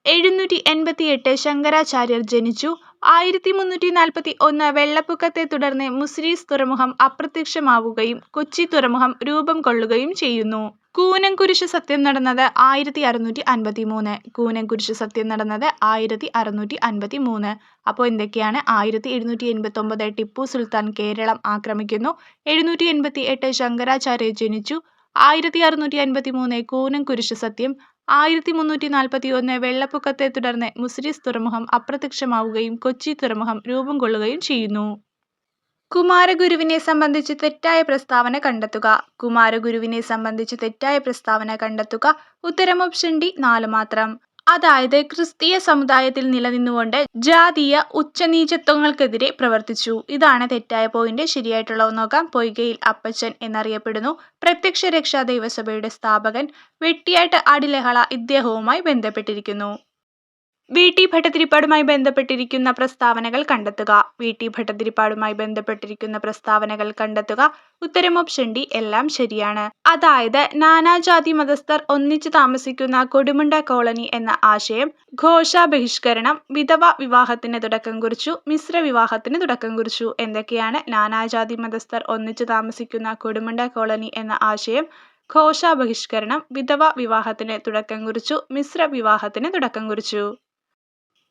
788 ശങ്കരാചാര്യർ ജനിച്ചു. 1341 വെള്ളപ്പൊക്കത്തെ തുടർന്ന് മുസിരീസ് തുറമുഖം അപ്രത്യക്ഷമാവുകയും കൊച്ചി തുറമുഖം രൂപം കൊള്ളുകയും ചെയ്യുന്നു. കൂനംകുരിശ് സത്യം നടന്നത് 1653. കൂനംകുരിശ് സത്യം നടന്നത് 1653. അപ്പോൾ എന്തൊക്കെയാണ്? 1789 ടിപ്പു സുൽത്താൻ കേരളം ആക്രമിക്കുന്നു. 788 ശങ്കരാചാര്യർ ജനിച്ചു. 1653 കൂനംകുരിശ് സത്യം. 1341 വെള്ളപ്പൊക്കത്തെ തുടർന്ന് മുസിരീസ് തുറമുഖം അപ്രത്യക്ഷമാവുകയും കൊച്ചി തുറമുഖം രൂപം കൊള്ളുകയും ചെയ്യുന്നു. കുമാരഗുരുവിനെ സംബന്ധിച്ച് തെറ്റായ പ്രസ്താവന കണ്ടെത്തുക. കുമാരഗുരുവിനെ സംബന്ധിച്ച് തെറ്റായ പ്രസ്താവന കണ്ടെത്തുക. ഉത്തരം ഓപ്ഷൻ ഡി, 4 മാത്രം. അതായത് ക്രിസ്തീയ സമുദായത്തിൽ നിലനിന്നുകൊണ്ട് ജാതീയ ഉച്ചനീചത്വങ്ങൾക്കെതിരെ പ്രവർത്തിച്ചു. ഇതാണ് തെറ്റായ പോയിന്റ്. ശരിയായിട്ടുള്ളത് നോക്കാം. പൊയ്കയിൽ അപ്പച്ചൻ എന്നറിയപ്പെടുന്നു. പ്രത്യക്ഷ രക്ഷാ ദേവസഭയുടെ സ്ഥാപകൻ. വെട്ടിയാട്ട് അടിലഹള ഇദ്ദേഹവുമായി ബന്ധപ്പെട്ടിരിക്കുന്നു. വി ടി ഭട്ടതിരിപ്പാടുമായി ബന്ധപ്പെട്ടിരിക്കുന്ന പ്രസ്താവനകൾ കണ്ടെത്തുക. വി ടി ഭട്ടതിരിപ്പാടുമായി ബന്ധപ്പെട്ടിരിക്കുന്ന പ്രസ്താവനകൾ കണ്ടെത്തുക. ഉത്തരം ഓപ്ഷൻ ഡി, എല്ലാം ശരിയാണ്. അതായത് നാനാജാതി മതസ്ഥർ ഒന്നിച്ചു താമസിക്കുന്ന കൊടുമുണ്ട കോളനി എന്ന ആശയം, ഘോഷ ബഹിഷ്കരണം, വിധവ വിവാഹത്തിന് തുടക്കം കുറിച്ചു, മിശ്ര വിവാഹത്തിന് തുടക്കം കുറിച്ചു. എന്തൊക്കെയാണ്? നാനാജാതി മതസ്ഥർ ഒന്നിച്ചു താമസിക്കുന്ന കൊടുമുണ്ട കോളനി എന്ന ആശയം, ഘോഷ ബഹിഷ്കരണം, വിധവ വിവാഹത്തിന് തുടക്കം കുറിച്ചു, മിശ്ര വിവാഹത്തിന് തുടക്കം കുറിച്ചു.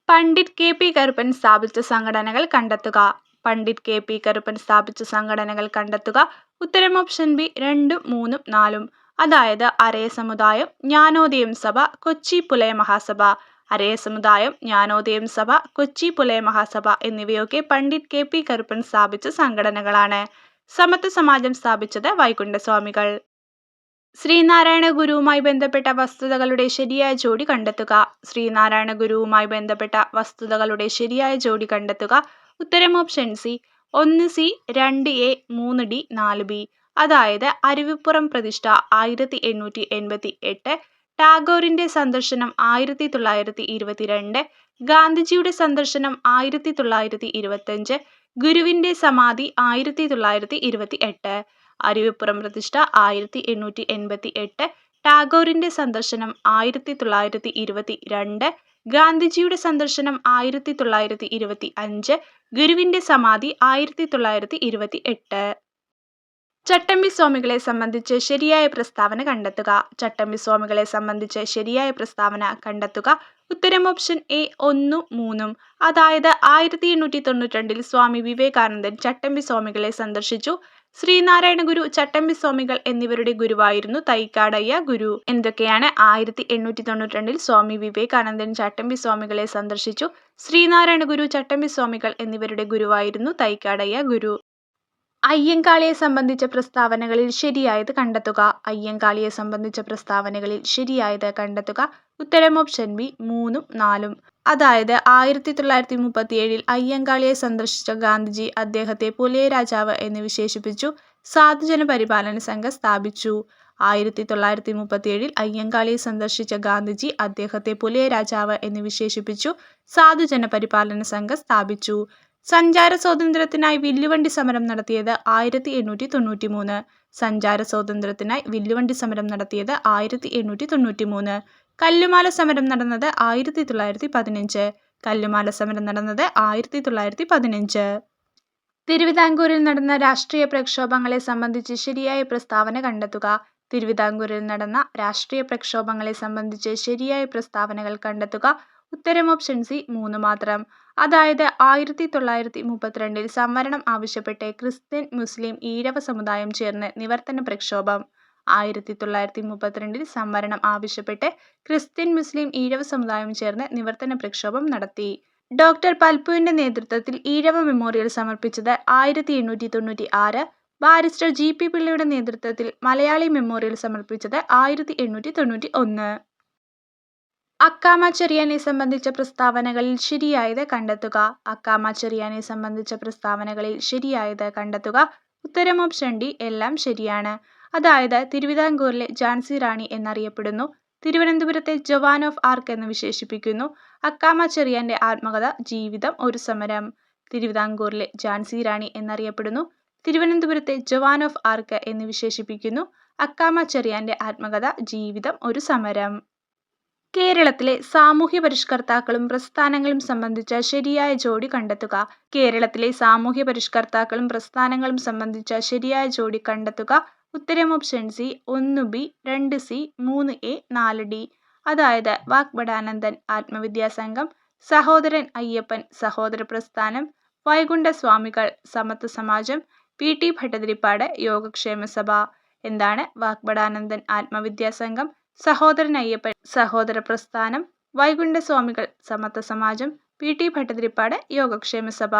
പണ്ഡിറ്റ് കെ പി കറുപ്പൻ സ്ഥാപിച്ച സംഘടനകൾ കണ്ടെത്തുക. പണ്ഡിറ്റ് കെ പി കറുപ്പൻ സ്ഥാപിച്ച സംഘടനകൾ കണ്ടെത്തുക. ഉത്തരം ഓപ്ഷൻ ബി, 2, 3, 4. അതായത് അരയ സമുദായം, ജ്ഞാനോദയം സഭ, കൊച്ചി പുലയ മഹാസഭ. അരയ സമുദായം, ജ്ഞാനോദയം സഭ, കൊച്ചി പുലയ മഹാസഭ എന്നിവയൊക്കെ പണ്ഡിറ്റ് കെ പി കറുപ്പൻ സ്ഥാപിച്ച സംഘടനകളാണ്. സമത്വ സമാജം സ്ഥാപിച്ചത് വൈകുണ്ഠസ്വാമികൾ. ശ്രീനാരായണ ഗുരുവുമായി ബന്ധപ്പെട്ട വസ്തുതകളുടെ ശരിയായ ജോഡി കണ്ടെത്തുക. ശ്രീനാരായണ ഗുരുവുമായി ബന്ധപ്പെട്ട വസ്തുതകളുടെ ശരിയായ ജോഡി കണ്ടെത്തുക. ഉത്തരം option C. 1C, 2A, 3D, 4B. അതായത് അരുവിപ്പുറം പ്രതിഷ്ഠ 1888, ടാഗോറിന്റെ സന്ദർശനം 1922, ഗാന്ധിജിയുടെ സന്ദർശനം 1925, ഗുരുവിന്റെ സമാധി 1928. അരുവിപ്പുറം പ്രതിഷ്ഠ 1888, ടാഗോറിന്റെ സന്ദർശനം 1922, ഗാന്ധിജിയുടെ സന്ദർശനം 1925, ഗുരുവിന്റെ സമാധി 1928. ചട്ടമ്പി സ്വാമികളെ സംബന്ധിച്ച് ശരിയായ പ്രസ്താവന കണ്ടെത്തുക. ചട്ടമ്പി സ്വാമികളെ സംബന്ധിച്ച് ശരിയായ പ്രസ്താവന കണ്ടെത്തുക. ഉത്തരം ഓപ്ഷൻ എ 1ഉം 3ഉം. അതായത് 1892 സ്വാമി വിവേകാനന്ദൻ ചട്ടമ്പി സ്വാമികളെ സന്ദർശിച്ചു. ശ്രീനാരായണ ഗുരു, ചട്ടമ്പി സ്വാമികൾ എന്നിവരുടെ ഗുരുവായിരുന്നു തൈക്കാടയ്യ ഗുരു. എന്തൊക്കെയാണ്? 1892 സ്വാമി വിവേകാനന്ദൻ ചട്ടമ്പി സ്വാമികളെ സന്ദർശിച്ചു. ശ്രീനാരായണ ഗുരു, ചട്ടമ്പി സ്വാമികൾ എന്നിവരുടെ ഗുരുവായിരുന്നു തൈക്കാടയ്യ ഗുരു. അയ്യങ്കാളിയെ സംബന്ധിച്ച പ്രസ്താവനകളിൽ ശരിയായത് കണ്ടെത്തുക. അയ്യങ്കാളിയെ സംബന്ധിച്ച പ്രസ്താവനകളിൽ ശരിയായത് കണ്ടെത്തുക. ഉത്തരം ഓപ്ഷൻ ബി 3ഉം 4ഉം. അതായത് 1937 അയ്യങ്കാളിയെ സന്ദർശിച്ച ഗാന്ധിജി അദ്ദേഹത്തെ പുലയ രാജാവ് എന്ന് വിശേഷിപ്പിച്ചു. സാധുജന പരിപാലന സംഘം സ്ഥാപിച്ചു. 1937 അയ്യങ്കാളിയെ സന്ദർശിച്ച ഗാന്ധിജി അദ്ദേഹത്തെ പുലയ രാജാവ് എന്ന് വിശേഷിപ്പിച്ചു. സാധുജന പരിപാലന സംഘം സ്ഥാപിച്ചു. സഞ്ചാര സ്വാതന്ത്ര്യത്തിനായി വില്ലുവണ്ടി സമരം നടത്തിയത് 1893. സഞ്ചാര സ്വാതന്ത്ര്യത്തിനായി വില്ലുവണ്ടി സമരം നടത്തിയത് 1893. കല്ലുമാല സമരം നടന്നത് 1915. കല്ലുമാല സമരം നടന്നത് 1915. തിരുവിതാംകൂറിൽ നടന്ന രാഷ്ട്രീയ പ്രക്ഷോഭങ്ങളെ സംബന്ധിച്ച് ശരിയായ പ്രസ്താവന കണ്ടെത്തുക. തിരുവിതാംകൂറിൽ നടന്ന രാഷ്ട്രീയ പ്രക്ഷോഭങ്ങളെ സംബന്ധിച്ച് ശരിയായ പ്രസ്താവനകൾ കണ്ടെത്തുക. ഉത്തരം ഓപ്ഷൻ സി 3 മാത്രം. അതായത് 1932 സംവരണം ആവശ്യപ്പെട്ട് ക്രിസ്ത്യൻ, മുസ്ലിം, ഈഴവ സമുദായം ചേർന്ന് നിവർത്തന പ്രക്ഷോഭം. 1932 സംവരണം ആവശ്യപ്പെട്ട് ക്രിസ്ത്യൻ, മുസ്ലിം, ഈഴവ സമുദായം ചേർന്ന് നിവർത്തന പ്രക്ഷോഭം നടത്തി. ഡോക്ടർ പൽപുവിന്റെ നേതൃത്വത്തിൽ ഈഴവ മെമ്മോറിയൽ സമർപ്പിച്ചത് 1896. ബാരിസ്റ്റർ ജി പി പിള്ളയുടെ നേതൃത്വത്തിൽ മലയാളി മെമ്മോറിയൽ സമർപ്പിച്ചത് 1891. അക്കാമ ചെറിയാനെ സംബന്ധിച്ച പ്രസ്താവനകളിൽ ശരിയായത് കണ്ടെത്തുക. അക്കാമ ചെറിയാനെ സംബന്ധിച്ച പ്രസ്താവനകളിൽ ശരിയായത് കണ്ടെത്തുക. ഉത്തരം ഓപ്ഷൻ ഡി എല്ലാം ശരിയാണ്. അതായത് തിരുവിതാംകൂറിലെ ഝാൻസി റാണി എന്നറിയപ്പെടുന്നു. തിരുവനന്തപുരത്തെ ജവാൻ ഓഫ് ആർക്ക് എന്ന് വിശേഷിപ്പിക്കുന്നു. അക്കാമ ചെറിയാന്റെ ആത്മകഥ ജീവിതം ഒരു സമരം. തിരുവിതാംകൂറിലെ ഝാൻസി റാണി എന്നറിയപ്പെടുന്നു. തിരുവനന്തപുരത്തെ ജവാൻ ഓഫ് ആർക്ക് എന്ന് വിശേഷിപ്പിക്കുന്നു. അക്കാമ ചെറിയാന്റെ ആത്മകഥ ജീവിതം ഒരു സമരം. കേരളത്തിലെ സാമൂഹ്യ പരിഷ്കർത്താക്കളും പ്രസ്ഥാനങ്ങളും സംബന്ധിച്ച ശരിയായ ജോഡി കണ്ടെത്തുക. കേരളത്തിലെ സാമൂഹ്യ പരിഷ്കർത്താക്കളും പ്രസ്ഥാനങ്ങളും സംബന്ധിച്ച ശരിയായ ജോഡി കണ്ടെത്തുക. ഉത്തരം option C 1B, 2C, 3A, 4D. അതായത് വാഗ്ഭടാനന്ദൻ ആത്മവിദ്യാസംഘം, സഹോദരൻ അയ്യപ്പൻ സഹോദര പ്രസ്ഥാനം, വൈകുണ്ഠസ്വാമികൾ സമത്വ സമാജം, PT ഭട്ടതിരിപ്പാട് യോഗക്ഷേമ സഭ. എന്താണ്? വാഗ്ഭടാനന്ദൻ ആത്മവിദ്യാസംഘം, സഹോദരൻ അയ്യപ്പൻ സഹോദര പ്രസ്ഥാനം, വൈകുണ്ഠസ്വാമികൾ സമത്വ സമാജം, PT ഭട്ടതിരിപ്പാട് യോഗക്ഷേമ സഭ.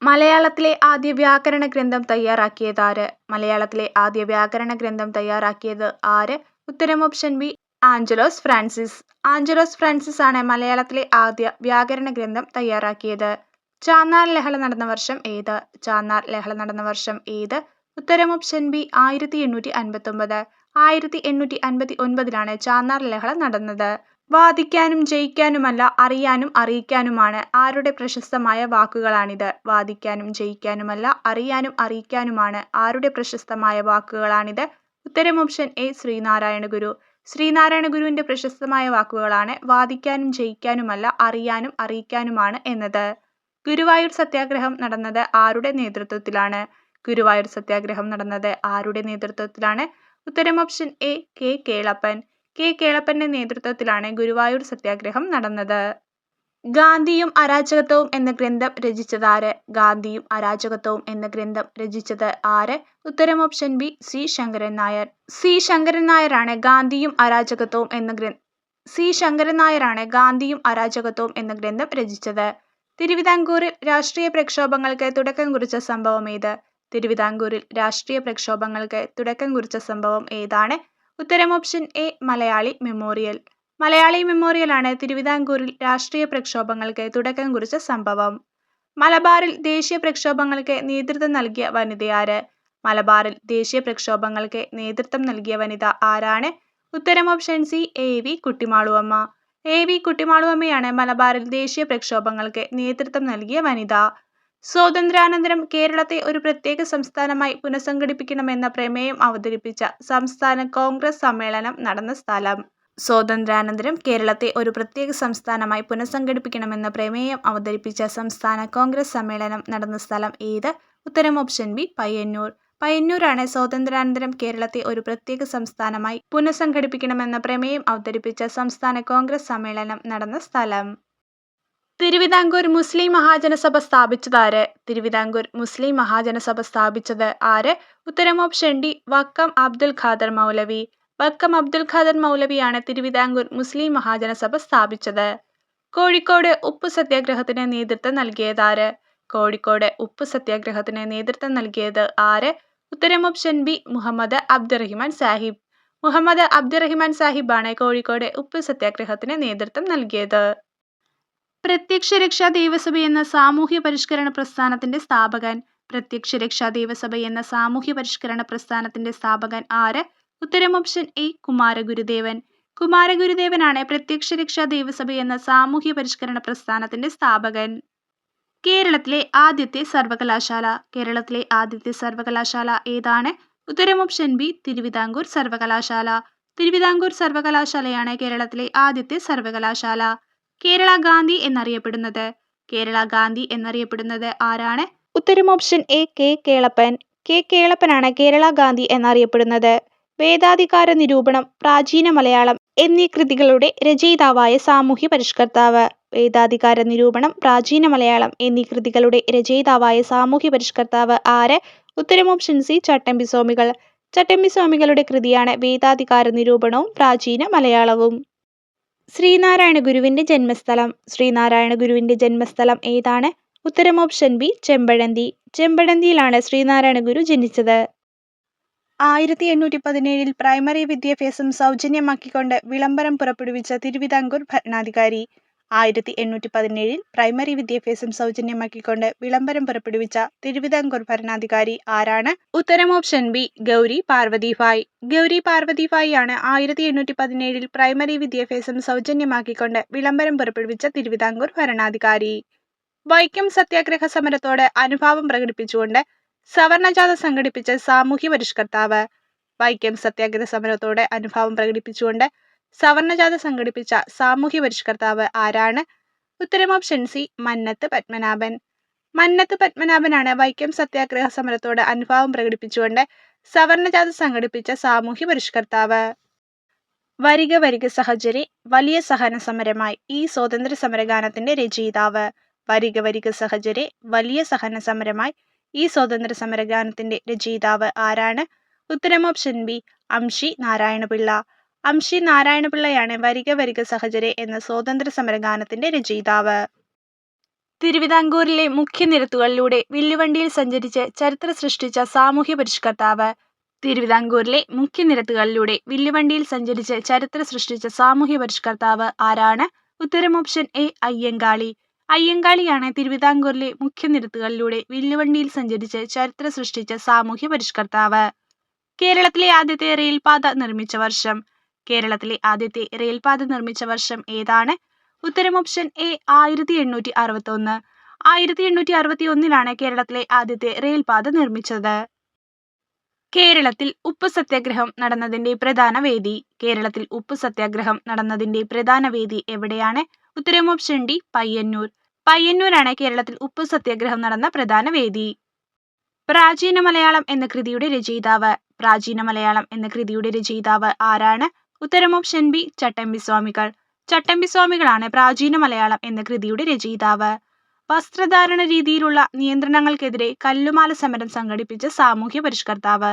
മലയാളത്തിലെ ആദ്യ വ്യാകരണ ഗ്രന്ഥം തയ്യാറാക്കിയത് ആര്? മലയാളത്തിലെ ആദ്യ വ്യാകരണ ഗ്രന്ഥം തയ്യാറാക്കിയത് ആര്? ഉത്തരം option B Angelos Francis. Angelos Francis ആണ് മലയാളത്തിലെ ആദ്യ വ്യാകരണ ഗ്രന്ഥം തയ്യാറാക്കിയത്. ചാന്നാർ ലഹള നടന്ന വർഷം ഏത്? ചാന്നാർ ലഹള നടന്ന വർഷം ഏത്? ഉത്തരം ഓപ്ഷൻ ബി 1859. 1859 ചാന്നാർ ലഹള നടന്നത്. വാദിക്കാനും ജയിക്കാനുമല്ല, അറിയാനും അറിയിക്കാനുമാണ്. ആരുടെ പ്രശസ്തമായ വാക്കുകളാണിത്? വാദിക്കാനും ജയിക്കാനുമല്ല, അറിയാനും അറിയിക്കാനുമാണ്. ആരുടെ പ്രശസ്തമായ വാക്കുകളാണിത്? ഉത്തരം ഓപ്ഷൻ എ ശ്രീനാരായണ ഗുരു. ശ്രീനാരായണ ഗുരുവിന്റെ പ്രശസ്തമായ വാക്കുകളാണ് വാദിക്കാനും ജയിക്കാനുമല്ല, അറിയാനും അറിയിക്കാനുമാണ് എന്നത്. ഗുരുവായൂർ സത്യാഗ്രഹം നടന്നത് ആരുടെ നേതൃത്വത്തിലാണ്? ഗുരുവായൂർ സത്യാഗ്രഹം നടന്നത് ആരുടെ നേതൃത്വത്തിലാണ്? ഉത്തരം option A K Kelappan. K കേളപ്പന്റെ നേതൃത്വത്തിലാണ് ഗുരുവായൂർ സത്യാഗ്രഹം നടന്നത്. ഗാന്ധിയും അരാജകത്വവും എന്ന ഗ്രന്ഥം രചിച്ചതാര്? ഗാന്ധിയും അരാജകത്വവും എന്ന ഗ്രന്ഥം രചിച്ചത് ആര്? ഉത്തരം option B C Sankaran Nair. C Sankaran നായരാണ് ഗാന്ധിയും അരാജകത്വവും എന്ന ഗ്രന്ഥം രചിച്ചത്. തിരുവിതാംകൂറിൽ രാഷ്ട്രീയ പ്രക്ഷോഭങ്ങൾക്ക് തുടക്കം കുറിച്ച സംഭവം ഏത്? തിരുവിതാംകൂറിൽ രാഷ്ട്രീയ പ്രക്ഷോഭങ്ങൾക്ക് തുടക്കം കുറിച്ച സംഭവം ഏതാണ്? ഉത്തരം option A Malayali memorial. Malayali മെമ്മോറിയലാണ് തിരുവിതാംകൂറിൽ രാഷ്ട്രീയ പ്രക്ഷോഭങ്ങൾക്ക് തുടക്കം കുറിച്ച സംഭവം. മലബാറിൽ ദേശീയ പ്രക്ഷോഭങ്ങൾക്ക് നേതൃത്വം നൽകിയ വനിതയാര്? മലബാറിൽ ദേശീയ പ്രക്ഷോഭങ്ങൾക്ക് നേതൃത്വം നൽകിയ വനിത ആരാണ്? ഉത്തരം option C A V Kuttimaluamma. A V കുട്ടിമാളുവമ്മയാണ് മലബാറിൽ ദേശീയ പ്രക്ഷോഭങ്ങൾക്ക് നേതൃത്വം നൽകിയ വനിത. സ്വാതന്ത്ര്യാനന്തരം കേരളത്തെ ഒരു പ്രത്യേക സംസ്ഥാനമായി പുനഃസംഘടിപ്പിക്കണമെന്ന പ്രമേയം അവതരിപ്പിച്ച സംസ്ഥാന കോൺഗ്രസ് സമ്മേളനം നടന്ന സ്ഥലം. സ്വാതന്ത്ര്യാനന്തരം കേരളത്തെ ഒരു പ്രത്യേക സംസ്ഥാനമായി പുനഃസംഘടിപ്പിക്കണമെന്ന പ്രമേയം അവതരിപ്പിച്ച സംസ്ഥാന കോൺഗ്രസ് സമ്മേളനം നടന്ന സ്ഥലം ഏത്? ഉത്തരം ഓപ്ഷൻ ബി പയ്യന്നൂർ. പയ്യന്നൂരാണ് സ്വാതന്ത്ര്യാനന്തരം കേരളത്തെ ഒരു പ്രത്യേക സംസ്ഥാനമായി പുനഃസംഘടിപ്പിക്കണമെന്ന പ്രമേയം അവതരിപ്പിച്ച സംസ്ഥാന കോൺഗ്രസ് സമ്മേളനം നടന്ന സ്ഥലം. തിരുവിതാംകൂർ മുസ്ലിം മഹാജനസഭ സ്ഥാപിച്ചതാര്? തിരുവിതാംകൂർ മുസ്ലിം മഹാജനസഭ സ്ഥാപിച്ചത് ആര്? ഉത്തരം ഓപ്ഷൻ ഡി വക്കം അബ്ദുൽ ഖാദർ മൗലവി. വക്കം അബ്ദുൽ ഖാദർ മൗലവിയാണ് തിരുവിതാംകൂർ മുസ്ലിം മഹാജനസഭ സ്ഥാപിച്ചത്. കോഴിക്കോട് ഉപ്പു സത്യാഗ്രഹത്തിന് നേതൃത്വം നൽകിയതാര്? കോഴിക്കോട് ഉപ്പു സത്യാഗ്രഹത്തിന് നേതൃത്വം നൽകിയത് ആര്? ഉത്തരം ഓപ്ഷൻ ബി മുഹമ്മദ് അബ്ദുറഹിമാൻ സാഹിബ്. മുഹമ്മദ് അബ്ദുറഹിമാൻ സാഹിബാണ് കോഴിക്കോട് ഉപ്പു സത്യാഗ്രഹത്തിന് നേതൃത്വം നൽകിയത്. പ്രത്യക്ഷ രക്ഷാ ദേവസഭ എന്ന സാമൂഹ്യ പരിഷ്കരണ പ്രസ്ഥാനത്തിന്റെ സ്ഥാപകൻ. പ്രത്യക്ഷ രക്ഷാ ദേവസഭ എന്ന സാമൂഹ്യ പരിഷ്കരണ പ്രസ്ഥാനത്തിന്റെ സ്ഥാപകൻ ആര്? ഉത്തരം ഓപ്ഷൻ എ കുമാരഗുരുദേവൻ. കുമാരഗുരുദേവനാണ് പ്രത്യക്ഷ രക്ഷാ ദേവസഭ എന്ന സാമൂഹ്യ പരിഷ്കരണ പ്രസ്ഥാനത്തിന്റെ സ്ഥാപകൻ. കേരളത്തിലെ ആദ്യത്തെ സർവകലാശാല. കേരളത്തിലെ ആദ്യത്തെ സർവകലാശാല ഏതാണ്? ഉത്തരം ഓപ്ഷൻ ബി തിരുവിതാംകൂർ സർവകലാശാല. തിരുവിതാംകൂർ സർവകലാശാലയാണ് കേരളത്തിലെ ആദ്യത്തെ സർവകലാശാല. കേരള ഗാന്ധി എന്നറിയപ്പെടുന്നത്. കേരള ഗാന്ധി എന്നറിയപ്പെടുന്നത് ആരാണ്? ഉത്തരം option A K Kelappan. K കേളപ്പനാണ് കേരള ഗാന്ധി എന്നറിയപ്പെടുന്നത്. വേദാധികാര നിരൂപണം, പ്രാചീന മലയാളം എന്നീ കൃതികളുടെ രചയിതാവായ സാമൂഹ്യ പരിഷ്കർത്താവ്. വേദാധികാര നിരൂപണം, പ്രാചീന മലയാളം എന്നീ കൃതികളുടെ രചയിതാവായ സാമൂഹ്യ പരിഷ്കർത്താവ് ആര്? ഉത്തരം ഓപ്ഷൻ സി ചട്ടമ്പി സ്വാമികൾ. ചട്ടമ്പി സ്വാമികളുടെ കൃതിയാണ് വേദാധികാര നിരൂപണവും പ്രാചീന മലയാളവും. ശ്രീനാരായണ ഗുരുവിന്റെ ജന്മസ്ഥലം. ശ്രീനാരായണ ഗുരുവിന്റെ ജന്മസ്ഥലം ഏതാണ്? ഉത്തരം ഓപ്ഷൻ ബി ചെമ്പഴന്തി. ചെമ്പഴന്തിയിലാണ് ശ്രീനാരായണ ഗുരു ജനിച്ചത്. 1817 പ്രൈമറി വിദ്യാഭ്യാസം സൗജന്യമാക്കിക്കൊണ്ട് വിളംബരം പുറപ്പെടുവിച്ച തിരുവിതാംകൂർ ഭരണാധികാരി. 1817 പ്രൈമറി വിദ്യാഭ്യാസം സൗജന്യമാക്കിക്കൊണ്ട് വിളംബരം പുറപ്പെടുവിച്ച തിരുവിതാംകൂർ ഭരണാധികാരി ആരാണ്? ഉത്തരം ഓപ്ഷൻ ബി ഗൗരി പാർവതിഭായ്. ഗൗരി പാർവതിഭായ് ആണ് 1817 പ്രൈമറി വിദ്യാഭ്യാസം സൗജന്യമാക്കിക്കൊണ്ട് വിളംബരം പുറപ്പെടുവിച്ച തിരുവിതാംകൂർ ഭരണാധികാരി. വൈക്കം സത്യാഗ്രഹ സമരത്തോട് അനുഭാവം പ്രകടിപ്പിച്ചുകൊണ്ട് സവർണജാഥ സംഘടിപ്പിച്ച സാമൂഹ്യ പരിഷ്കർത്താവ്. വൈക്കം സത്യാഗ്രഹ സമരത്തോട് അനുഭാവം പ്രകടിപ്പിച്ചുകൊണ്ട് സവർണജാഥ സംഘടിപ്പിച്ച സാമൂഹ്യ പരിഷ്കർത്താവ് ആരാണ്? ഉത്തരം ഓപ്ഷൻ സി മന്നത്ത് പത്മനാഭൻ. മന്നത്ത് പത്മനാഭനാണ് വൈക്കം സത്യാഗ്രഹ സമരത്തോട് അനുഭാവം പ്രകടിപ്പിച്ചുകൊണ്ട് സവർണജാഥ സംഘടിപ്പിച്ച സാമൂഹ്യ പരിഷ്കർത്താവ്. വരിക വരിക സഹചരെ വലിയ സഹന സമരമായി ഈ സ്വാതന്ത്ര്യ സമരഗാനത്തിന്റെ രചയിതാവ്. വരിക വരിക സഹചരെ വലിയ സഹന സമരമായി ഈ സ്വാതന്ത്ര്യ സമരഗാനത്തിന്റെ രചയിതാവ് ആരാണ്? ഉത്തരം ഓപ്ഷൻ ബി അംഷി നാരായണപിള്ള. അംഷി നാരായണപിള്ളയാണ് വരിക വരിക സഹചരെ എന്ന സ്വാതന്ത്ര്യ സമരഗാനത്തിന്റെ രചയിതാവ്. തിരുവിതാംകൂറിലെ മുഖ്യ നിരത്തുകളിലൂടെ വില്ലുവണ്ടിയിൽ സഞ്ചരിച്ച് ചരിത്രം സൃഷ്ടിച്ച സാമൂഹ്യ പരിഷ്കർത്താവ്. തിരുവിതാംകൂറിലെ മുഖ്യ നിരത്തുകളിലൂടെ വില്ലുവണ്ടിയിൽ സഞ്ചരിച്ച് ചരിത്രം സൃഷ്ടിച്ച സാമൂഹ്യ പരിഷ്കർത്താവ് ആരാണ്? ഉത്തരം ഓപ്ഷൻ എ അയ്യങ്കാളി. അയ്യങ്കാളിയാണ് തിരുവിതാംകൂറിലെ മുഖ്യ നിരത്തുകളിലൂടെ വില്ലുവണ്ടിയിൽ സഞ്ചരിച്ച് ചരിത്രം സൃഷ്ടിച്ച സാമൂഹ്യ പരിഷ്കർത്താവ്. കേരളത്തിലെ ആദ്യത്തെ റെയിൽപാത നിർമ്മിച്ച വർഷം. കേരളത്തിലെ ആദ്യത്തെ റെയിൽപാത നിർമ്മിച്ച വർഷം ഏതാണ്? ഉത്തരം ഓപ്ഷൻ എ 1861. 1861 കേരളത്തിലെ ആദ്യത്തെ റെയിൽപാത നിർമ്മിച്ചത്. കേരളത്തിൽ ഉപ്പു സത്യാഗ്രഹം നടന്നതിന്റെ പ്രധാന വേദി. കേരളത്തിൽ ഉപ്പു സത്യാഗ്രഹം നടന്നതിന്റെ പ്രധാന വേദി എവിടെയാണ്? ഉത്തരം ഓപ്ഷൻ ഡി പയ്യന്നൂർ. പയ്യന്നൂരാണ് കേരളത്തിൽ ഉപ്പു സത്യാഗ്രഹം നടന്ന പ്രധാന വേദി. പ്രാചീന മലയാളം എന്ന കൃതിയുടെ രചയിതാവ്. പ്രാചീന മലയാളം എന്ന കൃതിയുടെ രചയിതാവ് ആരാണ്? ഉത്തരം ഓപ്ഷൻ ബി ചട്ടമ്പി സ്വാമികൾ. ചട്ടമ്പിസ്വാമികളാണ് പ്രാചീന മലയാളം എന്ന കൃതിയുടെ രചയിതാവ്. വസ്ത്രധാരണ രീതിയിലുള്ള നിയന്ത്രണങ്ങൾക്കെതിരെ കല്ലുമാല സമരം സംഘടിപ്പിച്ച സാമൂഹ്യ പരിഷ്കർത്താവ്.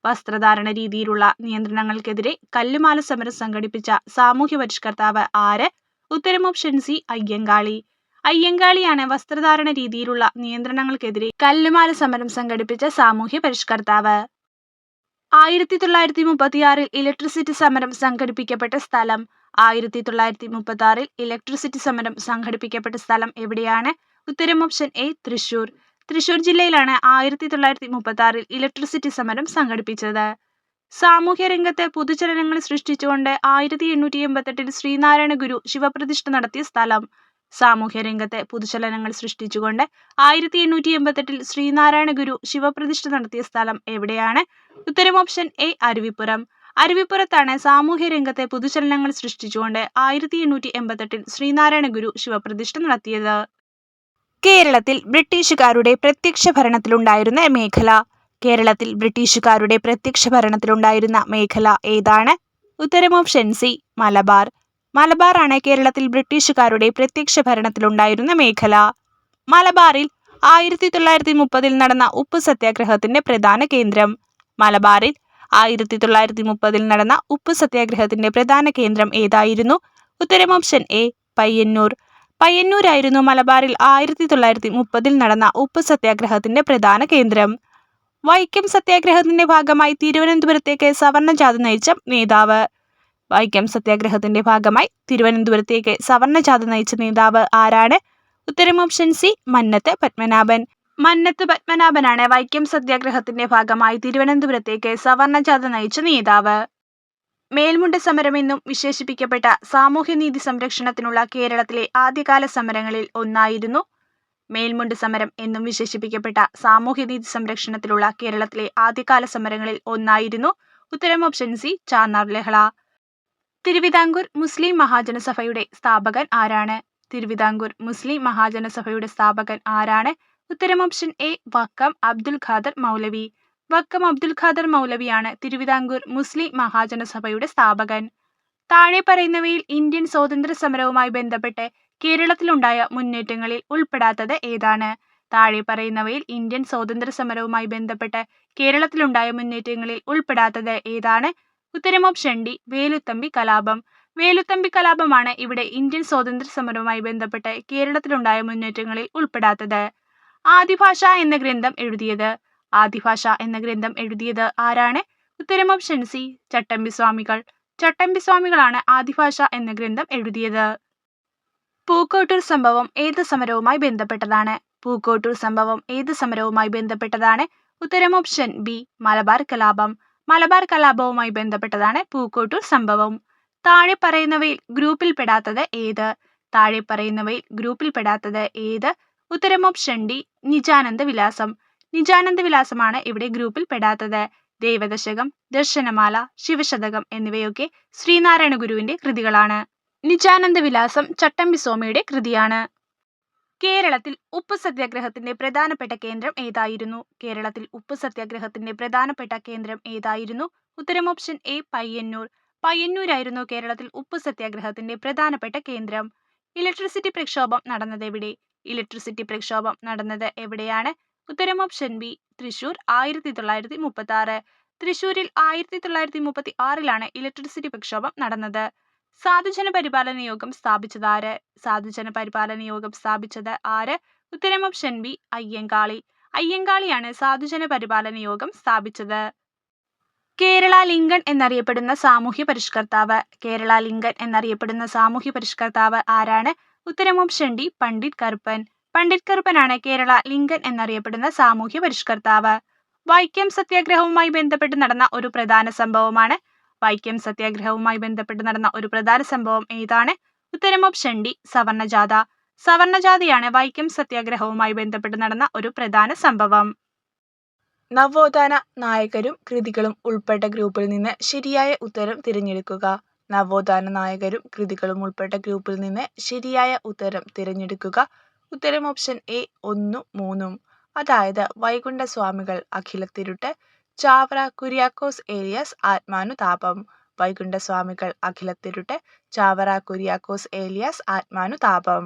വസ്ത്രധാരണ രീതിയിലുള്ള നിയന്ത്രണങ്ങൾക്കെതിരെ കല്ലുമാല സമരം സംഘടിപ്പിച്ച സാമൂഹ്യ പരിഷ്കർത്താവ് ആര്? ഉത്തരം ഓപ്ഷൻ സി അയ്യങ്കാളി. അയ്യങ്കാളിയാണ് വസ്ത്രധാരണ രീതിയിലുള്ള നിയന്ത്രണങ്ങൾക്കെതിരെ കല്ലുമാല സമരം സംഘടിപ്പിച്ച സാമൂഹ്യ പരിഷ്കർത്താവ്. 1936 ഇലക്ട്രിസിറ്റി സമരം സംഘടിപ്പിക്കപ്പെട്ട സ്ഥലം. 1936 ഇലക്ട്രിസിറ്റി സമരം സംഘടിപ്പിക്കപ്പെട്ട സ്ഥലം എവിടെയാണ്? ഉത്തരം ഓപ്ഷൻ എ തൃശൂർ. തൃശൂർ ജില്ലയിലാണ് 1936 ഇലക്ട്രിസിറ്റി സമരം സംഘടിപ്പിച്ചത്. സാമൂഹ്യ രംഗത്ത് പുതുചലനങ്ങൾ സൃഷ്ടിച്ചുകൊണ്ട് 1888 ശ്രീനാരായണ ഗുരു ശിവപ്രതിഷ്ഠ നടത്തിയ സ്ഥലം. സാമൂഹ്യ രംഗത്ത് പുതുചലനങ്ങൾ സൃഷ്ടിച്ചുകൊണ്ട് 1888 ശ്രീനാരായണ ഗുരു ശിവപ്രതിഷ്ഠ നടത്തിയ സ്ഥലം എവിടെയാണ്? ഉത്തരം ഓപ്ഷൻ എ അരുവിപ്പുറം. അരുവിപ്പുറത്താണ് സാമൂഹ്യ രംഗത്തെ പുതുചലനങ്ങൾ സൃഷ്ടിച്ചുകൊണ്ട് 1888 ശ്രീനാരായണ ഗുരു ശിവപ്രതിഷ്ഠ നടത്തിയത്. കേരളത്തിൽ ബ്രിട്ടീഷുകാരുടെ പ്രത്യക്ഷ ഭരണത്തിലുണ്ടായിരുന്ന മേഖല. കേരളത്തിൽ ബ്രിട്ടീഷുകാരുടെ പ്രത്യക്ഷ ഭരണത്തിലുണ്ടായിരുന്ന മേഖല ഏതാണ്? ഉത്തരം ഓപ്ഷൻ സി മലബാർ. മലബാറാണ് കേരളത്തിൽ ബ്രിട്ടീഷുകാരുടെ പ്രത്യക്ഷ ഭരണത്തിലുണ്ടായിരുന്ന മേഖല. മലബാറിൽ 1930 നടന്ന ഉപ്പ് സത്യാഗ്രഹത്തിന്റെ പ്രധാന കേന്ദ്രം. മലബാറിൽ 1930 നടന്ന ഉപ്പ് സത്യാഗ്രഹത്തിന്റെ പ്രധാന കേന്ദ്രം ഏതായിരുന്നു? ഉത്തരം ഓപ്ഷൻ എ പയ്യന്നൂർ. പയ്യന്നൂരായിരുന്നു മലബാറിൽ 1930 നടന്ന ഉപ്പ് സത്യാഗ്രഹത്തിന്റെ പ്രധാന കേന്ദ്രം. വൈക്കം സത്യാഗ്രഹത്തിന്റെ ഭാഗമായി തിരുവനന്തപുരത്തേക്ക് സവർണജാഥ നയിച്ച നേതാവ്. വൈക്കം സത്യാഗ്രഹത്തിന്റെ ഭാഗമായി തിരുവനന്തപുരത്തേക്ക് സവർണജാഥ നയിച്ച നേതാവ് ആരാണ്? ഉത്തരം ഓപ്ഷൻ സി മന്നത്ത് പത്മനാഭൻ. മന്നത്ത് പത്മനാഭനാണ് വൈക്കം സത്യാഗ്രഹത്തിന്റെ ഭാഗമായി തിരുവനന്തപുരത്തേക്ക് സവർണജാഥ നയിച്ച നേതാവ്. മേൽമുണ്ട സമരം എന്നും വിശേഷിപ്പിക്കപ്പെട്ട സാമൂഹ്യനീതി സംരക്ഷണത്തിനുള്ള കേരളത്തിലെ ആദ്യകാല സമരങ്ങളിൽ ഒന്നായിരുന്നു. മേൽമുണ്ട് സമരം എന്നും വിശേഷിപ്പിക്കപ്പെട്ട സാമൂഹ്യനീതി സംരക്ഷണത്തിലുള്ള കേരളത്തിലെ ആദ്യകാല സമരങ്ങളിൽ ഒന്നായിരുന്നു. ഉത്തരം ഓപ്ഷൻ സി ചാന്നാർ ലഹള. തിരുവിതാംകൂർ മുസ്ലിം മഹാജനസഭയുടെ സ്ഥാപകൻ ആരാണ്? തിരുവിതാംകൂർ മുസ്ലിം മഹാജനസഭയുടെ സ്ഥാപകൻ ആരാണ്? ഉത്തരം ഓപ്ഷൻ എ വക്കം അബ്ദുൽ ഖാദർ മൗലവി. വക്കം അബ്ദുൽ ഖാദർ മൗലവിയാണ് തിരുവിതാംകൂർ മുസ്ലിം മഹാജനസഭയുടെ സ്ഥാപകൻ. താഴെ പറയുന്നവയിൽ ഇന്ത്യൻ സ്വാതന്ത്ര്യ സമരവുമായി ബന്ധപ്പെട്ട് കേരളത്തിലുണ്ടായ മുന്നേറ്റങ്ങളിൽ ഉൾപ്പെടാത്തത് ഏതാണ്? താഴെ പറയുന്നവയിൽ ഇന്ത്യൻ സ്വാതന്ത്ര്യ സമരവുമായി ബന്ധപ്പെട്ട് കേരളത്തിലുണ്ടായ മുന്നേറ്റങ്ങളിൽ ഉൾപ്പെടാത്തത് ഏതാണ്? ഉത്തരം ഓപ്ഷൻ ഡി വേലുത്തമ്പി കലാപം. വേലുത്തമ്പി കലാപമാണ് ഇവിടെ ഇന്ത്യൻ സ്വാതന്ത്ര്യ സമരവുമായി ബന്ധപ്പെട്ട് കേരളത്തിലുണ്ടായ മുന്നേറ്റങ്ങളിൽ ഉൾപ്പെടാത്തത്. ആദിഭാഷ എന്ന ഗ്രന്ഥം എഴുതിയത്. ആദിഭാഷ എന്ന ഗ്രന്ഥം എഴുതിയത് ആരാണ്? ഉത്തരം ഓപ്ഷൻ സി ചട്ടമ്പിസ്വാമികൾ. ചട്ടമ്പിസ്വാമികളാണ് ആദിഭാഷ എന്ന ഗ്രന്ഥം എഴുതിയത്. പൂക്കോട്ടൂർ സംഭവം ഏത് സമരവുമായി ബന്ധപ്പെട്ടതാണ്? പൂക്കോട്ടൂർ സംഭവം ഏത് സമരവുമായി ബന്ധപ്പെട്ടതാണ്? ഉത്തരം ഓപ്ഷൻ ബി മലബാർ കലാപം. മലബാർ കലാപവുമായി ബന്ധപ്പെട്ടതാണ് പൂക്കോട്ടൂർ സംഭവം. താഴെ പറയുന്നവയിൽ ഗ്രൂപ്പിൽപ്പെടാത്തത് ഏത്? താഴെ പറയുന്നവയിൽ ഗ്രൂപ്പിൽപ്പെടാത്തത് ഏത്? ഉത്തരം ഓപ്ഷൻ ഡി നിജാനന്ദ വിലാസം. നിജാനന്ദ വിലാസമാണ് ഇവിടെ ഗ്രൂപ്പിൽപ്പെടാത്തത്. ദേവദശകം, ദർശനമാല, ശിവശതകം എന്നിവയൊക്കെ ശ്രീനാരായണ ഗുരുവിന്റെ കൃതികളാണ്. നിജാനന്ദ വിലാസം ചട്ടമ്പിസ്വാമിയുടെ കൃതിയാണ്. കേരളത്തിൽ ഉപ്പ് സത്യാഗ്രഹത്തിന്റെ പ്രധാനപ്പെട്ട കേന്ദ്രം ഏതായിരുന്നു? കേരളത്തിൽ ഉപ്പ് സത്യാഗ്രഹത്തിന്റെ പ്രധാനപ്പെട്ട കേന്ദ്രം ഏതായിരുന്നു? ഉത്തരം ഓപ്ഷൻ എ പയ്യന്നൂർ. പയ്യന്നൂരായിരുന്നു കേരളത്തിൽ ഉപ്പ് സത്യാഗ്രഹത്തിന്റെ പ്രധാനപ്പെട്ട കേന്ദ്രം. ഇലക്ട്രിസിറ്റി പ്രക്ഷോഭം നടന്നത് എവിടെ? ഇലക്ട്രിസിറ്റി പ്രക്ഷോഭം നടന്നത് എവിടെയാണ്? ഉത്തരം ഓപ്ഷൻ ബി തൃശൂർ 1936. തൃശൂരിൽ 1936 ഇലക്ട്രിസിറ്റി പ്രക്ഷോഭം നടന്നത്. സാധുജന പരിപാലന യോഗം സ്ഥാപിച്ചത് ആര്? സാധുജന പരിപാലന യോഗം സ്ഥാപിച്ചത് ആര്? ഉത്തരം ഓപ്ഷൻ ബി അയ്യങ്കാളി. അയ്യങ്കാളിയാണ് സാധുജന പരിപാലന യോഗം സ്ഥാപിച്ചത്. കേരള ലിങ്കൺ എന്നറിയപ്പെടുന്ന സാമൂഹ്യ പരിഷ്കർത്താവ്. കേരള ലിങ്കൺ എന്നറിയപ്പെടുന്ന സാമൂഹ്യ പരിഷ്കർത്താവ് ആരാണ്? ഉത്തരം ഓപ്ഷൻ ഡി പണ്ഡിറ്റ് കറുപ്പൻ. പണ്ഡിറ്റ് കറുപ്പനാണ് കേരള ലിങ്കൺ എന്നറിയപ്പെടുന്ന സാമൂഹ്യ പരിഷ്കർത്താവ്. വൈക്കം സത്യാഗ്രഹവുമായി ബന്ധപ്പെട്ട് നടന്ന ഒരു പ്രധാന സംഭവമാണ്. വൈക്കം സത്യാഗ്രഹവുമായി ബന്ധപ്പെട്ട് നടന്ന ഒരു പ്രധാന സംഭവം ഏതാണ്? ഉത്തരം ഓപ്ഷൻ ഡി സവർണജാഥ. സവർണജാഥയാണ് വൈക്കം സത്യാഗ്രഹവുമായി ബന്ധപ്പെട്ട് നടന്ന ഒരു പ്രധാന സംഭവം. നവോത്ഥാന നായകരും കൃതികളും ഉൾപ്പെട്ട ഗ്രൂപ്പിൽ നിന്ന് ശരിയായ ഉത്തരം തിരഞ്ഞെടുക്കുക. നവോത്ഥാന നായകരും കൃതികളും ഉൾപ്പെട്ട ഗ്രൂപ്പിൽ നിന്ന് ശരിയായ ഉത്തരം തിരഞ്ഞെടുക്കുക. ഉത്തരം ഓപ്ഷൻ എ 1, 3. അതായത് വൈകുണ്ഠസ്വാമികൾ അഖിലത്തിരുട്ട്, ചാവറ കുര്യാക്കോസ് ഏലിയാസ് ആത്മാനുതാപം. വൈകുണ്ഠസ്വാമികൾ അഖിലത്തിരുട്ട്, ചാവറ കുര്യാക്കോസ് ഏലിയാസ് ആത്മാനുതാപം.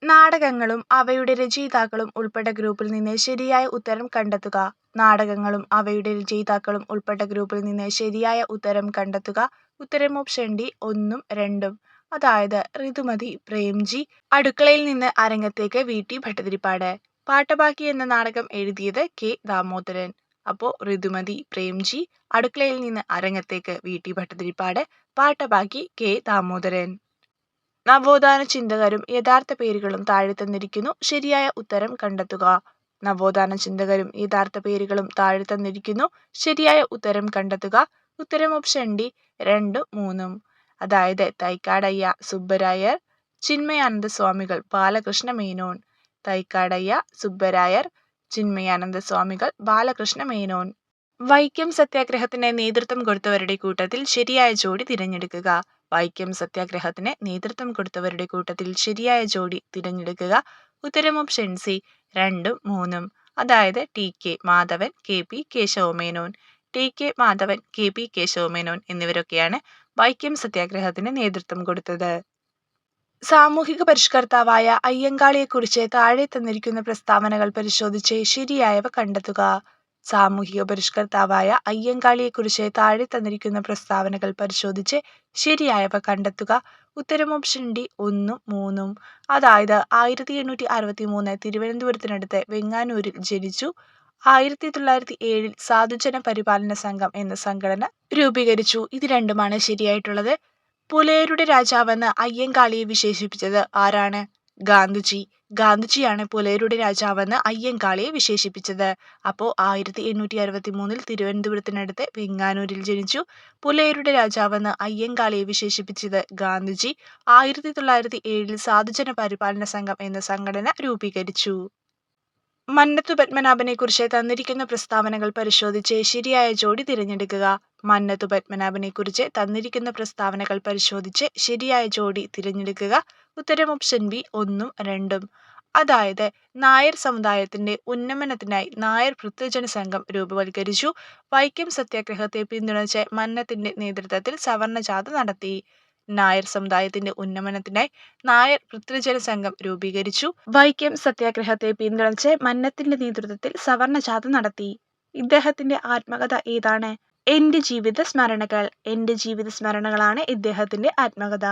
നാടകങ്ങളും അവയുടെ രചയിതാക്കളും ഉൾപ്പെട്ട ഗ്രൂപ്പിൽ നിന്ന് ശരിയായ ഉത്തരം കണ്ടെത്തുക. നാടകങ്ങളും അവയുടെ രചയിതാക്കളും ഉൾപ്പെട്ട ഗ്രൂപ്പിൽ നിന്ന് ശരിയായ ഉത്തരം കണ്ടെത്തുക. ഉത്തരം ഓപ്ഷൻ ഡി 1 ഉം 2 ഉം. അതായത് ഋതുമതി പ്രേംജി, അടുക്കളയിൽ നിന്ന് അരങ്ങത്തേക്ക് വി.ടി. ഭട്ടതിരിപ്പാട്. പാട്ടബാക്കി എന്ന നാടകം എഴുതിയത് കെ. ദാമോദരൻ. അപ്പോൾ ഋതുമതി പ്രേംജി, അടുക്കളയിൽ നിന്ന് അരങ്ങത്തേക്ക് വി.ടി. ഭട്ടതിരിപ്പാട്, പാട്ടബാക്കി കെ. ദാമോദരൻ. നവോത്ഥാന ചിന്തകരും യഥാർത്ഥ പേരുകളും താഴെ തന്നിരിക്കുന്നു. ശരിയായ ഉത്തരം കണ്ടെത്തുക. നവോത്ഥാന ചിന്തകരും യഥാർത്ഥ പേരുകളും താഴെ തന്നിരിക്കുന്നു. ശരിയായ ഉത്തരം കണ്ടെത്തുക. ഉത്തരം ഓപ്ഷൻ ഡി 2, 3. അതായത് തൈക്കാടയ്യ സുബ്ബരായർ, ചിന്മയാനന്ദ സ്വാമികൾ, ബാലകൃഷ്ണ മേനോൻ. തൈക്കാടയ്യ സുബ്ബരായർ, ചിന്മയാനന്ദ സ്വാമികൾ, ബാലകൃഷ്ണ മേനോൻ. വൈക്കം സത്യാഗ്രഹത്തിന് നേതൃത്വം കൊടുത്തവരുടെ കൂട്ടത്തിൽ ശരിയായ ജോഡി തിരഞ്ഞെടുക്കുക. വൈക്കം സത്യാഗ്രഹത്തിന് നേതൃത്വം കൊടുത്തവരുടെ കൂട്ടത്തിൽ ശരിയായ ജോഡി തിരഞ്ഞെടുക്കുക. ഉത്തരം ഓപ്ഷൻ സി 2, 3. അതായത് T K Madhavan, K P Kesavamenon. T K Madhavan, K P Kesavamenon എന്നിവരൊക്കെയാണ് വൈക്കം സത്യാഗ്രഹത്തിന് നേതൃത്വം കൊടുത്തത്. സാമൂഹിക പരിഷ്കർത്താവായ അയ്യങ്കാളിയെക്കുറിച്ച് താഴെ തന്നിരിക്കുന്ന പ്രസ്താവനകൾ പരിശോധിച്ച് ശരിയായവ കണ്ടെത്തുക. സാമൂഹിക പരിഷ്കർത്താവായ അയ്യങ്കാളിയെക്കുറിച്ച് താഴെ തന്നിരിക്കുന്ന പ്രസ്താവനകൾ പരിശോധിച്ച് ശരിയായവ കണ്ടെത്തുക. ഉത്തരം ഓപ്ഷൻ ഡി 1, 3. അതായത് 1863 തിരുവനന്തപുരത്തിനടുത്ത് വെങ്ങാനൂരിൽ ജനിച്ചു. 1907 സാധുജന പരിപാലന സംഘം എന്ന സംഘടന രൂപീകരിച്ചു. ഇത് രണ്ടുമാണ് ശരിയായിട്ടുള്ളത്. പുലയരുടെ രാജാവെന്ന് അയ്യങ്കാളിയെ വിശേഷിപ്പിച്ചത് ആരാണ്? ഗാന്ധിജി. ഗാന്ധിജിയാണ് പുലയരുടെ രാജാവെന്ന് അയ്യങ്കാളിയെ വിശേഷിപ്പിച്ചത്. അപ്പോൾ 1863 തിരുവനന്തപുരത്തിനടുത്ത് വെങ്ങാനൂരിൽ ജനിച്ചു. പുലയരുടെ രാജാവെന്ന് അയ്യങ്കാളിയെ വിശേഷിപ്പിച്ചത് ഗാന്ധിജി. 1907 സാധുജന പരിപാലന സംഘം എന്ന സംഘടന രൂപീകരിച്ചു. മന്നത്തു പത്മനാഭനെക്കുറിച്ച് തന്നിരിക്കുന്ന പ്രസ്താവനകൾ പരിശോധിച്ച് ശരിയായ ജോഡി തിരഞ്ഞെടുക്കുക. മന്നത്തു പത്മനാഭനെക്കുറിച്ച് തന്നിരിക്കുന്ന പ്രസ്താവനകൾ പരിശോധിച്ച് ശരിയായ ജോഡി തിരഞ്ഞെടുക്കുക. ഉത്തരം ഓപ്ഷൻ ബി 1, 2. അതായത് നായർ സമുദായത്തിന്റെ ഉന്നമനത്തിനായി നായർ ഭൃത്യജന സംഘം രൂപവൽക്കരിച്ചു. വൈക്കം സത്യാഗ്രഹത്തെ പിന്തുണച്ച് മന്നത്തിന്റെ നേതൃത്വത്തിൽ സവർണജാഥ നടത്തി. നായർ സമുദായത്തിന്റെ ഉന്നമനത്തിനായി നായർ ഭൃത്യജന സംഘം രൂപീകരിച്ചു. വൈക്കം സത്യാഗ്രഹത്തെ പിന്തുണച്ച് മന്നത്തിന്റെ നേതൃത്വത്തിൽ സവർണജാഥ നടത്തി. ഇദ്ദേഹത്തിന്റെ ആത്മകഥ ഏതാണ്? എന്റെ ജീവിത സ്മരണകൾ. എന്റെ ജീവിത സ്മരണകളാണ് ഇദ്ദേഹത്തിന്റെ ആത്മകഥ.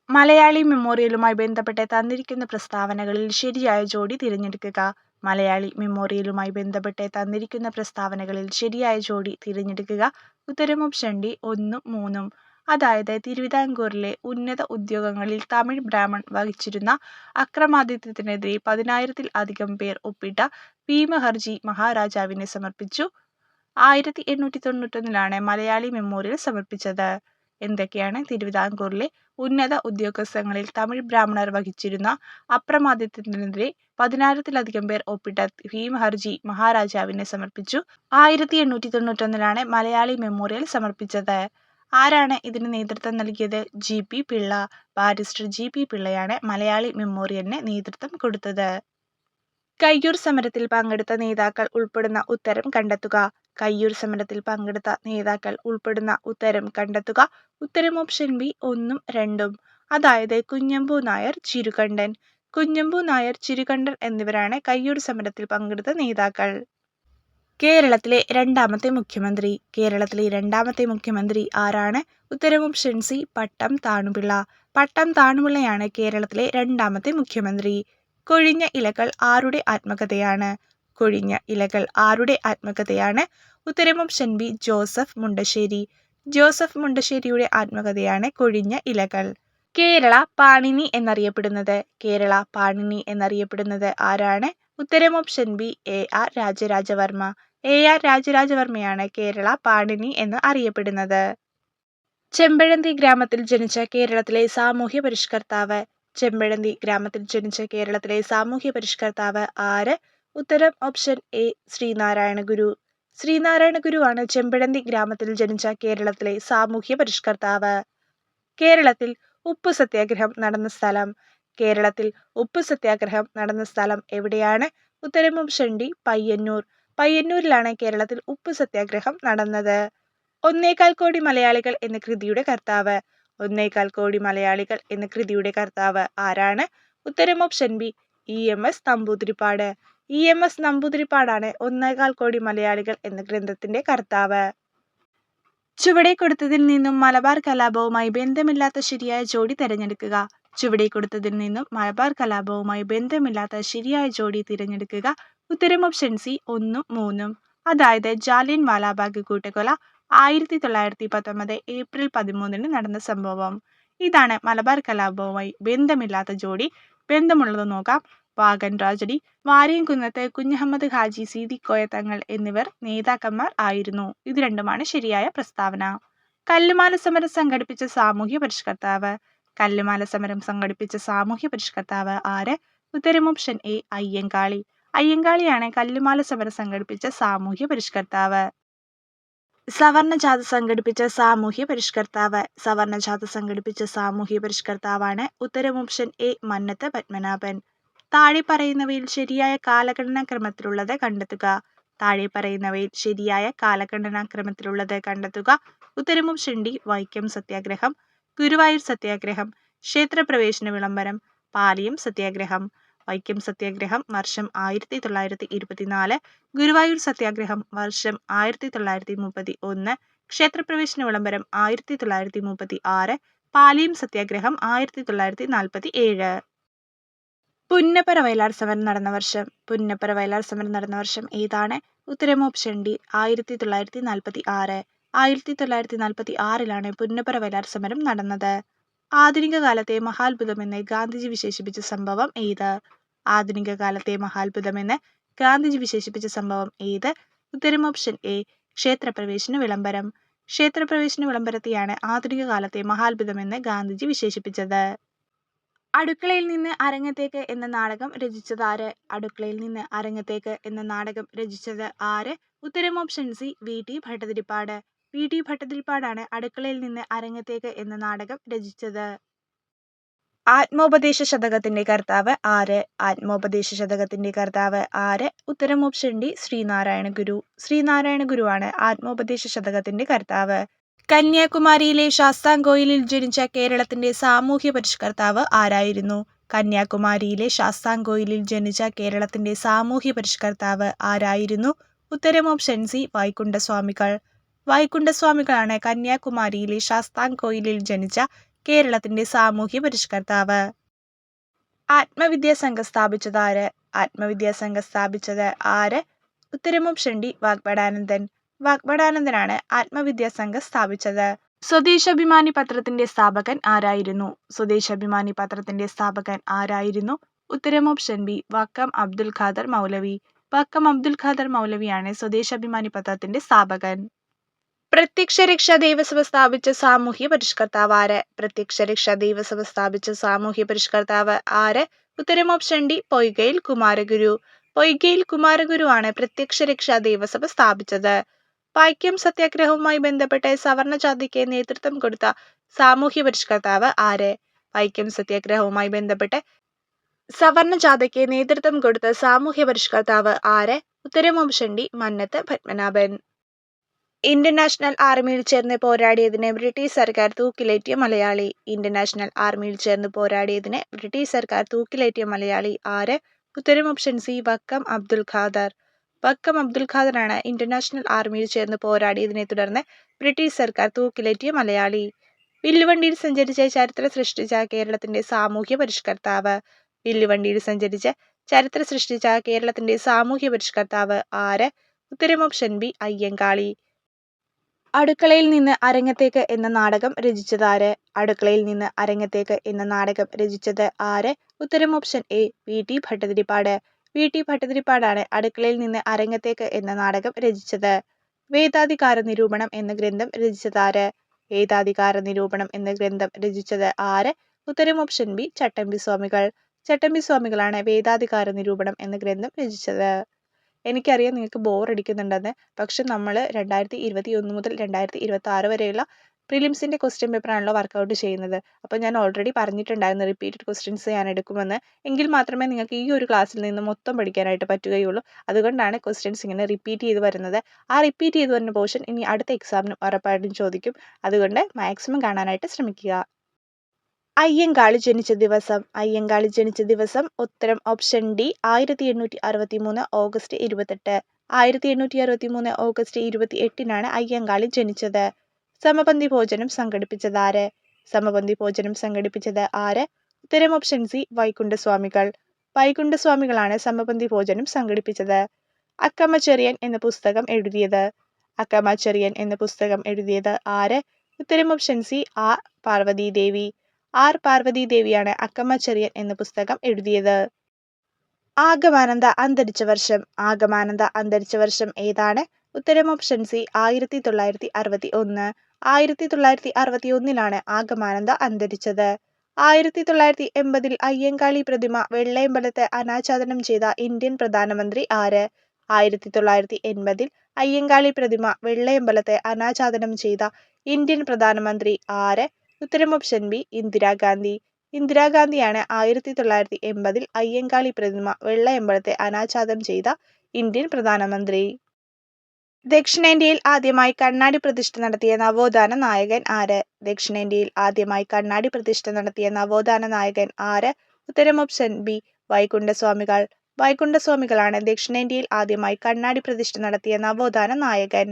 മലയാളി മെമ്മോറിയലുമായി ബന്ധപ്പെട്ട് തന്നിരിക്കുന്ന പ്രസ്താവനകളിൽ ശരിയായ ജോഡി തിരഞ്ഞെടുക്കുക. മലയാളി മെമ്മോറിയലുമായി ബന്ധപ്പെട്ട് തന്നിരിക്കുന്ന പ്രസ്താവനകളിൽ ശരിയായ ജോഡി തിരഞ്ഞെടുക്കുക. ഉത്തരം ഓപ്ഷൻ ഡി 1, 3. അതായത് തിരുവിതാംകൂറിലെ ഉന്നത ഉദ്യോഗങ്ങളിൽ തമിഴ് ബ്രാഹ്മൺ വഹിച്ചിരുന്ന അക്രമാദിത്യത്തിനെതിരെ 10,000-ൽ-അധികം പേർ ഒപ്പിട്ട ഭീമഹർജി മഹാരാജാവിനെ സമർപ്പിച്ചു. 1891 മലയാളി മെമ്മോറിയൽ സമർപ്പിച്ചത്. എന്തൊക്കെയാണ്? തിരുവിതാംകൂറിലെ ഉന്നത ഉദ്യോഗസ്ഥങ്ങളിൽ തമിഴ് ബ്രാഹ്മണർ വഹിച്ചിരുന്ന അപ്രമാദിത്യത്തിനെതിരെ 10,000-ൽ-അധികം പേർ ഒപ്പിട്ട ഭീമഹർജി മഹാരാജാവിനെ സമർപ്പിച്ചു. 1891 മലയാളി മെമ്മോറിയൽ സമർപ്പിച്ചത്. ആരാണ് ഇതിന് നേതൃത്വം നൽകിയത്? G P Pillai. Barrister G P പിള്ളയാണ് മലയാളി മെമ്മോറിയലിന് നേതൃത്വം കൊടുത്തത്. കയ്യൂർ സമരത്തിൽ പങ്കെടുത്ത നേതാക്കൾ ഉൾപ്പെടുന്ന ഉത്തരം കണ്ടെത്തുക. കയ്യൂർ സമരത്തിൽ പങ്കെടുത്ത നേതാക്കൾ ഉൾപ്പെടുന്ന ഉത്തരം കണ്ടെത്തുക. ഉത്തരം ഓപ്ഷൻ ബി 1, 2. അതായത് കുഞ്ഞമ്പു നായർ, ചിരുകണ്ഠൻ. കുഞ്ഞമ്പു നായർ, ചിരുകണ്ഠൻ എന്നിവരാണ് കയ്യൂർ സമരത്തിൽ പങ്കെടുത്ത നേതാക്കൾ. കേരളത്തിലെ രണ്ടാമത്തെ മുഖ്യമന്ത്രി. കേരളത്തിലെ രണ്ടാമത്തെ മുഖ്യമന്ത്രി ആരാണ്? ഉത്തരം ഓപ്ഷൻ സി പട്ടം താണുപിള്ള. പട്ടം താണുപിള്ളയാണ് കേരളത്തിലെ രണ്ടാമത്തെ മുഖ്യമന്ത്രി. കൊഴിഞ്ഞ ഇലകൾ ആരുടെ ആത്മകഥയാണ്? കൊഴിഞ്ഞ ഇലകൾ ആരുടെ ആത്മകഥയാണ്? ഉത്തരം ഓപ്ഷൻ ബി ജോസഫ് മുണ്ടശ്ശേരി. ജോസഫ് മുണ്ടശ്ശേരിയുടെ ആത്മകഥയാണ് കൊഴിഞ്ഞ ഇലകൾ. കേരള പാണിനി എന്നറിയപ്പെടുന്നത്. കേരള പാണിനി എന്നറിയപ്പെടുന്നത് ആരാണ്? ഉത്തരം option B AR Rajarajavarma. AR രാജരാജവർമ്മയാണ് കേരള പാണിനി എന്ന് അറിയപ്പെടുന്നത്. ചെമ്പഴന്തി ഗ്രാമത്തിൽ ജനിച്ച കേരളത്തിലെ സാമൂഹ്യ പരിഷ്കർത്താവ്. ചെമ്പഴന്തി ഗ്രാമത്തിൽ ജനിച്ച കേരളത്തിലെ സാമൂഹ്യ പരിഷ്കർത്താവ് ആര്? ഉത്തരം ഓപ്ഷൻ എ ശ്രീനാരായണ ഗുരു. ശ്രീനാരായണ ഗുരുവാണ് ചെമ്പഴന്തി ഗ്രാമത്തിൽ ജനിച്ച കേരളത്തിലെ സാമൂഹ്യ പരിഷ്കർത്താവ്. കേരളത്തിൽ ഉപ്പു സത്യാഗ്രഹം നടന്ന സ്ഥലം. കേരളത്തിൽ ഉപ്പു സത്യാഗ്രഹം നടന്ന സ്ഥലം എവിടെയാണ്? ഉത്തരം ഓപ്ഷൻ ഡി പയ്യന്നൂർ. പയ്യന്നൂരിലാണ് കേരളത്തിൽ ഉപ്പു സത്യാഗ്രഹം നടന്നത്. ഒന്നേകാൽ കോടി മലയാളികൾ എന്ന കൃതിയുടെ കർത്താവ്. ഒന്നേകാൽ കോടി മലയാളികൾ എന്ന കൃതിയുടെ കർത്താവ് ആരാണ്? ഉത്തരം option B EMS Namboodiripad. EMS നമ്പൂതിരിപ്പാടാണ് ഒന്നേകാൽ കോടി മലയാളികൾ എന്ന ഗ്രന്ഥത്തിന്റെ കർത്താവ്. ചുവടെ കൊടുത്തതിൽ നിന്നും മലബാർ കലാപവുമായി ബന്ധമില്ലാത്ത ശരിയായ ജോഡി തിരഞ്ഞെടുക്കുക. ചുവടെ കൊടുത്തതിൽ നിന്നും മലബാർ കലാപവുമായി ബന്ധമില്ലാത്ത ശരിയായ ജോഡി തിരഞ്ഞെടുക്കുക. ഉത്തരം ഓപ്ഷൻ സി 1ഉം 3ഉം. അതായത് ജാലിയൻ വാലാബാഗ് കൂട്ടക്കൊല 1919 ഏപ്രിൽ 13 നടന്ന സംഭവം. ഇതാണ് മലബാർ കലാപവുമായി ബന്ധമില്ലാത്ത ജോഡി. ബന്ധമുള്ളത് നോക്കാം. Wagon tragedy. വാരിയംകുന്നത്ത് കുഞ്ഞഹമ്മദ് ഹാജി സീതിക്കോയ തങ്ങൾ എന്നിവർ നേതാക്കന്മാർ ആയിരുന്നു. ഇത് രണ്ടുമാണ് ശരിയായ പ്രസ്താവന. കല്ലുമാല സമരം സംഘടിപ്പിച്ച സാമൂഹ്യ പരിഷ്കർത്താവ്. കല്ലുമാല സമരം സംഘടിപ്പിച്ച സാമൂഹ്യ പരിഷ്കർത്താവ് ആര്? ഉത്തരം ഓപ്ഷൻ എ അയ്യങ്കാളി. അയ്യങ്കാളിയാണ് കല്ലുമാല സമരം സംഘടിപ്പിച്ച സാമൂഹ്യ പരിഷ്കർത്താവ്. സവർണജാഥ സംഘടിപ്പിച്ച സാമൂഹ്യ പരിഷ്കർത്താവ്. സവർണജാഥ സംഘടിപ്പിച്ച സാമൂഹ്യ പരിഷ്കർത്താവാണ് ഉത്തരം ഓപ്ഷൻ എ മന്നത്ത് പത്മനാഭൻ. താഴെ പറയുന്നവയിൽ ശരിയായ കാലഗണനാക്രമത്തിലുള്ളത് കണ്ടെത്തുക. താഴെ പറയുന്നവയിൽ ശരിയായ കാലഗണനാക്രമത്തിലുള്ളത് കണ്ടെത്തുക. ഉത്തരം ഓപ്ഷൻ ഡി വൈക്കം സത്യാഗ്രഹം, ഗുരുവായൂർ സത്യാഗ്രഹം, ക്ഷേത്രപ്രവേശന വിളംബരം, പാലിയം സത്യാഗ്രഹം. വൈക്കം സത്യാഗ്രഹം വർഷം 1924, ഗുരുവായൂർ സത്യാഗ്രഹം വർഷം 1931, ക്ഷേത്രപ്രവേശന വിളംബരം 1936, പാലിയം സത്യാഗ്രഹം 1947. പുന്നപ്പറ വയലാർ സമരം നടന്ന വർഷം. പുന്നപ്പറ വയലാർ സമരം നടന്ന വർഷം ഏതാണ്? ഉത്തരം ഓപ്ഷൻ ഡി 1946. 1946 പുന്നപ്പറ വയലാർ സമരം നടന്നത്. ആധുനിക കാലത്തെ മഹാത്ഭുതമെന്ന് ഗാന്ധിജി വിശേഷിപ്പിച്ച സംഭവം ഏത്? ആധുനിക കാലത്തെ മഹാത്ഭുതമെന്ന് ഗാന്ധിജി വിശേഷിപ്പിച്ച സംഭവം ഏത്? ഉത്തരം ഓപ്ഷൻ എ ക്ഷേത്രപ്രവേശന വിളംബരം. ക്ഷേത്രപ്രവേശന വിളംബരത്തെയാണ് ആധുനിക കാലത്തെ മഹാത്ഭുതമെന്ന് ഗാന്ധിജി വിശേഷിപ്പിച്ചത്. അടുക്കളയിൽ നിന്ന് അരങ്ങത്തേക്ക് എന്ന നാടകം രചിച്ചത് ആര്? അടുക്കളയിൽ നിന്ന് അരങ്ങത്തേക്ക് എന്ന നാടകം രചിച്ചത് ആര്? ഉത്തരം option C VT Bhattathiripad. VT ഭട്ടതിരിപ്പാടാണ് അടുക്കളയിൽ നിന്ന് അരങ്ങത്തേക്ക് എന്ന നാടകം രചിച്ചത്. ആത്മോപദേശ ശതകത്തിന്റെ കർത്താവ് ആര്? ആത്മോപദേശ ശതകത്തിന്റെ കർത്താവ് ആര്? ഉത്തരം ഓപ്ഷൻ ഡി ശ്രീനാരായണ ഗുരു. ശ്രീനാരായണ ഗുരുവാണ് ആത്മോപദേശ ശതകത്തിന്റെ കർത്താവ്. കന്യാകുമാരിയിലെ ശാസ്താംകോയിലിൽ ജനിച്ച കേരളത്തിന്റെ സാമൂഹ്യ പരിഷ്കർത്താവ് ആരായിരുന്നു? കന്യാകുമാരിയിലെ ശാസ്താംകോയിലിൽ ജനിച്ച കേരളത്തിന്റെ സാമൂഹ്യ പരിഷ്കർത്താവ് ആരായിരുന്നു? ഉത്തരം ഓപ്ഷൻ സി വൈകുണ്ഠസ്വാമികൾ. വൈകുണ്ഠസ്വാമികളാണ് കന്യാകുമാരിയിലെ ശാസ്താംകോയിലിൽ ജനിച്ച കേരളത്തിന്റെ സാമൂഹ്യ പരിഷ്കർത്താവ്. ആത്മവിദ്യാസംഘം സ്ഥാപിച്ചത് ആര്? ആത്മവിദ്യാസംഘം സ്ഥാപിച്ചത് ആര്? ഉത്തരം ഓപ്ഷൻ ഡി വാഗ്ഭടാനന്ദൻ. വാഗ്ഭടാനന്ദനാണ് ആത്മവിദ്യാസംഘം സ്ഥാപിച്ചത്. സ്വദേശാഭിമാനി പത്രത്തിന്റെ സ്ഥാപകൻ ആരായിരുന്നു? സ്വദേശാഭിമാനി പത്രത്തിന്റെ സ്ഥാപകൻ ആരായിരുന്നു? ഉത്തരം ഓപ്ഷൻ ബി വക്കം അബ്ദുൽ ഖാദർ മൗലവി. വക്കം അബ്ദുൽ ഖാദർ മൗലവിയാണ് സ്വദേശാഭിമാനി പത്രത്തിന്റെ സ്ഥാപകൻ. പ്രത്യക്ഷ രക്ഷാ ദേവസഭ സ്ഥാപിച്ച സാമൂഹ്യ പരിഷ്കർത്താവ് ആര്? പ്രത്യക്ഷ രക്ഷാ ദേവസഭ സ്ഥാപിച്ച സാമൂഹ്യ പരിഷ്കർത്താവ് ആര്? ഉത്തരം ഓപ്ഷൻ ഡി പൊയ്കയിൽ കുമാരഗുരു. പൊയ്കയിൽ കുമാരഗുരുവാണ് പ്രത്യക്ഷ രക്ഷാ ദേവസഭ സ്ഥാപിച്ചത്. വൈക്കം സത്യാഗ്രഹവുമായി ബന്ധപ്പെട്ട് സവർണജാഥയ്ക്ക് നേതൃത്വം കൊടുത്ത സാമൂഹ്യ പരിഷ്കർത്താവ് ആര്? വൈക്കം സത്യാഗ്രഹവുമായി ബന്ധപ്പെട്ട് സവർണജാഥയ്ക്ക് നേതൃത്വം കൊടുത്ത സാമൂഹ്യ പരിഷ്കർത്താവ് ആര്? ഉത്തരം option D Mannath Padmanabhan. Indian national ആർമിയിൽ ചേർന്ന് പോരാടിയതിന് ബ്രിട്ടീഷ് സർക്കാർ തൂക്കിലേറ്റിയ മലയാളി. ഇന്ത്യൻ നാഷണൽ ആർമിയിൽ ചേർന്ന് പോരാടിയതിന് ബ്രിട്ടീഷ് സർക്കാർ തൂക്കിലേറ്റിയ മലയാളി ആര്? ഉത്തരം ഓപ്ഷൻ സി വക്കം അബ്ദുൽ ഖാദർ. വക്കം അബ്ദുൽ ഖാദറാണ് ഇന്ത്യൻ നാഷണൽ ആർമിയിൽ ചേർന്ന് പോരാടിയതിനെ തുടർന്ന് ബ്രിട്ടീഷ് സർക്കാർ തൂക്കിലേറ്റിയ മലയാളി. വില്ലുവണ്ടിയിൽ സഞ്ചരിച്ച് ചരിത്രം സൃഷ്ടിച്ച കേരളത്തിന്റെ സാമൂഹ്യ പരിഷ്കർത്താവ്. വില്ലുവണ്ടിയിൽ സഞ്ചരിച്ച് ചരിത്രം സൃഷ്ടിച്ച കേരളത്തിന്റെ സാമൂഹ്യ പരിഷ്കർത്താവ് ആര്? ഉത്തരം ഓപ്ഷൻ ബി അയ്യങ്കാളി. അടുക്കളയിൽ നിന്ന് അരങ്ങത്തേക്ക് എന്ന നാടകം രചിച്ചത് ആര്? അടുക്കളയിൽ നിന്ന് അരങ്ങത്തേക്ക് എന്ന നാടകം രചിച്ചത് ആര്? ഉത്തരം option A VT Bhattathiripad. VT ഭട്ടതിരിപ്പാടാണ് അടുക്കളയിൽ നിന്ന് അരങ്ങത്തേക്ക് എന്ന നാടകം രചിച്ചത്. വേദാധികാര നിരൂപണം എന്ന ഗ്രന്ഥം രചിച്ചത് ആര്? വേദാധികാര നിരൂപണം എന്ന ഗ്രന്ഥം രചിച്ചത് ആര്? ഉത്തരം ഓപ്ഷൻ ബി ചട്ടമ്പി സ്വാമികൾ. ചട്ടമ്പി സ്വാമികളാണ് വേദാധികാര നിരൂപണം എന്ന ഗ്രന്ഥം രചിച്ചത്. എനിക്കറിയാം നിങ്ങൾക്ക് ബോറടിക്കുന്നുണ്ടെന്ന്. പക്ഷെ നമ്മൾ 2021 മുതൽ 2026 വരെയുള്ള പ്രിലിംസിൻ്റെ ക്വസ്റ്റ്യൻ പേപ്പറാണല്ലോ വർക്കൗട്ട് ചെയ്യുന്നത്. അപ്പോൾ ഞാൻ ഓൾറെഡി പറഞ്ഞിട്ടുണ്ടായിരുന്നു റിപ്പീറ്റഡ് ക്വസ്റ്റ്യൻസ് ഞാൻ എടുക്കുമെന്ന്. എങ്കിൽ മാത്രമേ നിങ്ങൾക്ക് ഈ ഒരു ക്ലാസ്സിൽ നിന്ന് മൊത്തം പഠിക്കാനായിട്ട് പറ്റുകയുള്ളൂ. അതുകൊണ്ടാണ് ക്വസ്റ്റ്യൻസ് ഇങ്ങനെ റിപ്പീറ്റ് ചെയ്ത് വരുന്നത്. ആ റിപ്പീറ്റ് ചെയ്ത് വരുന്ന പോർഷൻ ഇനി അടുത്ത എക്സാമിനും ഉറപ്പായിട്ടും ചോദിക്കും. അതുകൊണ്ട് മാക്സിമം കാണാനായിട്ട് ശ്രമിക്കുക. അയ്യങ്കാളി ജനിച്ച ദിവസം. അയ്യങ്കാളി ജനിച്ച ദിവസം ഉത്തരം ഓപ്ഷൻ ഡി 1863 ഓഗസ്റ്റ് 28. 1863 ഓഗസ്റ്റ് 28-നാണ് അയ്യങ്കാളി ജനിച്ചത്. സമപന്തി ഭോജനം സംഘടിപ്പിച്ചത് ആര്? സമപന്തി ഭോജനം സംഘടിപ്പിച്ചത് ആര്? ഉത്തരം ഓപ്ഷൻ സി വൈകുണ്ഠസ്വാമികൾ. വൈകുണ്ഠസ്വാമികളാണ് സമപന്തി ഭോജനം സംഘടിപ്പിച്ചത്. അക്കമ്മ ചെറിയൻ എന്ന പുസ്തകം എഴുതിയത്. അക്കമ്മ ചെറിയൻ എന്ന പുസ്തകം എഴുതിയത് ആര്? ഉത്തരം option C R Parvathidevi. R പാർവതീദേവിയാണ് അക്കമ്മ ചെറിയൻ എന്ന പുസ്തകം എഴുതിയത്. ആഗമാനന്ദ അന്തരിച്ച വർഷം. ആഗമാനന്ദ അന്തരിച്ച വർഷം ഏതാണ്? ഉത്തരം ഓപ്ഷൻ സി 1961. 1961-ലാണ് ആഗമാനന്ദ അന്തരിച്ചത്. 1980-ൽ അയ്യങ്കാളി പ്രതിമ വെള്ളയമ്പലത്ത് അനാച്ഛാദനം ചെയ്ത ഇന്ത്യൻ പ്രധാനമന്ത്രി ആര്? 1980-ൽ അയ്യങ്കാളി പ്രതിമ വെള്ളയമ്പലത്ത് അനാച്ഛാദനം ചെയ്ത ഇന്ത്യൻ പ്രധാനമന്ത്രി ആര്? ഉത്തരം ഓപ്ഷൻ ബി ഇന്ദിരാഗാന്ധി. ഇന്ദിരാഗാന്ധിയാണ് 1980-ൽ അയ്യങ്കാളി പ്രതിമ വെള്ളയമ്പലത്തെ അനാച്ഛാദനം ചെയ്ത ഇന്ത്യൻ പ്രധാനമന്ത്രി. ദക്ഷിണേന്ത്യയിൽ ആദ്യമായി കണ്ണാടി പ്രതിഷ്ഠ നടത്തിയ നവോത്ഥാന നായകൻ ആര്? ദക്ഷിണേന്ത്യയിൽ ആദ്യമായി കണ്ണാടി പ്രതിഷ്ഠ നടത്തിയ നവോത്ഥാന നായകൻ ആര്? ഉത്തരം ഓപ്ഷൻ ബി വൈകുണ്ഠസ്വാമികൾ. വൈകുണ്ഠസ്വാമികളാണ് ദക്ഷിണേന്ത്യയിൽ ആദ്യമായി കണ്ണാടി പ്രതിഷ്ഠ നടത്തിയ നവോത്ഥാന നായകൻ.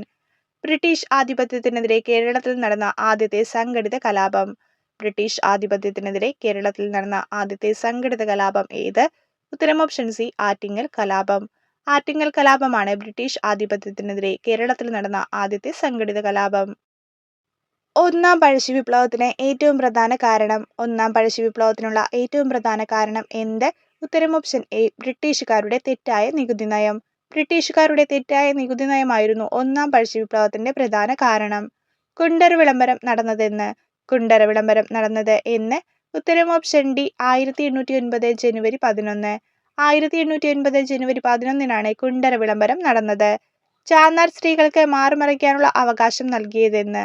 ബ്രിട്ടീഷ് ആധിപത്യത്തിനെതിരെ കേരളത്തിൽ നടന്ന ആദ്യത്തെ സംഘടിത കലാപം. ബ്രിട്ടീഷ് ആധിപത്യത്തിനെതിരെ കേരളത്തിൽ നടന്ന ആദ്യത്തെ സംഘടിത കലാപം ഏത്? ഉത്തരം ഓപ്ഷൻ സി ആറ്റിങ്ങൽ കലാപം. ആറ്റിങ്ങൽ കലാപമാണ് ബ്രിട്ടീഷ് ആധിപത്യത്തിനെതിരെ കേരളത്തിൽ നടന്ന ആദ്യത്തെ സംഘടിത കലാപം. ഒന്നാം പഴശ്ശി വിപ്ലവത്തിന് ഏറ്റവും പ്രധാന കാരണം. ഒന്നാം പഴശ്ശി വിപ്ലവത്തിനുള്ള ഏറ്റവും പ്രധാന കാരണം എന്ത്? ഉത്തരം ഓപ്ഷൻ എ ബ്രിട്ടീഷുകാരുടെ തെറ്റായ നികുതി നയം. ബ്രിട്ടീഷുകാരുടെ തെറ്റായ നികുതി നയമായിരുന്നു ഒന്നാം പഴശ്ശി വിപ്ലവത്തിന്റെ പ്രധാന കാരണം. കുണ്ടറ വിളംബരം നടന്നതെന്ന്. കുണ്ടറ വിളംബരം നടന്നത് എന്ന്? ഉത്തരം ഓപ്ഷൻ ഡി 1809 ജനുവരി 11. 1809 ജനുവരി 11-നാണ് കുണ്ടറ വിളംബരം നടന്നത്. ചാന്നാർ സ്ത്രീകൾക്ക് മാറുമറയ്ക്കാനുള്ള അവകാശം നൽകിയതെന്ന്.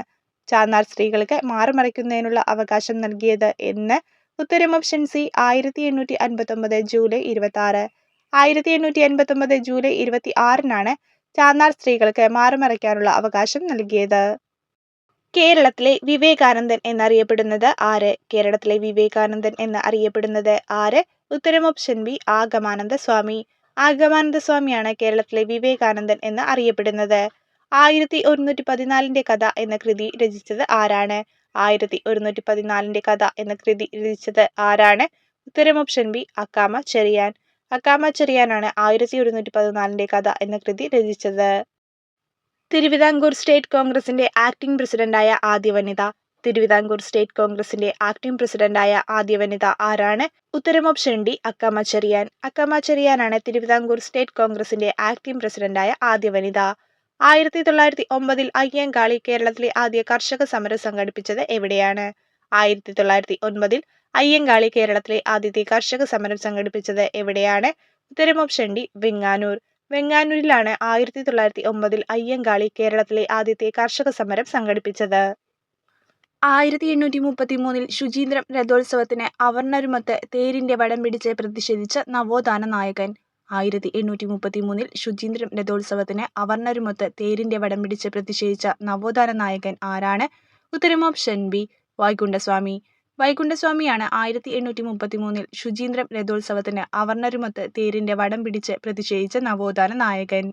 ചാന്നാർ സ്ത്രീകൾക്ക് മാറുമറയ്ക്കുന്നതിനുള്ള അവകാശം നൽകിയത് എന്ന്? ഉത്തരം ഓപ്ഷൻ സി 1859 ജൂലൈ 26. 1859 ജൂലൈ 26-നാണ് ചാന്നാർ സ്ത്രീകൾക്ക് മാറുമറയ്ക്കാനുള്ള അവകാശം നൽകിയത്. കേരളത്തിലെ വിവേകാനന്ദൻ എന്നറിയപ്പെടുന്നത് ആര്? കേരളത്തിലെ വിവേകാനന്ദൻ എന്ന് അറിയപ്പെടുന്നത് ആര്? ഉത്തരം ഓപ്ഷൻ ബി ആഗമാനന്ദ സ്വാമി. ആഗമാനന്ദ സ്വാമിയാണ് കേരളത്തിലെ വിവേകാനന്ദൻ എന്ന് അറിയപ്പെടുന്നത്. 1114-ന്റെ കഥ എന്ന കൃതി രചിച്ചത് ആരാണ്? 1114-ന്റെ കഥ എന്ന കൃതി രചിച്ചത് ആരാണ്? ഉത്തരം ഓപ്ഷൻ ബി അക്കാമ ചെറിയാൻ. അക്കാമ ചെറിയാനാണ് 1114-ന്റെ കഥ എന്ന കൃതി രചിച്ചത്. തിരുവിതാംകൂർ സ്റ്റേറ്റ് കോൺഗ്രസിന്റെ ആക്ടിംഗ് പ്രസിഡന്റായ ആദ്യ വനിത. തിരുവിതാംകൂർ സ്റ്റേറ്റ് കോൺഗ്രസിന്റെ ആക്ടിംഗ് പ്രസിഡന്റായ ആദ്യ വനിത ആരാണ്? ഉത്തരം ഓപ്ഷൻ ഡി അക്കാമ ചെറിയാൻ. അക്കാമ ചെറിയാനാണ് തിരുവിതാംകൂർ സ്റ്റേറ്റ് കോൺഗ്രസിന്റെ ആക്ടിംഗ് പ്രസിഡന്റായ ആദ്യ വനിത. 1909-ൽ അയ്യങ്കാളി കേരളത്തിലെ ആദ്യ കർഷക സമരം സംഘടിപ്പിച്ചത് എവിടെയാണ്? 1909-ൽ അയ്യങ്കാളി കേരളത്തിലെ ആദ്യത്തെ കർഷക സമരം സംഘടിപ്പിച്ചത് എവിടെയാണ്? ഉത്തരം ഓപ്ഷൻ ഡി വെങ്ങാനൂർ. വെങ്ങാനൂരിലാണ് 1909-ൽ അയ്യങ്കാളി കേരളത്തിലെ ആദ്യത്തെ കർഷക സമരം സംഘടിപ്പിച്ചത്. 1833-ൽ ശുചീന്ദ്രം രഥോത്സവത്തിന് അവർണ്ണരുമൊത്ത് തേരിന്റെ വടം പിടിച്ച് പ്രതിഷേധിച്ച നവോത്ഥാന നായകൻ. 1833-ൽ ശുചീന്ദ്രം രഥോത്സവത്തിന് അവർണ്ണരുമൊത്ത് തേരിന്റെ വടം പിടിച്ച് പ്രതിഷേധിച്ച നവോത്ഥാന നായകൻ ആരാണ്? ഉത്തരം ഓപ്ഷൻ ബി വൈകുണ്ഠസ്വാമി. വൈകുണ്ഠസ്വാമിയാണ് 1833-ൽ ശുചീന്ദ്രം രഥോത്സവത്തിന് അവർണ്ണരുമൊത്ത് തേരിന്റെ വടം പിടിച്ച് പ്രതിഷേധിച്ച നവോത്ഥാന നായകൻ.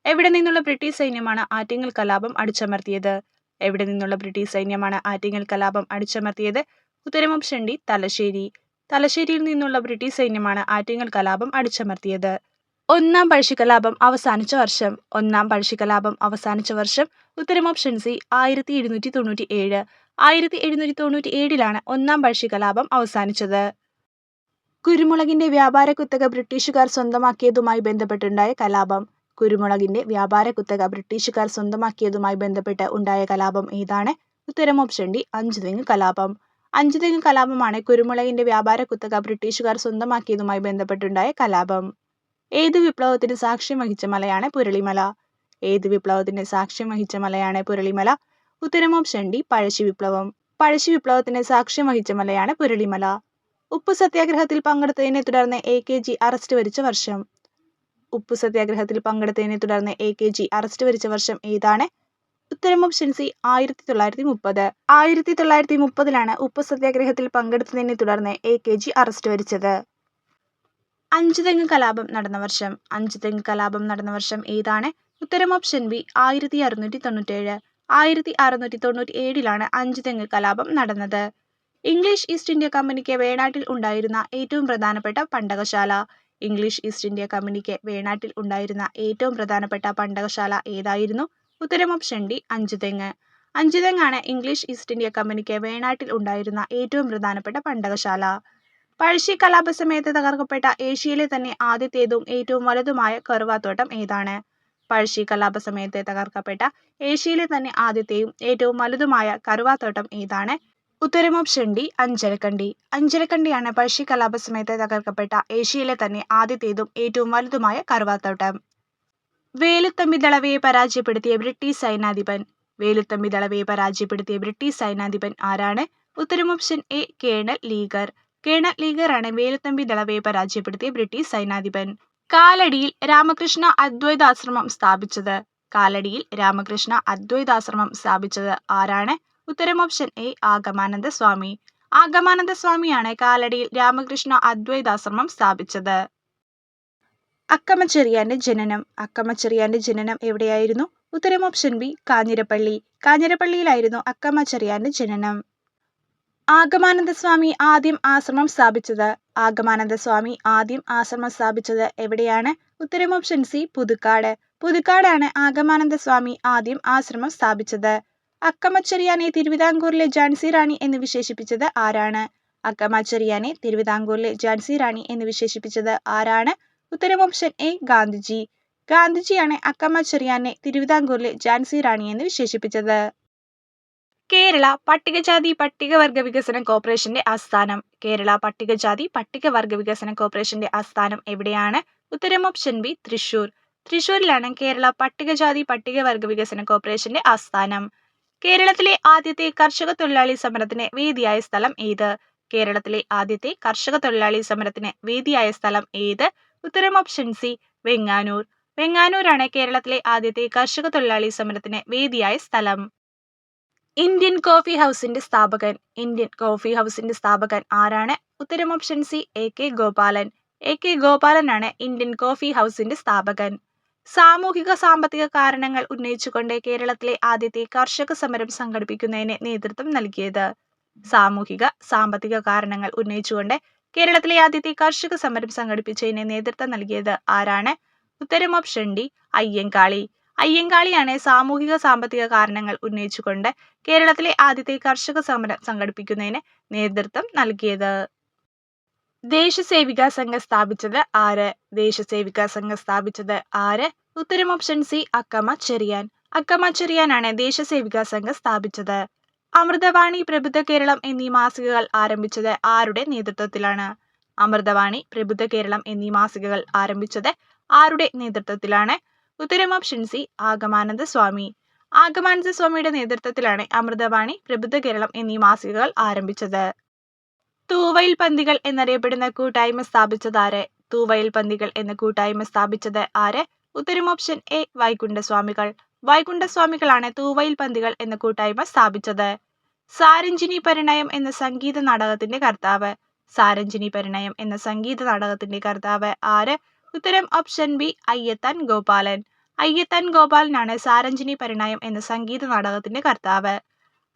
എവിടെ നിന്നുള്ള ബ്രിട്ടീഷ് സൈന്യമാണ് ആറ്റിങ്ങൽ കലാപം അടിച്ചമർത്തിയത്? എവിടെ നിന്നുള്ള ബ്രിട്ടീഷ് സൈന്യമാണ് ആറ്റിങ്ങൽ കലാപം അടിച്ചമർത്തിയത്? ഉത്തരം ഓപ്ഷൻ ഡി തലശ്ശേരി. തലശ്ശേരിയിൽ നിന്നുള്ള ബ്രിട്ടീഷ് സൈന്യമാണ് ആറ്റിങ്ങൽ കലാപം അടിച്ചമർത്തിയത്. ഒന്നാം പഴശ്ശിക്കലാപം അവസാനിച്ച വർഷം. ഒന്നാം പഴശ്ശിക്കലാപം അവസാനിച്ച വർഷം. ഉത്തരം ഓപ്ഷൻ സി 1797. 1797-ലാണ് ഒന്നാം പഴശ്ശിക്കലാപം അവസാനിച്ചത്. കുരുമുളകിന്റെ വ്യാപാര കുത്തക ബ്രിട്ടീഷുകാർ സ്വന്തമാക്കിയതുമായി ബന്ധപ്പെട്ടുണ്ടായ കലാപം. കുരുമുളകിന്റെ വ്യാപാര കുത്തക ബ്രിട്ടീഷുകാർ സ്വന്തമാക്കിയതുമായി ബന്ധപ്പെട്ട് ഉണ്ടായ കലാപം ഏതാണ്? ഉത്തരം ഓപ്ഷൻ ഡി അഞ്ചുതെങ്ങ് കലാപം. അഞ്ചുതെങ്ങ് കലാപമാണ് കുരുമുളകിന്റെ വ്യാപാര കുത്തക ബ്രിട്ടീഷുകാർ സ്വന്തമാക്കിയതുമായി ബന്ധപ്പെട്ടുണ്ടായ കലാപം. ഏത് വിപ്ലവത്തിന് സാക്ഷ്യം വഹിച്ച മലയാണ് പുരളിമല? ഏത് വിപ്ലവത്തിന് സാക്ഷ്യം വഹിച്ച മലയാണ് പുരളിമല? ഉത്തരം ഓപ്ഷൻ ഡി പഴശ്ശി വിപ്ലവം. പഴശ്ശി വിപ്ലവത്തിന് സാക്ഷ്യം വഹിച്ച മലയാണ് പുരളിമല. ഉപ്പു സത്യാഗ്രഹത്തിൽ പങ്കെടുത്തതിനെ തുടർന്ന് AKG അറസ്റ്റ് വരിച്ച വർഷം. ഉപ്പു സത്യാഗ്രഹത്തിൽ പങ്കെടുത്തതിനെ തുടർന്ന് AKG അറസ്റ്റ് വരിച്ച വർഷം ഏതാണ്? ഉത്തരം ഓപ്ഷൻ സി 1930. 1930 ഉപ്പു സത്യാഗ്രഹത്തിൽ പങ്കെടുത്തതിനെ തുടർന്ന് AKG അറസ്റ്റ് വരിച്ചത്. അഞ്ചുതെങ്ങ് കലാപം നടന്ന വർഷം. അഞ്ചുതെങ്ങ് കലാപം നടന്ന വർഷം ഏതാണ്? ഉത്തരം ഓപ്ഷൻ ബി 1697. 1697 അഞ്ചുതെങ്ങ് കലാപം നടന്നത്. ഇംഗ്ലീഷ് ഈസ്റ്റ് ഇന്ത്യ കമ്പനിക്ക് വേണാട്ടിൽ ഉണ്ടായിരുന്ന ഏറ്റവും പ്രധാനപ്പെട്ട പണ്ടകശാല. ഇംഗ്ലീഷ് ഈസ്റ്റ് ഇന്ത്യ കമ്പനിക്ക് വേണാട്ടിൽ ഉണ്ടായിരുന്ന ഏറ്റവും പ്രധാനപ്പെട്ട പണ്ടകശാല ഏതായിരുന്നു? ഉത്തരം ഓപ്ഷൻ ഡി അഞ്ചുതെങ്ങ്. അഞ്ചുതെങ്ങാണ് ഇംഗ്ലീഷ് ഈസ്റ്റ് ഇന്ത്യ കമ്പനിക്ക് വേണാട്ടിൽ ഉണ്ടായിരുന്ന ഏറ്റവും പ്രധാനപ്പെട്ട പണ്ടകശാല. പഴശ്ശി കലാപ സമയത്ത് തകർക്കപ്പെട്ട ഏഷ്യയിലെ തന്നെ ആദ്യത്തേതും ഏറ്റവും വലുതുമായ കറുവാത്തോട്ടം ഏതാണ്? പഴശ്ശി കലാപ സമയത്ത് തകർക്കപ്പെട്ട ഏഷ്യയിലെ തന്നെ ആദ്യത്തെയും ഏറ്റവും വലുതുമായ കറുവാത്തോട്ടം ഏതാണ്? ഉത്തരം ഓപ്ഷൻ ഡി അഞ്ചരക്കണ്ടി. അഞ്ചരക്കണ്ടിയാണ് പഴശ്ശി കലാപ സമയത്ത് തകർക്കപ്പെട്ട ഏഷ്യയിലെ തന്നെ ആദ്യത്തേതും ഏറ്റവും വലുതുമായ കറുവാത്തോട്ടം. വേലുത്തമ്പി ദളവയെ പരാജയപ്പെടുത്തിയ ബ്രിട്ടീഷ് സൈന്യാധിപൻ. വേലുത്തമ്പി ദളവയെ പരാജയപ്പെടുത്തിയ ബ്രിട്ടീഷ് സൈന്യാധിപൻ ആരാണ്? ഉത്തരം option A colonel Leger. Colonel ലീഗറാണ് വേലുത്തമ്പി ദളവയെ പരാജയപ്പെടുത്തിയ ബ്രിട്ടീഷ് സൈന്യാധിപൻ. കാലടിയിൽ രാമകൃഷ്ണ അദ്വൈതാശ്രമം സ്ഥാപിച്ചത്. കാലടിയിൽ രാമകൃഷ്ണ അദ്വൈതാശ്രമം സ്ഥാപിച്ചത് ആരാണ്? ഉത്തരം ഓപ്ഷൻ എ ആഗമാനന്ദ സ്വാമി. ആഗമാനന്ദ സ്വാമിയാണ് കാലടിയിൽ രാമകൃഷ്ണ അദ്വൈതാശ്രമം സ്ഥാപിച്ചത്. അക്കമ്മ ചെറിയാന്റെ ജനനം. അക്കമ്മ ചെറിയാന്റെ ജനനം എവിടെയായിരുന്നു? ഉത്തരം ഓപ്ഷൻ ബി കാഞ്ഞിരപ്പള്ളി. കാഞ്ഞിരപ്പള്ളിയിലായിരുന്നു അക്കമ്മ ചെറിയാന്റെ ജനനം. ആഗമാനന്ദ സ്വാമി ആദ്യം ആശ്രമം സ്ഥാപിച്ചത്. ആഗമാനന്ദ സ്വാമി ആദ്യം ആശ്രമം സ്ഥാപിച്ചത് എവിടെയാണ്? ഉത്തരം ഓപ്ഷൻ സി പുതുക്കാട്. പുതുക്കാടാണ് ആഗമാനന്ദ സ്വാമി ആദ്യം ആശ്രമം സ്ഥാപിച്ചത്. അക്കമ്മ ചെറിയാനെ തിരുവിതാംകൂറിലെ ഝാൻസി റാണി എന്ന് വിശേഷിപ്പിച്ചത് ആരാണ്? അക്കമ്മ ചെറിയാനെ തിരുവിതാംകൂറിലെ ഝാൻസി റാണി എന്ന് വിശേഷിപ്പിച്ചത് ആരാണ്? ഉത്തരം ഓപ്ഷൻ എ ഗാന്ധിജി. ഗാന്ധിജിയാണ് അക്കമ്മ ചെറിയാനെ തിരുവിതാംകൂറിലെ ഝാൻസി റാണി എന്ന് വിശേഷിപ്പിച്ചത്. കേരള പട്ടികജാതി പട്ടികവർഗ വികസന കോർപ്പറേഷന്റെ ആസ്ഥാനം. കേരള പട്ടികജാതി പട്ടികവർഗ വികസന കോർപ്പറേഷന്റെ ആസ്ഥാനം എവിടെയാണ്? ഉത്തരം ഓപ്ഷൻ ബി തൃശൂർ. തൃശൂരിലാണ് കേരള പട്ടികജാതി പട്ടികവർഗ വികസന കോർപ്പറേഷന്റെ ആസ്ഥാനം. കേരളത്തിലെ ആദ്യത്തെ കർഷക തൊഴിലാളി സമരത്തിന് വേദിയായ സ്ഥലം ഏത്? കേരളത്തിലെ ആദ്യത്തെ കർഷക തൊഴിലാളി സമരത്തിന് വേദിയായ സ്ഥലം ഏത്? ഉത്തരം ഓപ്ഷൻ സി വെങ്ങാനൂർ. വെങ്ങാനൂരാണ് കേരളത്തിലെ ആദ്യത്തെ കർഷക തൊഴിലാളി സമരത്തിന് വേദിയായ സ്ഥലം. ഇന്ത്യൻ കോഫി ഹൗസിന്റെ സ്ഥാപകൻ. ഇന്ത്യൻ കോഫി ഹൗസിന്റെ സ്ഥാപകൻ ആരാണ്? ഉത്തരം option C AK Gopalan. AK ഗോപാലനാണ് ഇന്ത്യൻ കോഫി ഹൗസിന്റെ സ്ഥാപകൻ. സാമൂഹിക സാമ്പത്തിക കാരണങ്ങൾ ഉന്നയിച്ചുകൊണ്ട് കേരളത്തിലെ ആദ്യത്തെ കർഷക സമരം സംഘടിപ്പിക്കുന്നതിന് നേതൃത്വം നൽകിയത്. സാമൂഹിക സാമ്പത്തിക കാരണങ്ങൾ ഉന്നയിച്ചുകൊണ്ട് കേരളത്തിലെ ആദ്യത്തെ കർഷക സമരം സംഘടിപ്പിച്ചതിന് നേതൃത്വം നൽകിയത് ആരാണ്? ഉത്തരം ഓപ്ഷൻ ഡി അയ്യങ്കാളി. അയ്യങ്കാളിയാണ് സാമൂഹിക സാമ്പത്തിക കാരണങ്ങൾ ഉന്നയിച്ചുകൊണ്ട് കേരളത്തിലെ ആദ്യത്തെ കർഷക സമരം സംഘടിപ്പിക്കുന്നതിന് നേതൃത്വം നൽകിയത്. ദേശസേവിക സംഘം സ്ഥാപിച്ചത് ആര്? ദേശസേവിക സംഘം സ്ഥാപിച്ചത് ആര്? ഉത്തരം ഓപ്ഷൻ സി അക്കമ്മ ചെറിയാൻ. അക്കമ്മ ചെറിയാനാണ് ദേശസേവിക സംഘം സ്ഥാപിച്ചത്. അമൃതവാണി, പ്രബുദ്ധ കേരളം എന്നീ മാസികകൾ ആരംഭിച്ചത് ആരുടെ നേതൃത്വത്തിലാണ്? അമൃതവാണി, പ്രബുദ്ധ കേരളം എന്നീ മാസികകൾ ആരംഭിച്ചത് ആരുടെ നേതൃത്വത്തിലാണ്? ഉത്തരം ഓപ്ഷൻ സി ആഗമാനന്ദ സ്വാമി. ആഗമാനന്ദ സ്വാമിയുടെ നേതൃത്വത്തിലാണ് അമൃതവാണി, പ്രബുദ്ധ കേരളം എന്നീ മാസികകൾ ആരംഭിച്ചത്. തൂവയിൽ പന്തികൾ എന്നറിയപ്പെടുന്ന കൂട്ടായ്മ സ്ഥാപിച്ചത് ആര്? തൂവയിൽ പന്തികൾ എന്ന കൂട്ടായ്മ സ്ഥാപിച്ചത് ആര്? ഉത്തരം ഓപ്ഷൻ എ വൈകുണ്ഠസ്വാമികൾ. വൈകുണ്ഠസ്വാമികളാണ് തൂവയിൽ പന്തികൾ എന്ന കൂട്ടായ്മ സ്ഥാപിച്ചത്. സാരഞ്ജിനി പരിണയം എന്ന സംഗീത നാടകത്തിന്റെ കർത്താവ്. സാരഞ്ജിനി പരിണയം എന്ന സംഗീത നാടകത്തിന്റെ കർത്താവ് ആര്? ഉത്തരം ഓപ്ഷൻ ബി അയ്യത്താൻ ഗോപാലൻ. അയ്യത്താൻ ഗോപാലനാണ് സാരഞ്ജിനി പരിണയം എന്ന സംഗീത നാടകത്തിന്റെ കർത്താവ്.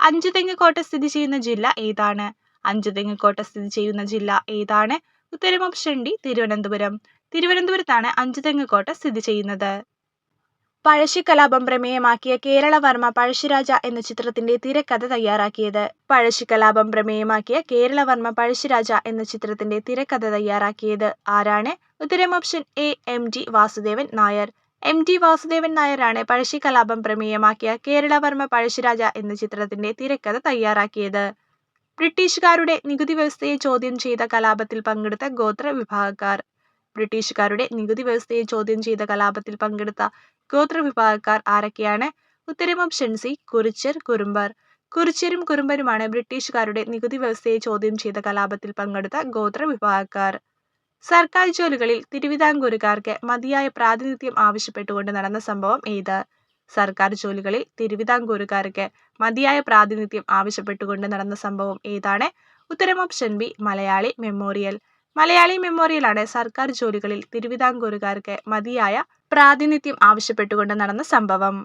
അഞ്ചുതെങ്ങ് കോട്ട സ്ഥിതി ചെയ്യുന്ന ജില്ല ഏതാണ്? അഞ്ചുതെങ്ങ് കോട്ട സ്ഥിതി ചെയ്യുന്ന ജില്ല ഏതാണ്? ഉത്തരം ഓപ്ഷൻ ഡി തിരുവനന്തപുരം. തിരുവനന്തപുരത്താണ് അഞ്ചുതെങ്ങ് കോട്ട സ്ഥിതി ചെയ്യുന്നത്. പഴശ്ശി കലാപം പ്രമേയമാക്കിയ കേരളവർമ്മ പഴശ്ശിരാജ എന്ന ചിത്രത്തിന്റെ തിരക്കഥ തയ്യാറാക്കിയത്. പഴശ്ശി കലാപം പ്രമേയമാക്കിയ കേരളവർമ്മ പഴശ്ശിരാജ എന്ന ചിത്രത്തിന്റെ തിരക്കഥ തയ്യാറാക്കിയത് ആരാണ്? ഉത്തരം option A MT Vasudevan Nair. MT Vasudevan നായരാണ് പഴശ്ശി കലാപം പ്രമേയമാക്കിയ കേരളവർമ്മ പഴശ്ശിരാജ എന്ന ചിത്രത്തിന്റെ തിരക്കഥ തയ്യാറാക്കിയത്. ബ്രിട്ടീഷുകാരുടെ നികുതി വ്യവസ്ഥയെ ചോദ്യം ചെയ്ത കലാപത്തിൽ പങ്കെടുത്ത ഗോത്ര വിഭാഗക്കാർ. ബ്രിട്ടീഷുകാരുടെ നികുതി വ്യവസ്ഥയെ ചോദ്യം ചെയ്ത കലാപത്തിൽ പങ്കെടുത്ത ഗോത്ര വിഭാഗക്കാർ ആരൊക്കെയാണ്? ഉത്തരം ഓപ്ഷൻ സി കുറിച്യർ കുറുമ്പർ. കുറിച്യരും കുറുമ്പരുമാണ് ബ്രിട്ടീഷുകാരുടെ നികുതി വ്യവസ്ഥയെ ചോദ്യം ചെയ്ത കലാപത്തിൽ പങ്കെടുത്ത ഗോത്ര വിഭാഗക്കാർ. സർക്കാർ ജോലികളിൽ തിരുവിതാംകൂറുകാർക്ക് മതിയായ പ്രാതിനിധ്യം ആവശ്യപ്പെട്ടുകൊണ്ട് നടന്ന സംഭവം ഏത്? സർക്കാർ ജോലികളിൽ തിരുവിതാംകൂറുകാർക്ക് മതിയായ പ്രാതിനിധ്യം ആവശ്യപ്പെട്ടുകൊണ്ട് നടന്ന സംഭവം ഏതാണ്? ഉത്തരം option B Malayali memorial. Malayali മെമ്മോറിയലാണ് സർക്കാർ ജോലികളിൽ തിരുവിതാംകൂറുകാർക്ക് മതിയായ പ്രാതിനിധ്യം ആവശ്യപ്പെട്ടുകൊണ്ട് നടന്ന സംഭവം.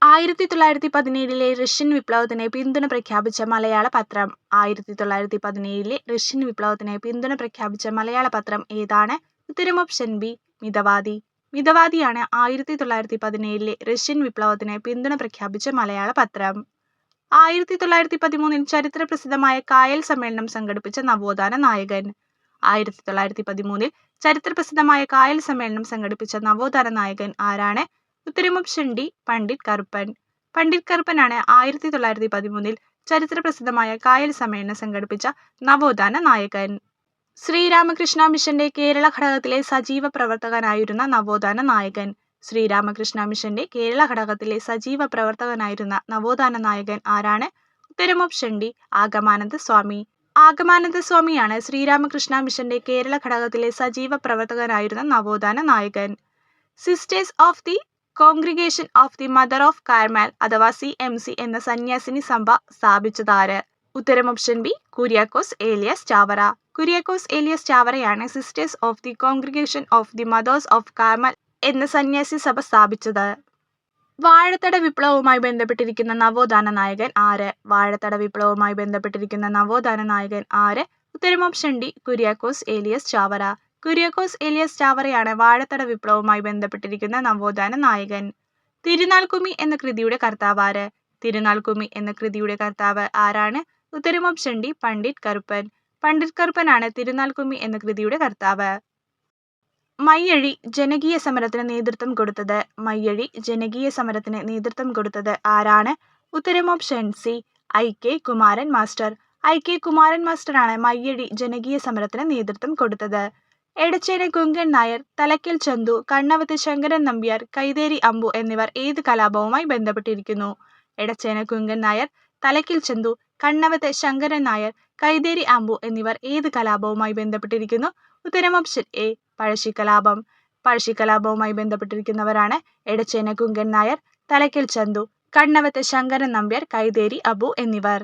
1917 റഷ്യൻ വിപ്ലവത്തിന് പിന്തുണ പ്രഖ്യാപിച്ച മലയാള പത്രം. 1917 റഷ്യൻ വിപ്ലവത്തിന് പിന്തുണ പ്രഖ്യാപിച്ച മലയാള പത്രം ഏതാണ്? ഉത്തരം ഓപ്ഷൻ ബി മിതവാദി. മിതവാദിയാണ് 1917 റഷ്യൻ വിപ്ലവത്തിന് പിന്തുണ പ്രഖ്യാപിച്ച മലയാള പത്രം. 1913 ചരിത്ര പ്രസിദ്ധമായ കായൽ സമ്മേളനം സംഘടിപ്പിച്ച നവോത്ഥാന നായകൻ. 1913 ചരിത്ര പ്രസിദ്ധമായ കായൽ സമ്മേളനം സംഘടിപ്പിച്ച നവോത്ഥാന നായകൻ ആരാണ്? ഉത്തരം ഓപ്ഷൻ ഡി പണ്ഡിറ്റ് കറുപ്പൻ. പണ്ഡിറ്റ് കറുപ്പനാണ് 1913 ചരിത്ര പ്രസിദ്ധമായ കായൽ സമ്മേളനം സംഘടിപ്പിച്ച നവോത്ഥാന നായകൻ. ശ്രീരാമകൃഷ്ണ മിഷന്റെ കേരള ഘടകത്തിലെ സജീവ പ്രവർത്തകനായിരുന്ന നവോത്ഥാന നായകൻ. ശ്രീരാമകൃഷ്ണ മിഷന്റെ കേരള ഘടകത്തിലെ സജീവ പ്രവർത്തകനായിരുന്ന നവോത്ഥാന നായകൻ ആരാണ്? ഉത്തരം ഓപ്ഷൻ ഡി ആഗമാനന്ദ സ്വാമി. ആഗമാനന്ദ സ്വാമിയാണ് ശ്രീരാമകൃഷ്ണ മിഷന്റെ കേരള ഘടകത്തിലെ സജീവ പ്രവർത്തകനായിരുന്ന നവോത്ഥാന നായകൻ. Sisters of the congregation of the mother of Carmel അഥവാ CMC എന്ന സന്യാസിനി സഭ സ്ഥാപിച്ചതാര്? ഉത്തരം ഓപ്ഷൻ ബി കുര്യാക്കോസ് ഏലിയാസ് ചാവറ. കുര്യാക്കോസ് ഏലിയാസ് ചാവറയാണ് sisters of the congregation of the mothers of Carmel എന്ന സന്യാസി സഭ സ്ഥാപിച്ചത്. വാഴത്തട വിപ്ലവവുമായി ബന്ധപ്പെട്ടിരിക്കുന്ന നവോത്ഥാന നായകൻ ആര്? വാഴത്തട വിപ്ലവവുമായി ബന്ധപ്പെട്ടിരിക്കുന്ന നവോത്ഥാന നായകൻ ആര്? ഉത്തരം ഓപ്ഷൻ ഡി കുര്യാക്കോസ് ഏലിയാസ് ചാവറ. കുര്യാക്കോസ് ഏലിയാസ് ചാവറയാണ് വാഴത്തട വിപ്ലവവുമായി ബന്ധപ്പെട്ടിരിക്കുന്ന നവോത്ഥാന നായകൻ. തിരുനാൾ കുമ്മി എന്ന കൃതിയുടെ കർത്താവ് ആര്? തിരുനാൾ കുമ്മി എന്ന കൃതിയുടെ കർത്താവ് ആരാണ്? ഉത്തരം ഓപ്ഷൻ ഡി പണ്ഡിറ്റ് കറുപ്പൻ. പണ്ഡിറ്റ് കറുപ്പനാണ് തിരുനാൾ കുമ്മി എന്ന കൃതിയുടെ കർത്താവ്. മയ്യഴി ജനകീയ സമരത്തിന് നേതൃത്വം കൊടുത്തത്. മയ്യഴി ജനകീയ സമരത്തിന് നേതൃത്വം കൊടുത്തത് ആരാണ്? ഉത്തരം option C IK Kumaran master. IK Kumaran മാസ്റ്ററാണ് മയ്യഴി ജനകീയ സമരത്തിന് നേതൃത്വം കൊടുത്തത്. എടച്ചേന കുങ്കൻ നായർ, തലക്കൽ ചന്തു, കണ്ണവത്ത് ശങ്കരൻ നമ്പ്യാർ, കൈതേരി അമ്പു എന്നിവർ ഏത് കലാപവുമായി ബന്ധപ്പെട്ടിരിക്കുന്നു? എടച്ചേന കുങ്കൻ നായർ, തലക്കൽ ചന്തു, കണ്ണവത്ത് ശങ്കരൻ നായർ, കൈതേരി അമ്പു എന്നിവർ ഏത് കലാപവുമായി ബന്ധപ്പെട്ടിരിക്കുന്നു? ഉത്തരം ഓപ്ഷൻ എ പഴശ്ശിക്കലാപം. പഴശ്ശിക്കലാപവുമായി ബന്ധപ്പെട്ടിരിക്കുന്നവരാണ് എടച്ചേന കുങ്കൻ നായർ, തലക്കൽ ചന്തു, കണ്ണവത്ത് ശങ്കരൻ നമ്പ്യാർ, കൈതേരി അബു എന്നിവർ.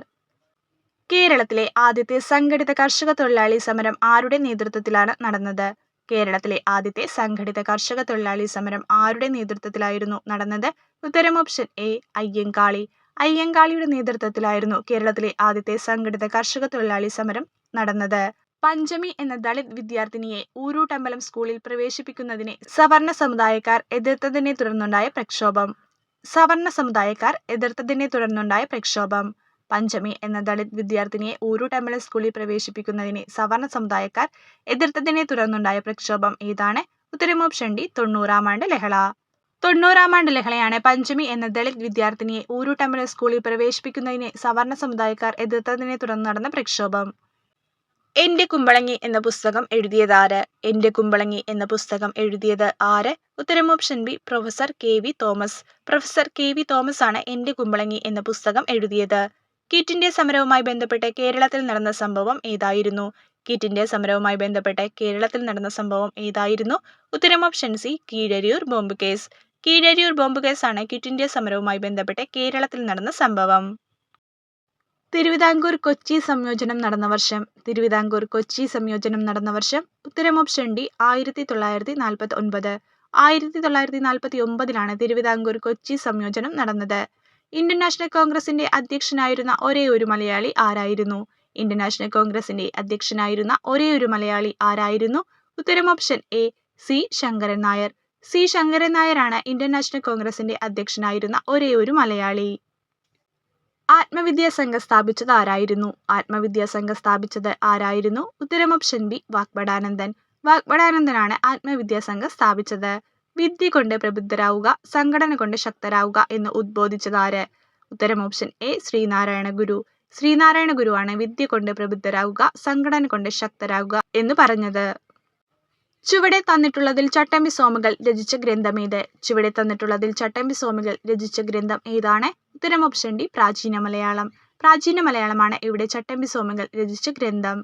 കേരളത്തിലെ ആദ്യത്തെ സംഘടിത കർഷക തൊഴിലാളി സമരം ആരുടെ നേതൃത്വത്തിലാണ് നടന്നത്? കേരളത്തിലെ ആദ്യത്തെ സംഘടിത കർഷക തൊഴിലാളി സമരം ആരുടെ നേതൃത്വത്തിലായിരുന്നു നടന്നത്? ഉത്തരം ഓപ്ഷൻ എ അയ്യങ്കാളി. അയ്യങ്കാളിയുടെ നേതൃത്വത്തിലായിരുന്നു കേരളത്തിലെ ആദ്യത്തെ സംഘടിത കർഷക തൊഴിലാളി സമരം നടന്നത്. പഞ്ചമി എന്ന ദളിത് വിദ്യാർത്ഥിനിയെ ഊരൂട്ടമ്പലം സ്കൂളിൽ പ്രവേശിപ്പിക്കുന്നതിനെ സവർണ സമുദായക്കാർ എതിർത്തതിനെ തുടർന്നുണ്ടായ പ്രക്ഷോഭം. സവർണ സമുദായക്കാർ എതിർത്തതിനെ തുടർന്നുണ്ടായ പ്രക്ഷോഭം. പഞ്ചമി എന്ന ദളിത് വിദ്യാർത്ഥിനിയെ ഊരൂട്ടമ്പലം സ്കൂളിൽ പ്രവേശിപ്പിക്കുന്നതിനെ സവർണ സമുദായക്കാർ എതിർത്തതിനെ തുടർന്നുണ്ടായ പ്രക്ഷോഭം ഏതാണ്? ഉത്തരം ഓപ്ഷൻ ഡി 90-ാം ആണ്ട് ലഹള. 90-ാം ആണ്ട് ലഹളയാണ് പഞ്ചമി എന്ന ദളിത് വിദ്യാർത്ഥിനിയെ ഊരൂട്ടമ്പലം സ്കൂളിൽ പ്രവേശിപ്പിക്കുന്നതിനെ സവർണ സമുദായക്കാർ എതിർത്തതിനെ തുടർന്ന് നടന്ന പ്രക്ഷോഭം. എന്റെ കുമ്പളങ്ങി എന്ന പുസ്തകം എഴുതിയതാര്? എന്റെ കുമ്പളങ്ങി എന്ന പുസ്തകം എഴുതിയത് ആര്? ഉത്തരം option B professor KV Thomas. Professor KV Thomas ആണ് എന്റെ കുമ്പളങ്ങി എന്ന പുസ്തകം എഴുതിയത്. ക്വിറ്റ് ഇന്ത്യ സമരവുമായി ബന്ധപ്പെട്ട് കേരളത്തിൽ നടന്ന സംഭവം ഏതായിരുന്നു? ക്വിറ്റ് ഇന്ത്യ സമരവുമായി ബന്ധപ്പെട്ട് കേരളത്തിൽ നടന്ന സംഭവം ഏതായിരുന്നു? ഉത്തരം option C Keezhariyur bomb case. Keezhariyur bomb കേസാണ് ക്വിറ്റ് ഇന്ത്യ സമരവുമായി ബന്ധപ്പെട്ട് കേരളത്തിൽ നടന്ന സംഭവം. തിരുവിതാംകൂർ കൊച്ചി സംയോജനം നടന്ന വർഷം. തിരുവിതാംകൂർ കൊച്ചി സംയോജനം നടന്ന വർഷം. ഉത്തരം ഓപ്ഷൻ ഡി 1949. 1949 തിരുവിതാംകൂർ കൊച്ചി സംയോജനം നടന്നത്. ഇന്ത്യൻ നാഷണൽ കോൺഗ്രസിന്റെ അധ്യക്ഷനായിരുന്ന ഒരേയൊരു മലയാളി ആരായിരുന്നു? ഇന്ത്യൻ നാഷണൽ കോൺഗ്രസിന്റെ അധ്യക്ഷനായിരുന്ന ഒരേയൊരു മലയാളി ആരായിരുന്നു? ഉത്തരം option A C Sankaran Nair. C Sankaran നായരാണ് ഇന്ത്യൻ നാഷണൽ കോൺഗ്രസിന്റെ അധ്യക്ഷനായിരുന്ന ഒരേയൊരു മലയാളി. ആത്മവിദ്യാസംഘം സ്ഥാപിച്ചത് ആരായിരുന്നു? ആത്മവിദ്യാസംഘം സ്ഥാപിച്ചത് ആരായിരുന്നു? ഉത്തരം ഓപ്ഷൻ ബി വാഗ്ഭടാനന്ദൻ. വാഗ്ഭടാനന്ദനാണ് ആത്മവിദ്യാസംഘം സ്ഥാപിച്ചത്. വിദ്യ കൊണ്ട് പ്രബുദ്ധരാവുക, സംഘടന കൊണ്ട് ശക്തരാവുക എന്ന് ഉദ്ബോധിച്ചതാര്? ഉത്തരം ഓപ്ഷൻ എ ശ്രീനാരായണ ഗുരു. ശ്രീനാരായണ ഗുരുവാണ് വിദ്യ കൊണ്ട് പ്രബുദ്ധരാവുക, സംഘടന കൊണ്ട് ശക്തരാവുക എന്ന് പറഞ്ഞത്. ചുവടെ തന്നിട്ടുള്ളതിൽ ചട്ടമ്പി സ്വാമികൾ രചിച്ച ഗ്രന്ഥമേത്? ചുവടെ തന്നിട്ടുള്ളതിൽ ചട്ടമ്പി സ്വാമികൾ രചിച്ച ഗ്രന്ഥം ഏതാണ്? ഉത്തരം ഓപ്ഷൻ ഡി പ്രാചീന മലയാളം. പ്രാചീന മലയാളമാണ് ഇവിടെ ചട്ടമ്പി സ്വാമികൾ രചിച്ച ഗ്രന്ഥം.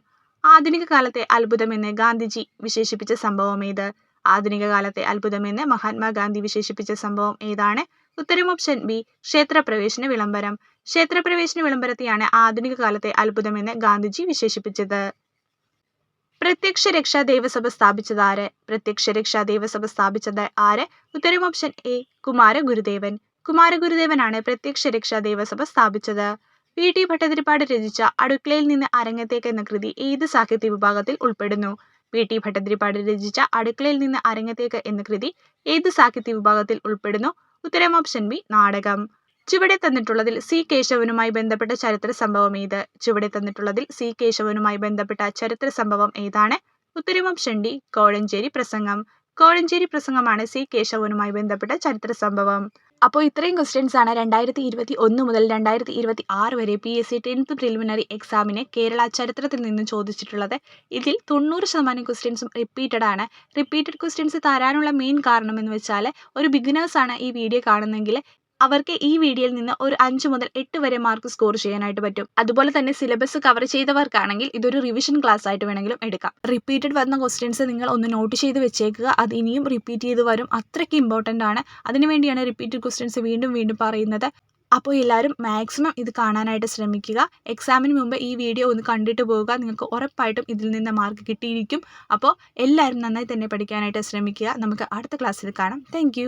ആധുനിക കാലത്തെ അത്ഭുതമെന്ന് ഗാന്ധിജി വിശേഷിപ്പിച്ച സംഭവം ഏത്? ആധുനിക കാലത്തെ അത്ഭുതമെന്ന് മഹാത്മാഗാന്ധി വിശേഷിപ്പിച്ച സംഭവം ഏതാണ്? ഉത്തരം ഓപ്ഷൻ ബി ക്ഷേത്രപ്രവേശന വിളംബരം. ക്ഷേത്രപ്രവേശന വിളംബരത്തെയാണ് ആധുനിക കാലത്തെ അത്ഭുതമെന്ന് ഗാന്ധിജി വിശേഷിപ്പിച്ചത്. പ്രത്യക്ഷ രക്ഷാ ദേവസഭ സ്ഥാപിച്ചത് ആര്? പ്രത്യക്ഷ രക്ഷാ ദേവസഭ സ്ഥാപിച്ചത് ആര്? ഉത്തരം ഓപ്ഷൻ എ കുമാരഗുരുദേവൻ. കുമാരഗുരുദേവനാണ് പ്രത്യക്ഷ രക്ഷാ ദേവസഭ സ്ഥാപിച്ചത്. വി ടി ഭട്ടതിരിപ്പാട് രചിച്ച അടുക്കളയിൽ നിന്ന് അരങ്ങത്തേക്ക് എന്ന കൃതി ഏത് സാഹിത്യ വിഭാഗത്തിൽ ഉൾപ്പെടുന്നു? വി ടി ഭട്ടതിരിപ്പാട് രചിച്ച അടുക്കളയിൽ നിന്ന് അരങ്ങത്തേക്ക് എന്ന കൃതി ഏത് സാഹിത്യ വിഭാഗത്തിൽ ഉൾപ്പെടുന്നു? ഉത്തരം ഓപ്ഷൻ ബി നാടകം. ചുവടെ തന്നിട്ടുള്ളതിൽ സി കേശവനുമായി ബന്ധപ്പെട്ട ചരിത്ര സംഭവം ഏത്? ചുവടെ തന്നിട്ടുള്ളതിൽ സി കേശവനുമായി ബന്ധപ്പെട്ട ചരിത്ര സംഭവം ഏതാണ്? ഉത്തരം ഓപ്ഷൻ ഡി കോഴഞ്ചേരി പ്രസംഗം. കോഴഞ്ചേരി പ്രസംഗമാണ് സി കേശവനുമായി ബന്ധപ്പെട്ട ചരിത്ര സംഭവം. അപ്പോൾ ഇത്രയും ക്വസ്റ്റ്യൻസ് ആണ് 2021 മുതൽ 2026 വരെ PSC 10th പ്രിലിമിനറി എക്സാമിന് കേരള ചരിത്രത്തിൽ നിന്ന് ചോദിച്ചിട്ടുള്ളത്. ഇതിൽ 90% ക്വസ്റ്റ്യൻസും റിപ്പീറ്റഡ് ആണ്. റിപ്പീറ്റഡ് ക്വസ്റ്റ്യൻസ് തരാനുള്ള മെയിൻ കാരണം എന്ന് വെച്ചാൽ ഒരു ബിഗിനേഴ്സാണ് ഈ വീഡിയോ കാണുന്നതെങ്കിൽ അവർക്ക് ഈ വീഡിയോയിൽ നിന്ന് ഒരു 5 മുതൽ 8 വരെ മാർക്ക് സ്കോർ ചെയ്യാനായിട്ട് പറ്റും. അതുപോലെ തന്നെ സിലബസ് കവർ ചെയ്തവർക്കാണെങ്കിൽ ഇതൊരു റിവിഷൻ ക്ലാസ് ആയിട്ട് വേണമെങ്കിലും എടുക്കാം. റിപ്പീറ്റഡ് വന്ന ക്വസ്റ്റ്യൻസ് നിങ്ങൾ ഒന്ന് നോട്ട് ചെയ്ത് വെച്ചേക്കുക. അത് ഇനിയും റിപ്പീറ്റ് ചെയ്ത് വരും. അത്രയ്ക്ക് ഇമ്പോർട്ടൻ്റ് ആണ്. അതിനുവേണ്ടിയാണ് റിപ്പീറ്റഡ് ക്വസ്റ്റ്യൻസ് വീണ്ടും വീണ്ടും പറയുന്നത്. അപ്പോൾ എല്ലാവരും മാക്സിമം ഇത് കാണാനായിട്ട് ശ്രമിക്കുക. എക്സാമിന് മുമ്പ് ഈ വീഡിയോ ഒന്ന് കണ്ടിട്ട് പോവുക. നിങ്ങൾക്ക് ഉറപ്പായിട്ടും ഇതിൽ നിന്ന് മാർക്ക് കിട്ടിയിരിക്കും. അപ്പോൾ എല്ലാവരും നന്നായി തന്നെ പഠിക്കാനായിട്ട് ശ്രമിക്കുക. നമുക്ക് അടുത്ത ക്ലാസ്സിൽ കാണാം. താങ്ക്